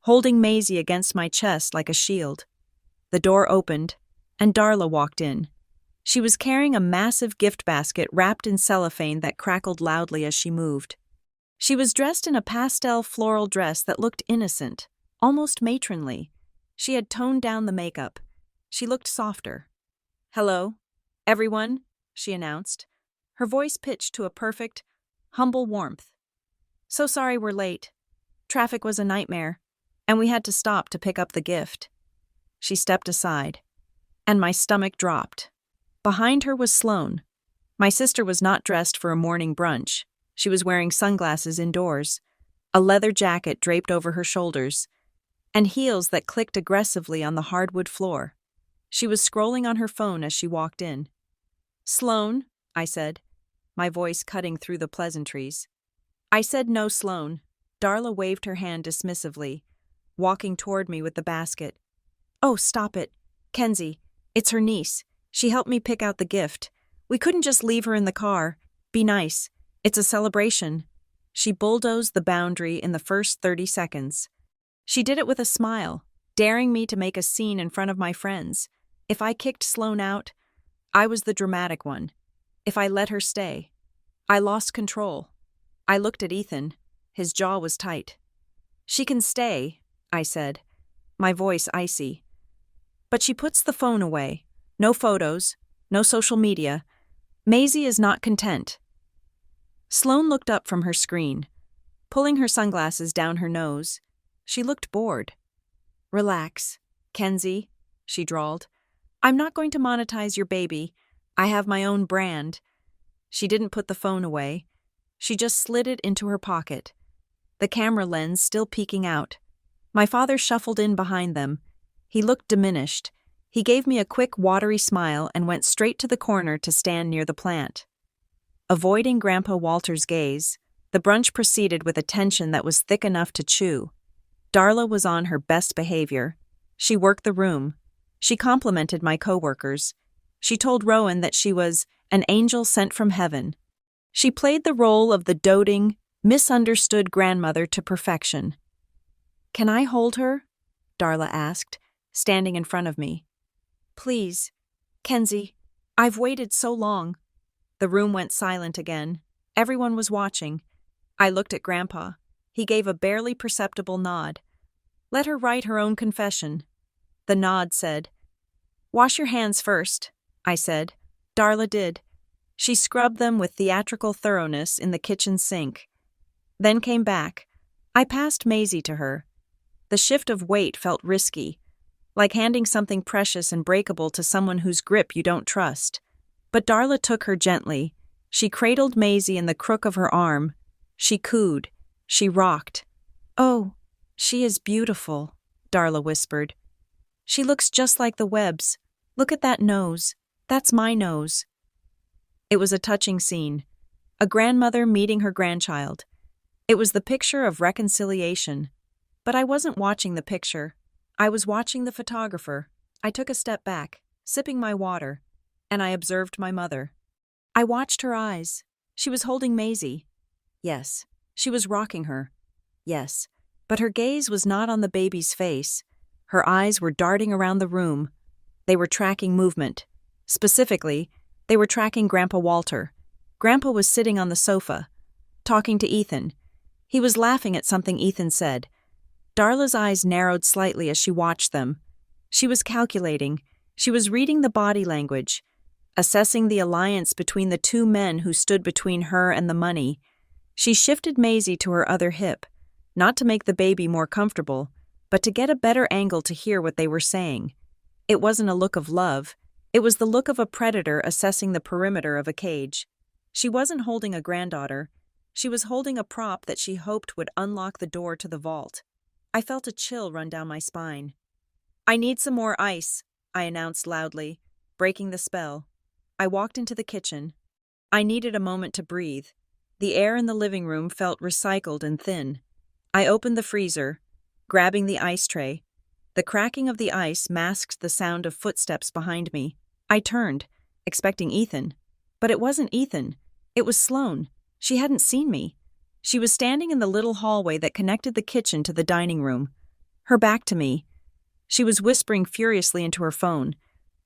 holding Maisie against my chest like a shield. The door opened, and Darla walked in. She was carrying a massive gift basket wrapped in cellophane that crackled loudly as she moved. She was dressed in a pastel floral dress that looked innocent, almost matronly. She had toned down the makeup. She looked softer. "Hello, everyone," she announced, her voice pitched to a perfect, humble warmth. "So sorry we're late. Traffic was a nightmare, and we had to stop to pick up the gift." She stepped aside, and my stomach dropped. Behind her was Sloane. My sister was not dressed for a morning brunch. She was wearing sunglasses indoors, a leather jacket draped over her shoulders, and heels that clicked aggressively on the hardwood floor. She was scrolling on her phone as she walked in. "Sloane," I said, my voice cutting through the pleasantries. "I said no, Sloane." Darla waved her hand dismissively, walking toward me with the basket. "Oh, stop it. Kenzie, it's her niece. She helped me pick out the gift. We couldn't just leave her in the car. Be nice. It's a celebration." She bulldozed the boundary in the first 30 seconds. She did it with a smile, daring me to make a scene in front of my friends. If I kicked Sloane out, I was the dramatic one. If I let her stay, I lost control. I looked at Ethan. His jaw was tight. "She can stay," I said, my voice icy. "But she puts the phone away. No photos, no social media. Maisie is not content." Sloane looked up from her screen, pulling her sunglasses down her nose. She looked bored. "Relax, Kenzie," she drawled. "I'm not going to monetize your baby. I have my own brand." She didn't put the phone away. She just slid it into her pocket, the camera lens still peeking out. My father shuffled in behind them. He looked diminished. He gave me a quick, watery smile and went straight to the corner to stand near the plant. Avoiding Grandpa Walter's gaze, the brunch proceeded with a tension that was thick enough to chew. Darla was on her best behavior. She worked the room. She complimented my coworkers. She told Rowan that she was an angel sent from heaven. She played the role of the doting, misunderstood grandmother to perfection. "Can I hold her?" Darla asked, standing in front of me. "Please, Kenzie, I've waited so long." The room went silent again. Everyone was watching. I looked at Grandpa. He gave a barely perceptible nod. "Let her write her own confession." The nod said, "Wash your hands first," I said. Darla did. She scrubbed them with theatrical thoroughness in the kitchen sink. Then came back. I passed Maisie to her. The shift of weight felt risky, like handing something precious and breakable to someone whose grip you don't trust. But Darla took her gently. She cradled Maisie in the crook of her arm. She cooed. She rocked. "Oh, she is beautiful," Darla whispered. "She looks just like the Webbs. Look at that nose. That's my nose." It was a touching scene. A grandmother meeting her grandchild. It was the picture of reconciliation. But I wasn't watching the picture. I was watching the photographer. I took a step back, sipping my water, and I observed my mother. I watched her eyes. She was holding Maisie. Yes, she was rocking her. Yes, but her gaze was not on the baby's face. Her eyes were darting around the room. They were tracking movement. Specifically, they were tracking Grandpa Walter. Grandpa was sitting on the sofa, talking to Ethan. He was laughing at something Ethan said. Darla's eyes narrowed slightly as she watched them. She was calculating. She was reading the body language. assessing the alliance between the two men who stood between her and the money. She shifted Maisie to her other hip, not to make the baby more comfortable, but to get a better angle to hear what they were saying. It wasn't a look of love. It was the look of a predator assessing the perimeter of a cage. She wasn't holding a granddaughter. She was holding a prop that she hoped would unlock the door to the vault. I felt a chill run down my spine. "I need some more ice," I announced loudly, breaking the spell. I walked into the kitchen. I needed a moment to breathe. The air in the living room felt recycled and thin. I opened the freezer, grabbing the ice tray. The cracking of the ice masked the sound of footsteps behind me. I turned, expecting Ethan. But it wasn't Ethan. It was Sloane. She hadn't seen me. She was standing in the little hallway that connected the kitchen to the dining room, her back to me. She was whispering furiously into her phone.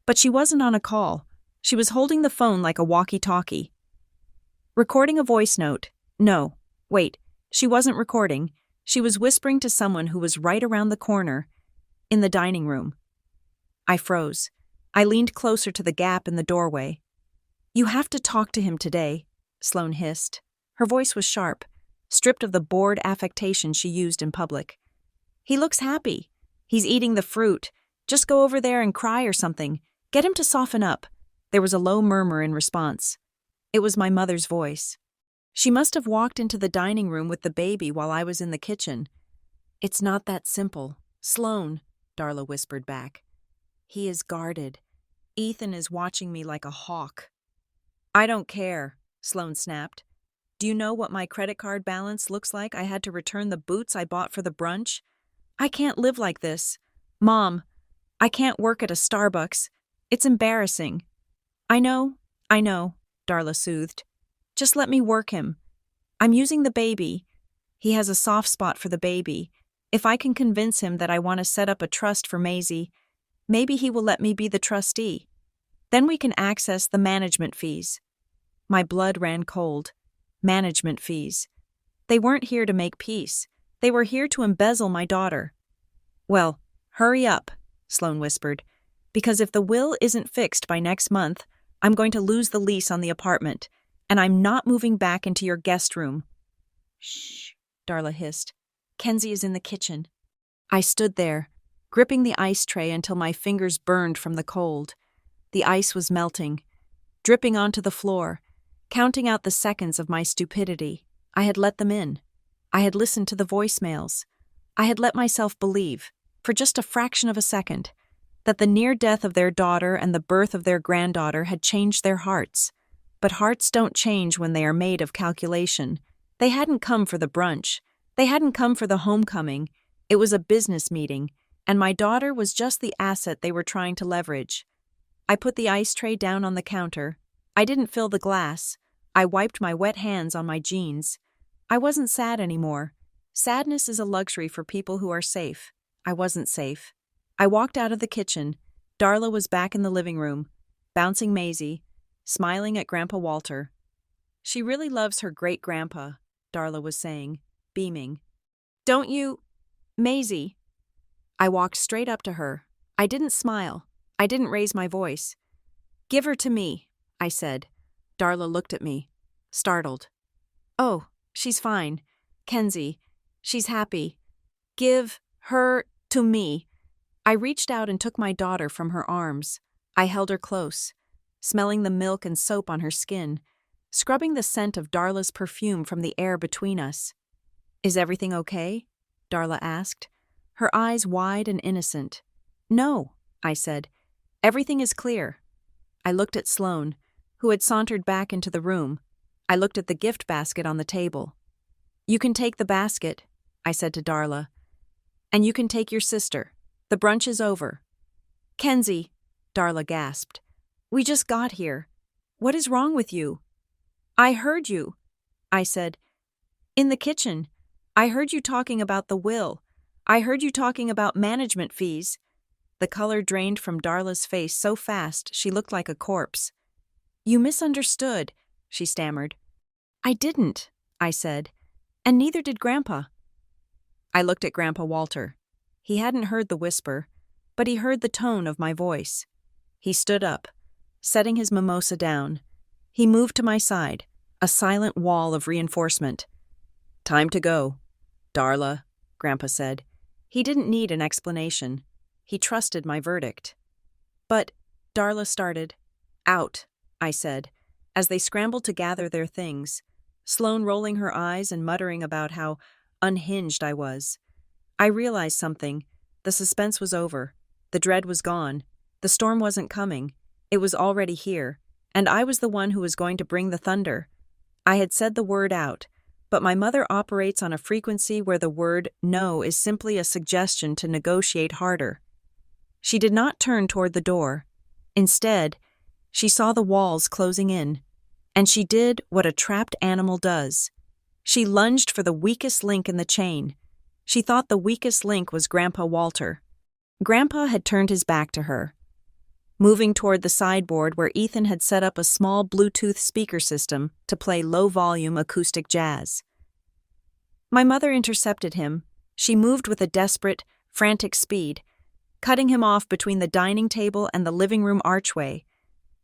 But she wasn't on a call. She was holding the phone like a walkie-talkie. Recording a voice note. No, wait, she wasn't recording. She was whispering to someone who was right around the corner, in the dining room. I froze. I leaned closer to the gap in the doorway. "You have to talk to him today," Sloane hissed. Her voice was sharp, stripped of the bored affectation she used in public. "He looks happy. He's eating the fruit. Just go over there and cry or something. Get him to soften up." There was a low murmur in response. It was my mother's voice. She must have walked into the dining room with the baby while I was in the kitchen. "It's not that simple, Sloane," Darla whispered back. "He is guarded. Ethan is watching me like a hawk." "I don't care," Sloane snapped. "Do you know what my credit card balance looks like? I had to return the boots I bought for the brunch. I can't live like this. Mom, I can't work at a Starbucks. It's embarrassing." I know, Darla soothed. "Just let me work him. I'm using the baby. He has a soft spot for the baby. If I can convince him that I want to set up a trust for Maisie, maybe he will let me be the trustee. Then we can access the management fees." My blood ran cold. Management fees. They weren't here to make peace. They were here to embezzle my daughter. "Well, hurry up," Sloane whispered, "because if the will isn't fixed by next month, I'm going to lose the lease on the apartment, and I'm not moving back into your guest room." "Shh," Darla hissed. "Kenzie is in the kitchen." I stood there, gripping the ice tray until my fingers burned from the cold. The ice was melting, dripping onto the floor, counting out the seconds of my stupidity. I had let them in. I had listened to the voicemails. I had let myself believe, for just a fraction of a second, that the near death of their daughter and the birth of their granddaughter had changed their hearts. But hearts don't change when they are made of calculation. They hadn't come for the brunch. They hadn't come for the homecoming. It was a business meeting, and my daughter was just the asset they were trying to leverage. I put the ice tray down on the counter. I didn't fill the glass. I wiped my wet hands on my jeans. I wasn't sad anymore. Sadness is a luxury for people who are safe. I wasn't safe. I walked out of the kitchen. Darla was back in the living room, bouncing Maisie, smiling at Grandpa Walter. "She really loves her great-grandpa," Darla was saying, beaming. "Don't you, Maisie?" I walked straight up to her. I didn't smile. I didn't raise my voice. "Give her to me," I said. Darla looked at me, startled. "Oh, she's fine. Kenzie, she's happy. Give her to me." I reached out and took my daughter from her arms. I held her close, smelling the milk and soap on her skin, scrubbing the scent of Darla's perfume from the air between us. "Is everything okay?" Darla asked, her eyes wide and innocent. "No," I said. "Everything is clear." I looked at Sloane, who had sauntered back into the room. I looked at the gift basket on the table. "You can take the basket," I said to Darla. "And you can take your sister. The brunch is over." "Kenzie," Darla gasped. "We just got here. What is wrong with you?" "I heard you," I said. "In the kitchen. I heard you talking about the will. I heard you talking about management fees." The color drained from Darla's face so fast she looked like a corpse. "You misunderstood," she stammered. "I didn't," I said, "and neither did Grandpa." I looked at Grandpa Walter. He hadn't heard the whisper, but he heard the tone of my voice. He stood up, setting his mimosa down. He moved to my side, a silent wall of reinforcement. "Time to go, Darla," Grandpa said. He didn't need an explanation. He trusted my verdict. "But," Darla started. "Out," I said, as they scrambled to gather their things, Sloane rolling her eyes and muttering about how unhinged I was. I realized something. The suspense was over. The dread was gone. The storm wasn't coming. It was already here, and I was the one who was going to bring the thunder. I had said the word out, but my mother operates on a frequency where the word no is simply a suggestion to negotiate harder. She did not turn toward the door. Instead, she saw the walls closing in, and she did what a trapped animal does. She lunged for the weakest link in the chain. She thought the weakest link was Grandpa Walter. Grandpa had turned his back to her, moving toward the sideboard where Ethan had set up a small Bluetooth speaker system to play low-volume acoustic jazz. My mother intercepted him. She moved with a desperate, frantic speed, cutting him off between the dining table and the living room archway.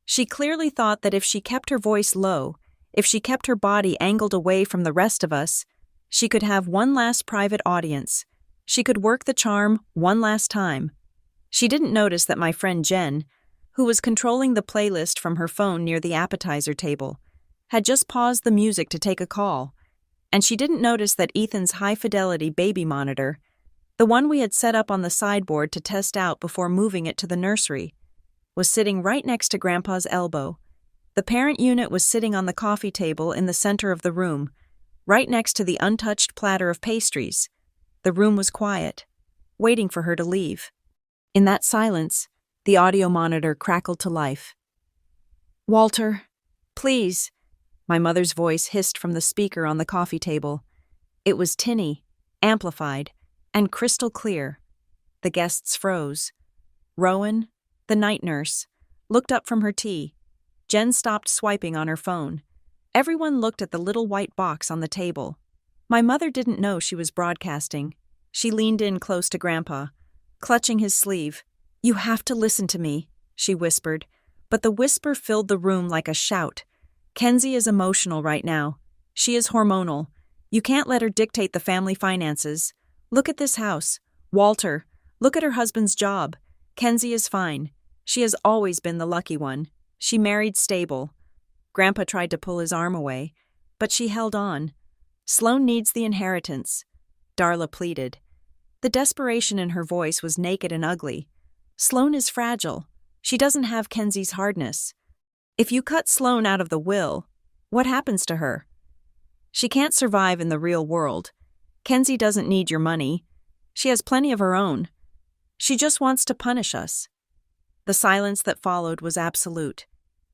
She clearly thought that if she kept her voice low, if she kept her body angled away from the rest of us, she could have one last private audience. She could work the charm one last time. She didn't notice that my friend Jen, who was controlling the playlist from her phone near the appetizer table, had just paused the music to take a call, and she didn't notice that Ethan's high-fidelity baby monitor, the one we had set up on the sideboard to test out before moving it to the nursery, was sitting right next to Grandpa's elbow. The parent unit was sitting on the coffee table in the center of the room, right next to the untouched platter of pastries. The room was quiet, waiting for her to leave. In that silence, the audio monitor crackled to life. "Walter, please," my mother's voice hissed from the speaker on the coffee table. It was tinny, amplified, and crystal clear. The guests froze. Rowan, the night nurse, looked up from her tea. Jen stopped swiping on her phone. Everyone looked at the little white box on the table. My mother didn't know she was broadcasting. She leaned in close to Grandpa, clutching his sleeve. "You have to listen to me," she whispered, but the whisper filled the room like a shout. "Kenzie is emotional right now. She is hormonal. You can't let her dictate the family finances. Look at this house. Walter, look at her husband's job. Kenzie is fine. She has always been the lucky one. She married stable." Grandpa tried to pull his arm away, but she held on. "Sloane needs the inheritance," Darla pleaded. The desperation in her voice was naked and ugly. "Sloane is fragile. She doesn't have Kenzie's hardness. If you cut Sloane out of the will, what happens to her? She can't survive in the real world. Kenzie doesn't need your money. She has plenty of her own. She just wants to punish us." The silence that followed was absolute.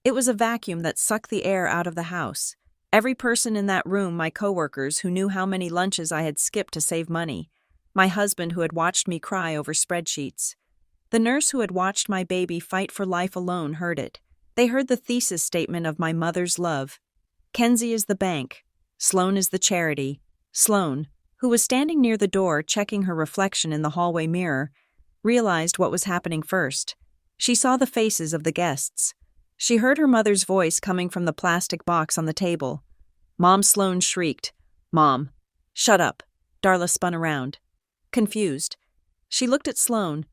It was a vacuum that sucked the air out of the house. Every person in that room, my coworkers who knew how many lunches I had skipped to save money, my husband who had watched me cry over spreadsheets, the nurse who had watched my baby fight for life alone heard it. They heard the thesis statement of my mother's love. Kenzie is the bank. Sloane is the charity. Sloane, who was standing near the door checking her reflection in the hallway mirror, realized what was happening first. She saw the faces of the guests. She heard her mother's voice coming from the plastic box on the table. Mom Sloane shrieked, "Mom, shut up." Darla spun around, confused. She looked at Sloane.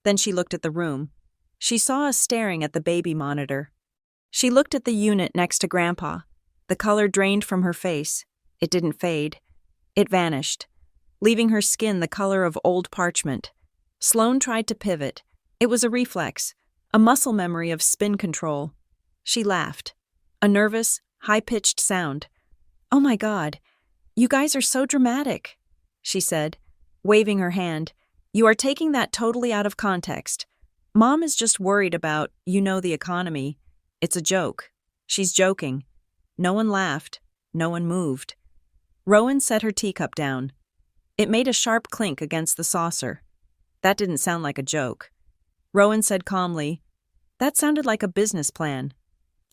Then she looked at the room. She saw us staring at the baby monitor. She looked at the unit next to Grandpa. The color drained from her face. It didn't fade. It vanished, leaving her skin the color of old parchment. Sloane tried to pivot. It was a reflex, a muscle memory of spin control. She laughed. A nervous, high-pitched sound. "Oh my God, you guys are so dramatic," she said, waving her hand. "You are taking that totally out of context. Mom is just worried about, the economy. It's a joke. She's joking." No one laughed. No one moved. Rowan set her teacup down. It made a sharp clink against the saucer. "That didn't sound like a joke." Rowan said calmly, "That sounded like a business plan."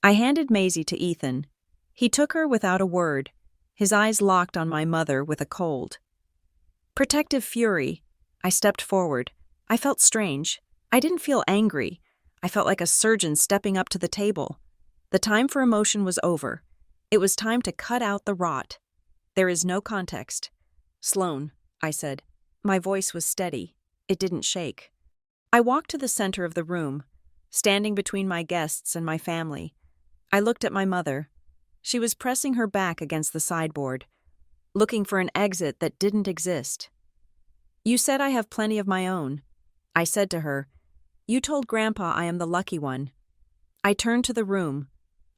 I handed Maisie to Ethan. He took her without a word, his eyes locked on my mother with a cold. Protective fury. I stepped forward. I felt strange. I didn't feel angry. I felt like a surgeon stepping up to the table. The time for emotion was over. It was time to cut out the rot. There is no context. Sloan, I said. My voice was steady. It didn't shake. I walked to the center of the room, standing between my guests and my family. I looked at my mother. She was pressing her back against the sideboard, looking for an exit that didn't exist. You said I have plenty of my own. I said to her, you told Grandpa I am the lucky one. I turned to the room.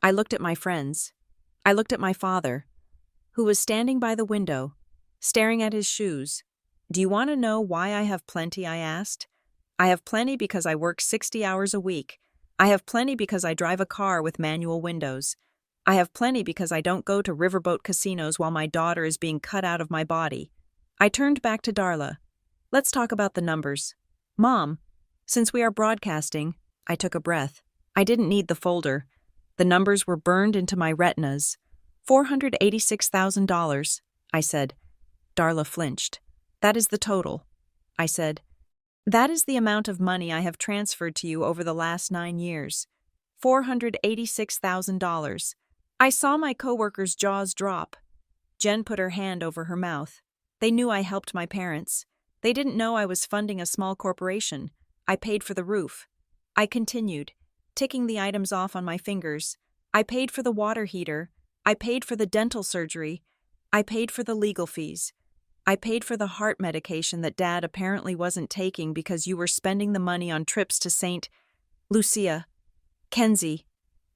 I looked at my friends. I looked at my father, who was standing by the window, staring at his shoes. Do you want to know why I have plenty? I asked. I have plenty because I work 60 hours a week. I have plenty because I drive a car with manual windows. I have plenty because I don't go to riverboat casinos while my daughter is being cut out of my body. I turned back to Darla. Let's talk about the numbers. Mom, since we are broadcasting, I took a breath. I didn't need the folder. The numbers were burned into my retinas. $486,000, I said. Darla flinched. That is the total, I said. That is the amount of money I have transferred to you over the last 9 years. $486,000. I saw my coworkers' jaws drop. Jen put her hand over her mouth. They knew I helped my parents. They didn't know I was funding a small corporation. I paid for the roof. I continued, ticking the items off on my fingers. I paid for the water heater. I paid for the dental surgery. I paid for the legal fees. I paid for the heart medication that Dad apparently wasn't taking because you were spending the money on trips to St. Lucia. Kenzie,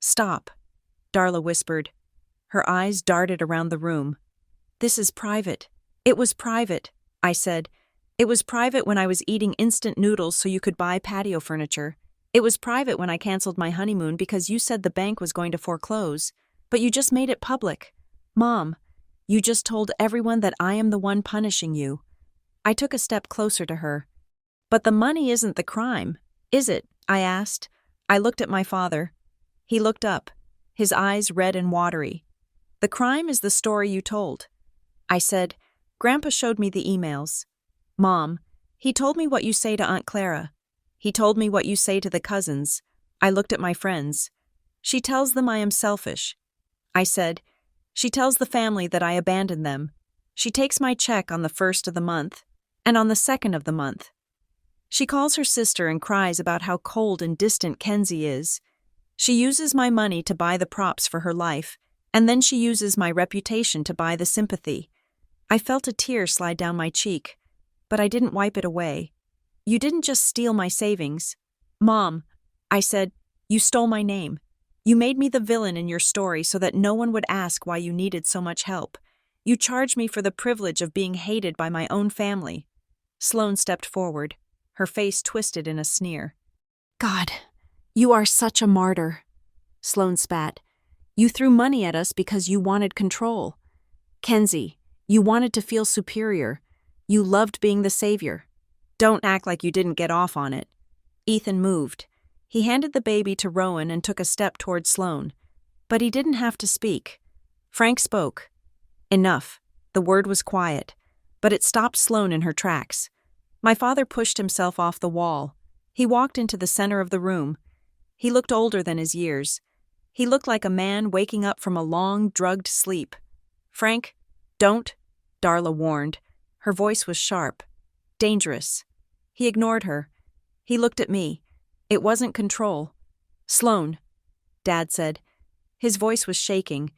stop, Darla whispered. Her eyes darted around the room. This is private. It was private, I said. It was private when I was eating instant noodles so you could buy patio furniture. It was private when I canceled my honeymoon because you said the bank was going to foreclose. But you just made it public. Mom, you just told everyone that I am the one punishing you. I took a step closer to her. But the money isn't the crime, is it? I asked. I looked at my father. He looked up, his eyes red and watery. The crime is the story you told. I said, Grandpa showed me the emails. Mom, he told me what you say to Aunt Clara. He told me what you say to the cousins. I looked at my friends. She tells them I am selfish. I said, she tells the family that I abandoned them. She takes my check on the 1st of the month and on the 2nd of the month. She calls her sister and cries about how cold and distant Kenzie is. She uses my money to buy the props for her life, and then she uses my reputation to buy the sympathy. I felt a tear slide down my cheek, but I didn't wipe it away. You didn't just steal my savings. Mom, I said, you stole my name. You made me the villain in your story so that no one would ask why you needed so much help. You charged me for the privilege of being hated by my own family. Sloan stepped forward, her face twisted in a sneer. God, you are such a martyr. Sloan spat. You threw money at us because you wanted control. Kenzie, you wanted to feel superior. You loved being the savior. Don't act like you didn't get off on it. Ethan moved. He handed the baby to Rowan and took a step toward Sloan. But he didn't have to speak. Frank spoke. Enough. The word was quiet, but it stopped Sloan in her tracks. My father pushed himself off the wall. He walked into the center of the room. He looked older than his years. He looked like a man waking up from a long, drugged sleep. Frank, don't, Darla warned. Her voice was sharp. Dangerous. He ignored her. He looked at me. It wasn't control. Sloan, Dad said. His voice was shaking,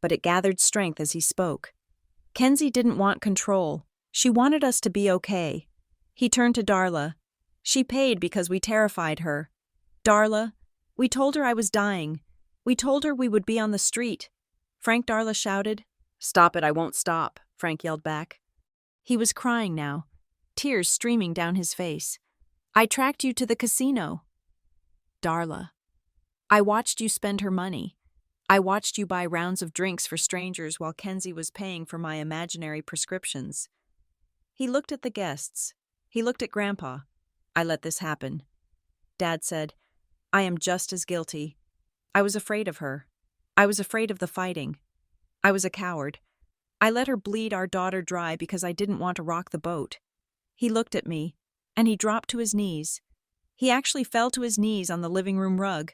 but it gathered strength as he spoke. Kenzie didn't want control. She wanted us to be okay. He turned to Darla. She paid because we terrified her. Darla, we told her I was dying. We told her we would be on the street. Frank, Darla shouted. Stop it, I won't stop, Frank yelled back. He was crying now, tears streaming down his face. I tracked you to the casino. Darla, I watched you spend her money. I watched you buy rounds of drinks for strangers while Kenzie was paying for my imaginary prescriptions. He looked at the guests. He looked at Grandpa. I let this happen. Dad said, I am just as guilty. I was afraid of her. I was afraid of the fighting. I was a coward. I let her bleed our daughter dry because I didn't want to rock the boat. He looked at me, and he dropped to his knees. He actually fell to his knees on the living room rug.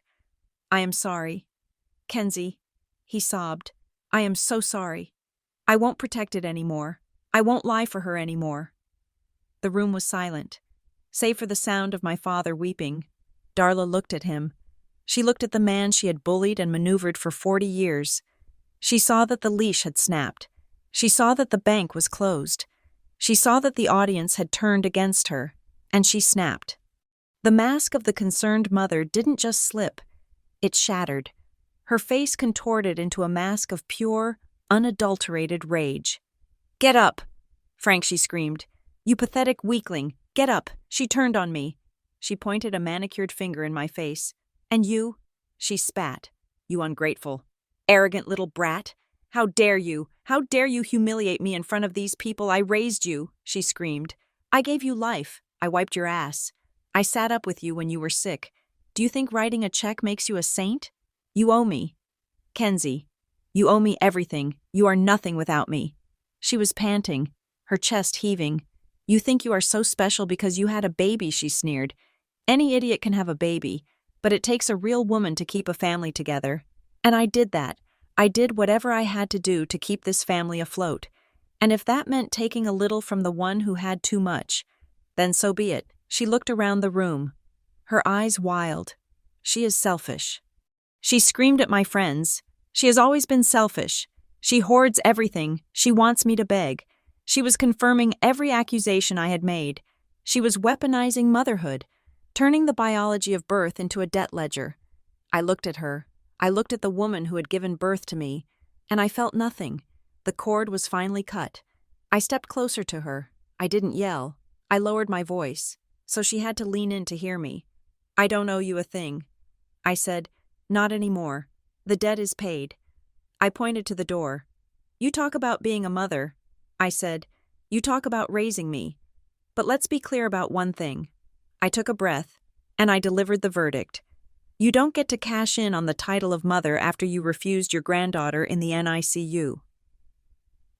"I am sorry. Kenzie," he sobbed. "I am so sorry. I won't protect it anymore. I won't lie for her anymore." The room was silent, save for the sound of my father weeping. Darla looked at him. She looked at the man she had bullied and maneuvered for 40 years. She saw that the leash had snapped. She saw that the bank was closed. She saw that the audience had turned against her, and she snapped. The mask of the concerned mother didn't just slip, it shattered. Her face contorted into a mask of pure, unadulterated rage. "Get up!" "Frank," she screamed. "You pathetic weakling! Get up!" She turned on me. She pointed a manicured finger in my face. "And you?" She spat. "You ungrateful, arrogant little brat! How dare you? How dare you humiliate me in front of these people? I raised you," she screamed. "I gave you life. I wiped your ass. I sat up with you when you were sick. Do you think writing a check makes you a saint? You owe me. Kenzie, you owe me everything. You are nothing without me." She was panting, her chest heaving. "You think you are so special because you had a baby," she sneered. "Any idiot can have a baby, but it takes a real woman to keep a family together. And I did that. I did whatever I had to do to keep this family afloat. And if that meant taking a little from the one who had too much, then so be it." She looked around the room, her eyes wild. "She is selfish." She screamed at my friends. "She has always been selfish. She hoards everything. She wants me to beg." She was confirming every accusation I had made. She was weaponizing motherhood, turning the biology of birth into a debt ledger. I looked at her. I looked at the woman who had given birth to me, and I felt nothing. The cord was finally cut. I stepped closer to her. I didn't yell. I lowered my voice, so she had to lean in to hear me. "I don't owe you a thing." I said, "Not anymore. The debt is paid." I pointed to the door. "You talk about being a mother," I said. "You talk about raising me. But let's be clear about one thing." I took a breath, and I delivered the verdict. "You don't get to cash in on the title of mother after you refused your granddaughter in the NICU."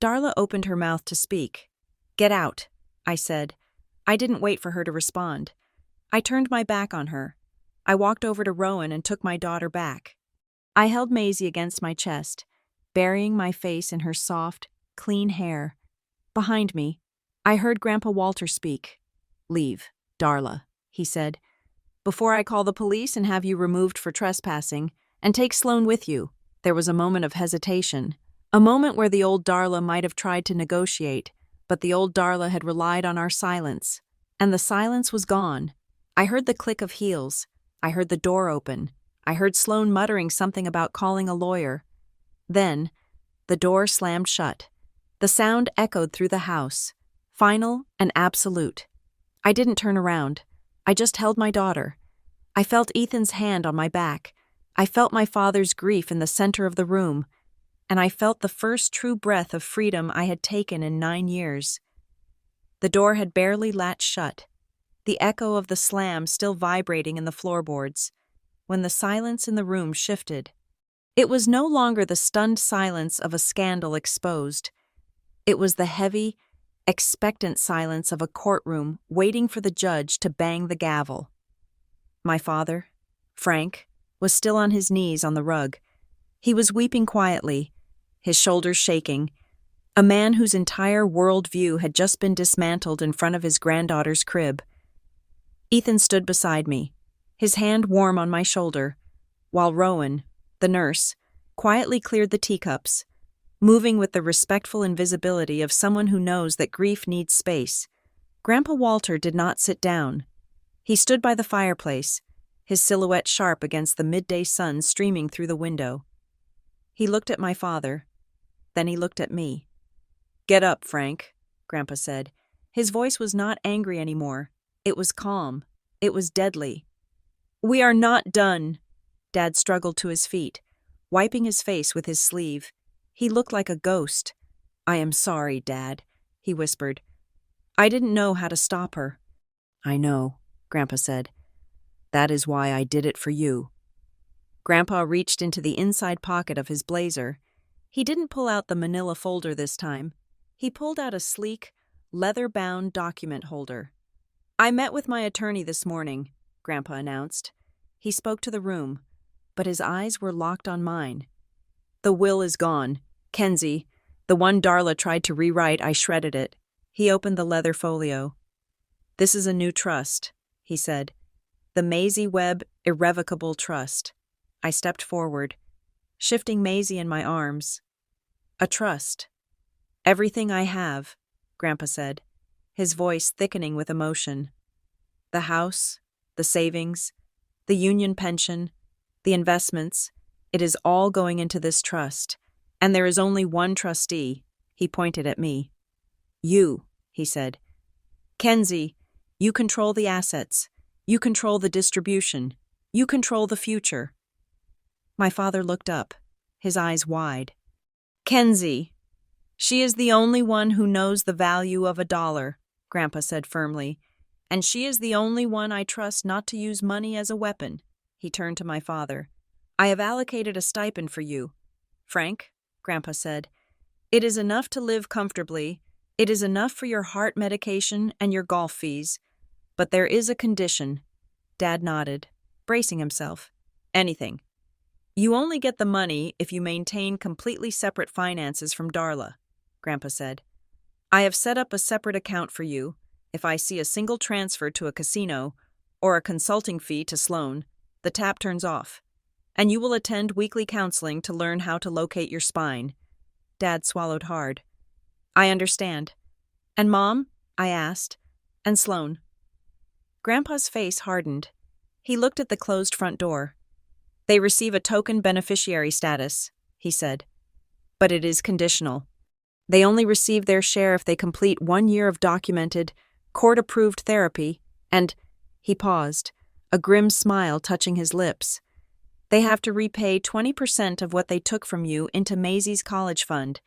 Darla opened her mouth to speak. "Get out," I said. I didn't wait for her to respond. I turned my back on her. I walked over to Rowan and took my daughter back. I held Maisie against my chest, burying my face in her soft, clean hair. Behind me, I heard Grandpa Walter speak. "Leave, Darla," he said, "before I call the police and have you removed for trespassing, and take Sloane with you." There was a moment of hesitation, a moment where the old Darla might have tried to negotiate, but the old Darla had relied on our silence, and the silence was gone. I heard the click of heels. I heard the door open. I heard Sloane muttering something about calling a lawyer. Then, the door slammed shut. The sound echoed through the house, final and absolute. I didn't turn around. I just held my daughter. I felt Ethan's hand on my back. I felt my father's grief in the center of the room. And I felt the first true breath of freedom I had taken in 9 years. The door had barely latched shut, the echo of the slam still vibrating in the floorboards, when the silence in the room shifted. It was no longer the stunned silence of a scandal exposed. It was the heavy, expectant silence of a courtroom waiting for the judge to bang the gavel. My father, Frank, was still on his knees on the rug. He was weeping quietly, his shoulders shaking, a man whose entire worldview had just been dismantled in front of his granddaughter's crib. Ethan stood beside me, his hand warm on my shoulder, while Rowan, the nurse, quietly cleared the teacups, moving with the respectful invisibility of someone who knows that grief needs space. Grandpa Walter did not sit down. He stood by the fireplace, his silhouette sharp against the midday sun streaming through the window. He looked at my father. Then he looked at me. "Get up, Frank," Grandpa said. His voice was not angry anymore. It was calm. It was deadly. "We are not done." Dad struggled to his feet, wiping his face with his sleeve. He looked like a ghost. "I am sorry, Dad," he whispered. "I didn't know how to stop her." "I know," Grandpa said. "That is why I did it for you." Grandpa reached into the inside pocket of his blazer. He didn't pull out the manila folder this time. He pulled out a sleek, leather-bound document holder. "I met with my attorney this morning," Grandpa announced. He spoke to the room, but his eyes were locked on mine. The will is gone. Kenzie, the one Darla tried to rewrite, I shredded it. He opened the leather folio. This is a new trust, he said. The Maisie Webb Irrevocable Trust. I stepped forward, shifting Maisie in my arms. A trust. Everything I have, Grandpa said, his voice thickening with emotion. The house, the savings, the union pension, the investments, it is all going into this trust. And there is only one trustee, he pointed at me. You, he said. Kenzie, you control the assets. You control the distribution. You control the future. My father looked up, his eyes wide. Kenzie, she is the only one who knows the value of $1, Grandpa said firmly, and she is the only one I trust not to use money as a weapon. He turned to my father. I have allocated a stipend for you. Frank, Grandpa said, it is enough to live comfortably. It is enough for your heart medication and your golf fees. But there is a condition. Dad nodded, bracing himself. Anything. You only get the money if you maintain completely separate finances from Darla, Grandpa said. I have set up a separate account for you. If I see a single transfer to a casino or a consulting fee to Sloan, the tap turns off. And you will attend weekly counseling to learn how to locate your spine. Dad swallowed hard. I understand. And Mom? I asked. And Sloan? Grandpa's face hardened. He looked at the closed front door. They receive a token beneficiary status, he said. But it is conditional. They only receive their share if they complete 1 year of documented, court-approved therapy, and, he paused, a grim smile touching his lips. They have to repay 20% of what they took from you into Maisie's college fund.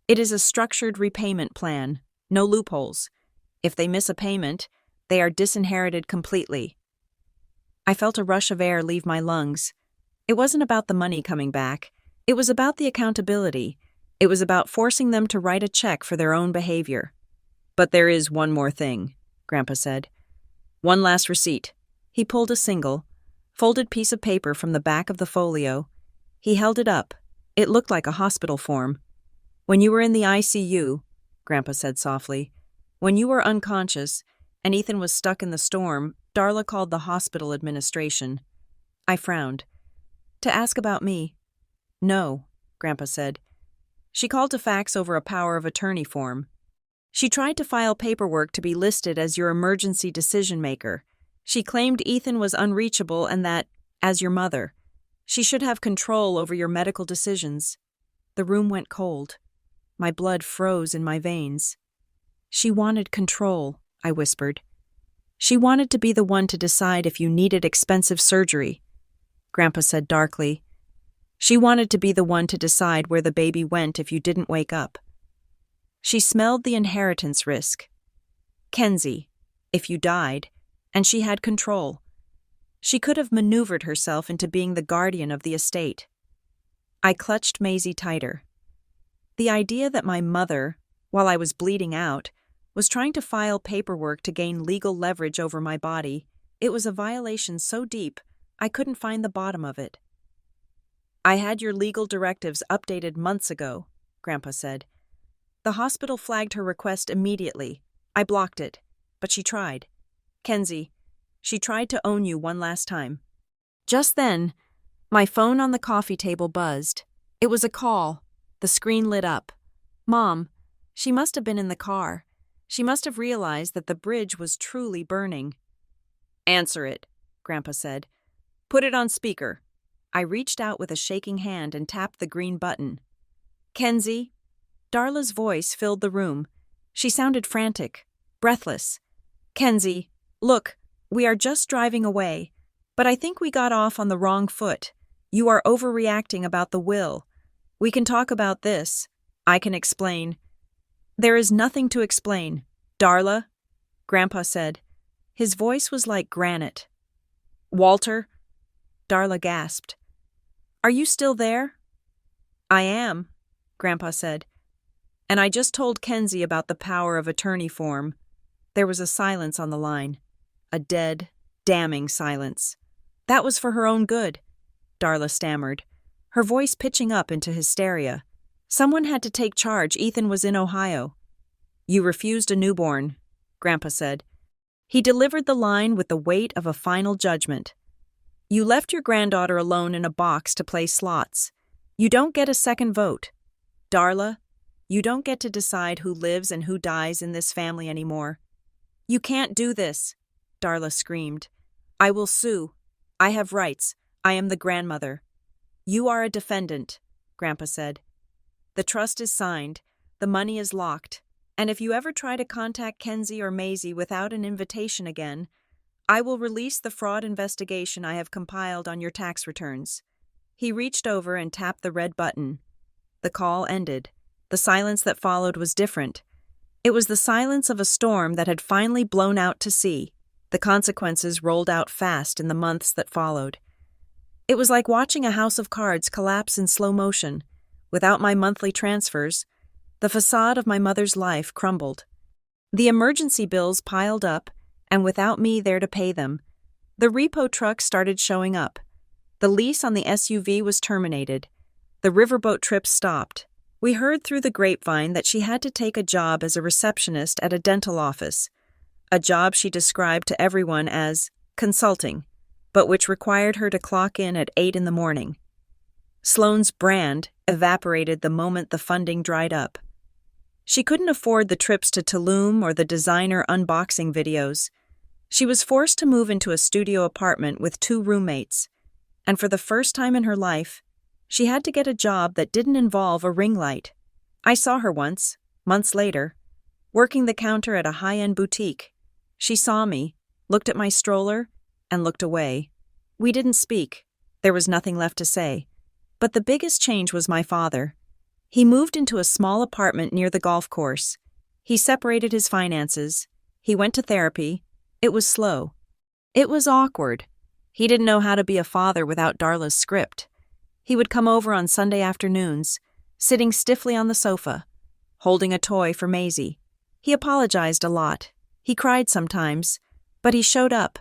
It is a structured repayment plan, no loopholes. If they miss a payment, they are disinherited completely. I felt a rush of air leave my lungs. It wasn't about the money coming back. It was about the accountability. It was about forcing them to write a check for their own behavior. But there is one more thing, Grandpa said. One last receipt. He pulled a single, folded piece of paper from the back of the folio. He held it up. It looked like a hospital form. When you were in the ICU, Grandpa said softly, when you were unconscious and Ethan was stuck in the storm, Darla called the hospital administration. I frowned. To ask about me? No, Grandpa said. She called to fax over a power of attorney form. She tried to file paperwork to be listed as your emergency decision maker. She claimed Ethan was unreachable and that, as your mother, she should have control over your medical decisions. The room went cold. My blood froze in my veins. She wanted control, I whispered. She wanted to be the one to decide if you needed expensive surgery. Grandpa said darkly. She wanted to be the one to decide where the baby went if you didn't wake up. She smelled the inheritance risk. Kenzie, if you died, and she had control. She could have maneuvered herself into being the guardian of the estate. I clutched Maisie tighter. The idea that my mother, while I was bleeding out, was trying to file paperwork to gain legal leverage over my body, it was a violation so deep I couldn't find the bottom of it. I had your legal directives updated months ago, Grandpa said. The hospital flagged her request immediately. I blocked it, but she tried. Kenzie, she tried to own you one last time. Just then, my phone on the coffee table buzzed. It was a call. The screen lit up. Mom, she must have been in the car. She must have realized that the bridge was truly burning. Answer it, Grandpa said. Put it on speaker. I reached out with a shaking hand and tapped the green button. Kenzie? Darla's voice filled the room. She sounded frantic, breathless. Kenzie, look, we are just driving away, but I think we got off on the wrong foot. You are overreacting about the will. We can talk about this. I can explain. There is nothing to explain. Darla, Grandpa said. His voice was like granite. Walter? Darla gasped. Are you still there? I am, Grandpa said. And I just told Kenzie about the power of attorney form. There was a silence on the line. A dead, Damning silence. That was for her own good, Darla stammered, her voice pitching up into hysteria. Someone had to take charge. Ethan was in Ohio. You refused a newborn, Grandpa said. He delivered the line with the weight of a final judgment. You left your granddaughter alone in a box to play slots. You don't get a second vote. Darla, you don't get to decide who lives and who dies in this family anymore. You can't do this, Darla screamed. I will sue. I have rights. I am the grandmother. You are a defendant, Grandpa said. The trust is signed, the money is locked, and if you ever try to contact Kenzie or Maisie without an invitation again, I will release the fraud investigation I have compiled on your tax returns. He reached over and tapped the red button. The call ended. The silence that followed was different. It was the silence of a storm that had finally blown out to sea. The consequences rolled out fast in the months that followed. It was like watching a house of cards collapse in slow motion. Without my monthly transfers, the facade of my mother's life crumbled. The emergency bills piled up, and without me there to pay them, the repo trucks started showing up. The lease on the SUV was terminated. The riverboat trips stopped. We heard through the grapevine that she had to take a job as a receptionist at a dental office, a job she described to everyone as consulting, but which required her to clock in at 8 in the morning. Sloane's brand evaporated the moment the funding dried up. She couldn't afford the trips to Tulum or the designer unboxing videos. She was forced to move into a studio apartment with 2 roommates, and for the first time in her life, she had to get a job that didn't involve a ring light. I saw her once, months later, working the counter at a high-end boutique. She saw me, looked at my stroller, and looked away. We didn't speak. There was nothing left to say. But the biggest change was my father. He moved into a small apartment near the golf course. He separated his finances. He went to therapy. It was slow. It was awkward. He didn't know how to be a father without Darla's script. He would come over on Sunday afternoons, sitting stiffly on the sofa, holding a toy for Maisie. He apologized a lot. He cried sometimes, but he showed up.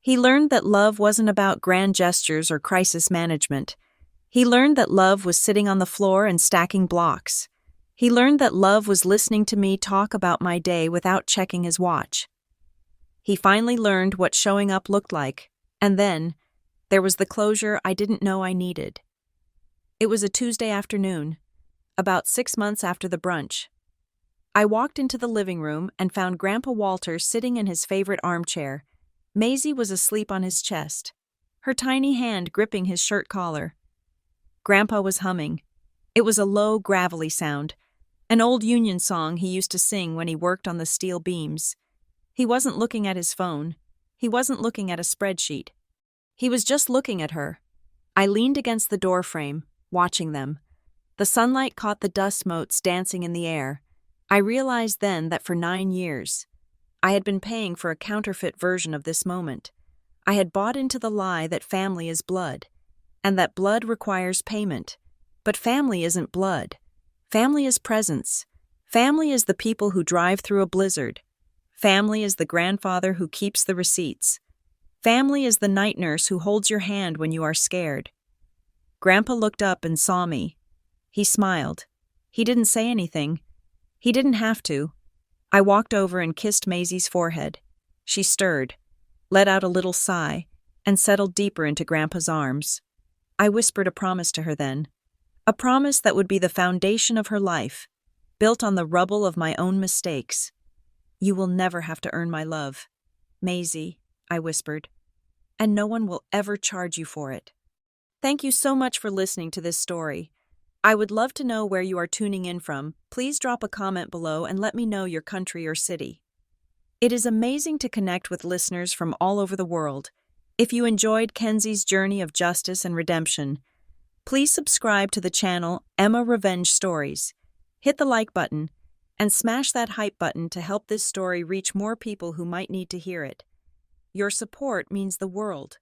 He learned that love wasn't about grand gestures or crisis management. He learned that love was sitting on the floor and stacking blocks. He learned that love was listening to me talk about my day without checking his watch. He finally learned what showing up looked like, and then there was the closure I didn't know I needed. It was a Tuesday afternoon, about 6 months after the brunch. I walked into the living room and found Grandpa Walter sitting in his favorite armchair. Maisie was asleep on his chest, her tiny hand gripping his shirt collar. Grandpa was humming. It was a low, gravelly sound, an old Union song he used to sing when he worked on the steel beams. He wasn't looking at his phone. He wasn't looking at a spreadsheet. He was just looking at her. I leaned against the doorframe, watching them. The sunlight caught the dust motes dancing in the air. I realized then that for 9 years, I had been paying for a counterfeit version of this moment. I had bought into the lie that family is blood, and that blood requires payment. But family isn't blood. Family is presence. Family is the people who drive through a blizzard. Family is the grandfather who keeps the receipts. Family is the night nurse who holds your hand when you are scared. Grandpa looked up and saw me. He smiled. He didn't say anything. He didn't have to. I walked over and kissed Maisie's forehead. She stirred, let out a little sigh, and settled deeper into Grandpa's arms. I whispered a promise to her then, a promise that would be the foundation of her life, built on the rubble of my own mistakes. You will never have to earn my love, Maisie, I whispered, and no one will ever charge you for it. Thank you so much for listening to this story. I would love to know where you are tuning in from. Please drop a comment below and let me know your country or city. It is amazing to connect with listeners from all over the world. If you enjoyed Kenzie's journey of justice and redemption, please subscribe to the channel Emma Revenge Stories. Hit the like button and smash that hype button to help this story reach more people who might need to hear it. Your support means the world.